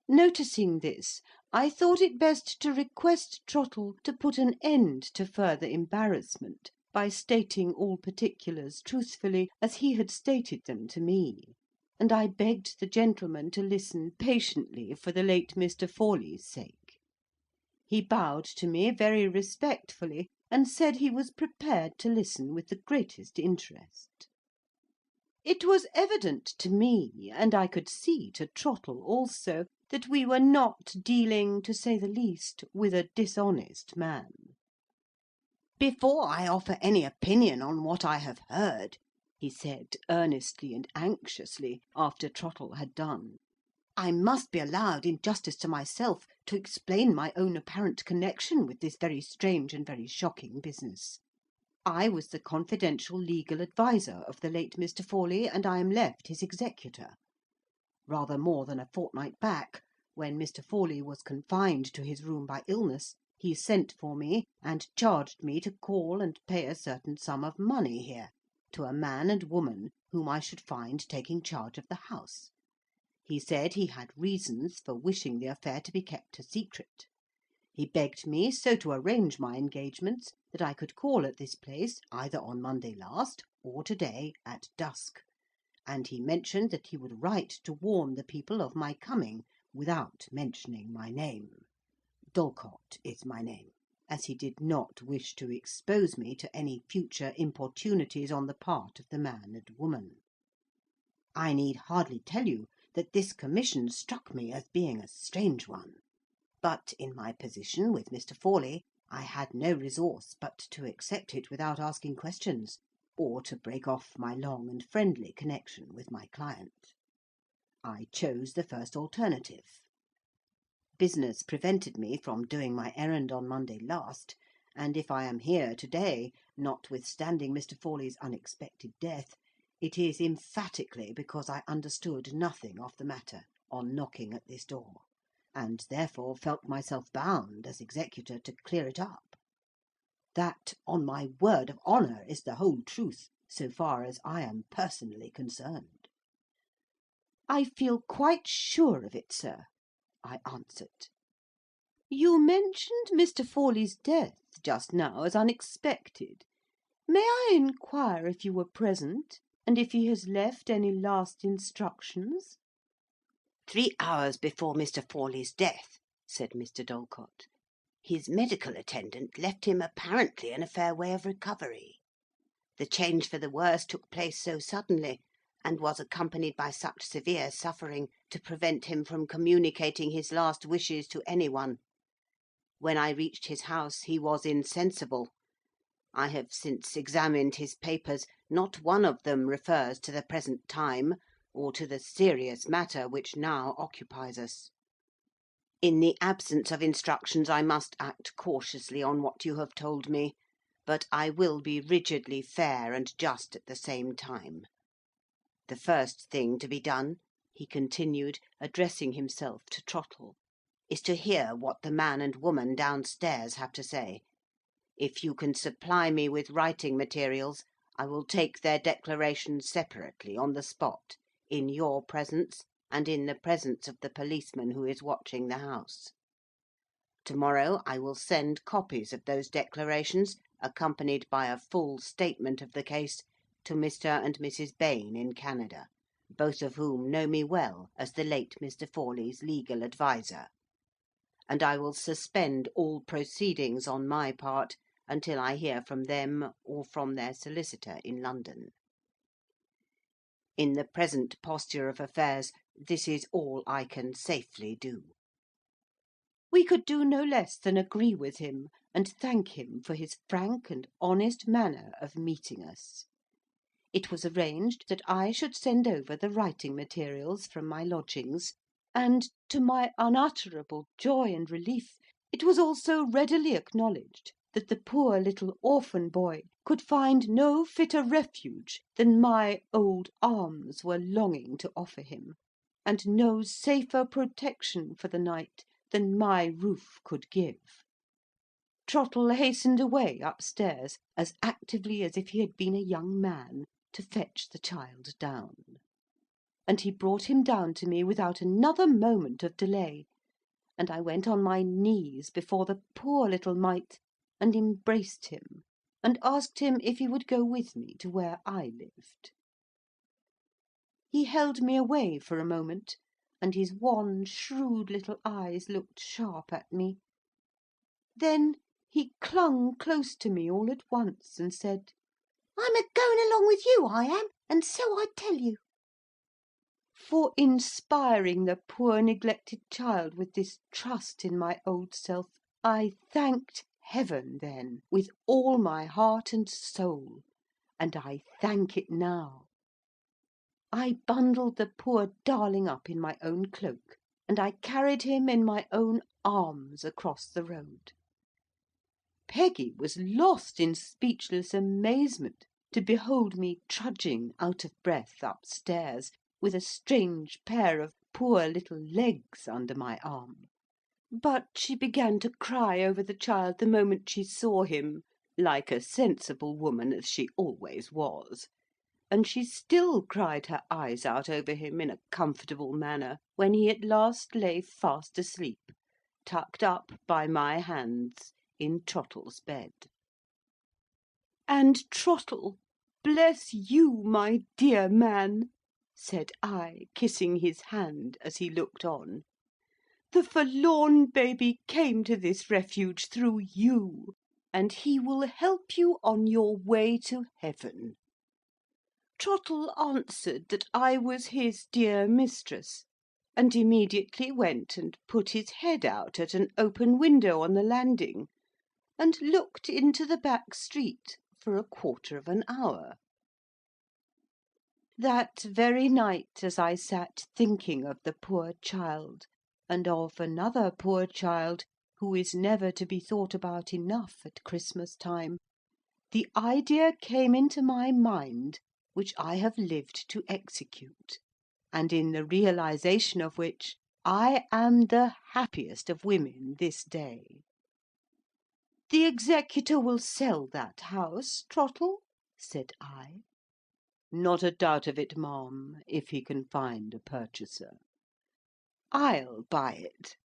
Noticing this, I thought it best to request Trottle to put an end to further embarrassment by stating all particulars truthfully as he had stated them to me, and I begged the gentleman to listen patiently for the late Mr. Forley's sake. He bowed to me very respectfully, and said he was prepared to listen with the greatest interest. It was evident to me, and I could see to Trottle also, that we were not dealing, to say the least, with a dishonest man. "Before I offer any opinion on what I have heard," he said, earnestly and anxiously, after Trottle had done, "I must be allowed, in justice to myself, to explain my own apparent connection with this very strange and very shocking business. I was the confidential legal adviser of the late Mr. Forley, and I am left his executor. Rather more than a fortnight back, when Mr. Forley was confined to his room by illness, he sent for me, and charged me to call and pay a certain sum of money here, to a man and woman whom I should find taking charge of the house. He said he had reasons for wishing the affair to be kept a secret. He begged me so to arrange my engagements that I could call at this place either on Monday last or to-day at dusk, and he mentioned that he would write to warn the people of my coming, without mentioning my name. Dorcott is my name. as he did not wish to expose me to any future importunities on the part of the man and woman. I need hardly tell you that this commission struck me as being a strange one; but in my position with Mr. Forley I had no resource but to accept it without asking questions, or to break off my long and friendly connection with my client. I chose the first alternative. Business prevented me from doing my errand on Monday last, and if I am here to-day, notwithstanding Mr. Forley's unexpected death, it is emphatically because I understood nothing of the matter on knocking at this door, and therefore felt myself bound, as executor, to clear it up. That, on my word of honour, is the whole truth, so far as I am personally concerned. "I feel quite sure of it, sir," I answered. "You mentioned Mr. Forley's death just now as unexpected. May I inquire if you were present, and if he has left any last instructions?" 3 hours before Mr. Forley's death," said Mr. Dolcott, "his medical attendant left him apparently in a fair way of recovery. The change for the worse took place so suddenly, and was accompanied by such severe suffering, to prevent him from communicating his last wishes to any one. When I reached his house he was insensible. I have since examined his papers; not one of them refers to the present time, or to the serious matter which now occupies us. In the absence of instructions I must act cautiously on what you have told me, but I will be rigidly fair and just at the same time. The first thing to be done," he continued, addressing himself to Trottle, "is to hear what the man and woman downstairs have to say. If you can supply me with writing materials, I will take their declarations separately on the spot, in your presence and in the presence of the policeman who is watching the house. To-morrow I will send copies of those declarations, accompanied by a full statement of the case, to Mr. and Mrs. Bayne in Canada, both of whom know me well as the late Mr. Forley's legal adviser; and I will suspend all proceedings on my part until I hear from them or from their solicitor in London. In the present posture of affairs, this is all I can safely do." We could do no less than agree with him, and thank him for his frank and honest manner of meeting us. It was arranged that I should send over the writing materials from my lodgings, and, to my unutterable joy and relief, it was also readily acknowledged that the poor little orphan boy could find no fitter refuge than my old arms were longing to offer him, and no safer protection for the night than my roof could give. Trottle hastened away upstairs as actively as if he had been a young man, to fetch the child down; and he brought him down to me without another moment of delay, and I went on my knees before the poor little mite, and embraced him, and asked him if he would go with me to where I lived. He held me away for a moment, and his wan, shrewd little eyes looked sharp at me. Then he clung close to me all at once, and said, "I'm a-going along with you, I am, and so I tell you." For inspiring the poor neglected child with this trust in my old self, I thanked Heaven then with all my heart and soul, and I thank it now. I bundled the poor darling up in my own cloak, and I carried him in my own arms across the road. Peggy was lost in speechless amazement to behold me trudging out of breath upstairs, with a strange pair of poor little legs under my arm. But she began to cry over the child the moment she saw him, like a sensible woman as she always was; and she still cried her eyes out over him in a comfortable manner when he at last lay fast asleep, tucked up by my hands in Trottle's bed. "And Trottle, bless you, my dear man," said I, kissing his hand as he looked on. The forlorn baby came to this refuge through you, and he will help you on your way to heaven." Trottle answered that I was his dear mistress, and immediately went and put his head out at an open window on the landing, and looked into the back street for a quarter of an hour. That very night, as I sat thinking of the poor child, and of another poor child who is never to be thought about enough at Christmas time, the idea came into my mind which I have lived to execute, and in the realization of which I am the happiest of women this day. "The executor will sell that house, Trottle?" said I. "Not a doubt of it, ma'am, if he can find a purchaser." "I'll buy it."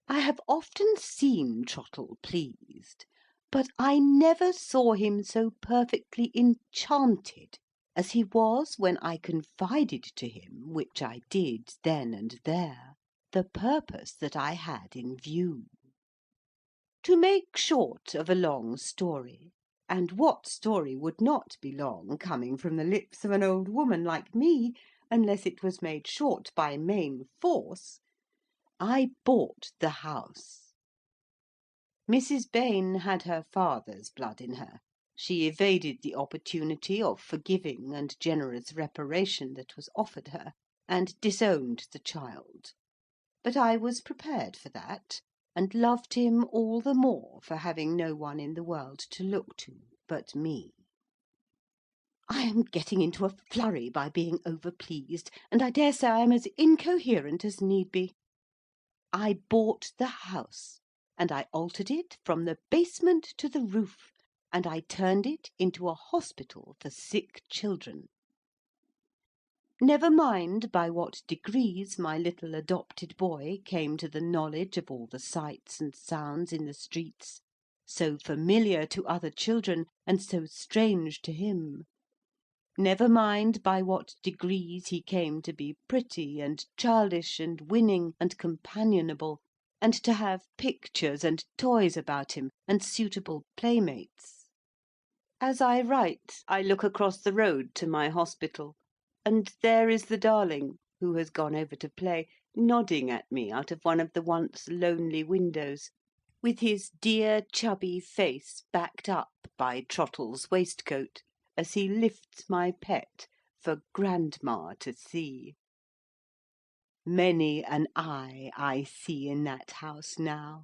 I have often seen Trottle pleased, but I never saw him so perfectly enchanted as he was when I confided to him, which I did then and there, the purpose that I had in view. To make short of a long story, and what story would not be long coming from the lips of an old woman like me, unless it was made short by main force, I bought the house. Mrs. Bayne had her father's blood in her. She evaded the opportunity of forgiving and generous reparation that was offered her, and disowned the child. But I was prepared for that, and loved him all the more for having no one in the world to look to but me. I am getting into a flurry by being overpleased, and I daresay I am as incoherent as need be. I bought the house, and I altered it from the basement to the roof, and I turned it into a hospital for sick children. Never mind by what degrees my little adopted boy came to the knowledge of all the sights and sounds in the streets, so familiar to other children and so strange to him. Never mind by what degrees he came to be pretty and childish and winning and companionable, and to have pictures and toys about him and suitable playmates. As I write, I look across the road to my hospital, and there is the darling, who has gone over to play, nodding at me out of one of the once lonely windows, with his dear chubby face backed up by Trottle's waistcoat, as he lifts my pet for Grandma to see. Many an eye I see in that house now,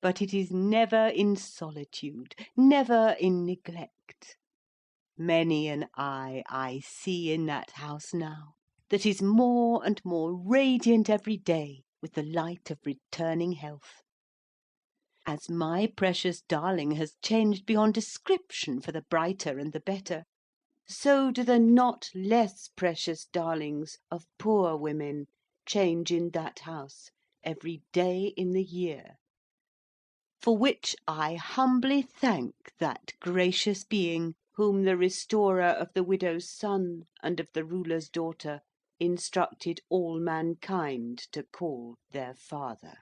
but it is never in solitude, never in neglect. Many an eye I see in that house now, that is more and more radiant every day with the light of returning health. As my precious darling has changed beyond description for the brighter and the better, so do the not less precious darlings of poor women change in that house every day in the year. For which I humbly thank that gracious being whom the restorer of the widow's son and of the ruler's daughter instructed all mankind to call their father.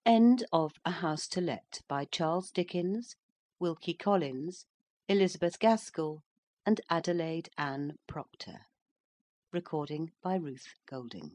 End of A House to Let, by Charles Dickens, Wilkie Collins, Elizabeth Gaskell, and Adelaide Anne Procter. Recording by Ruth Golding.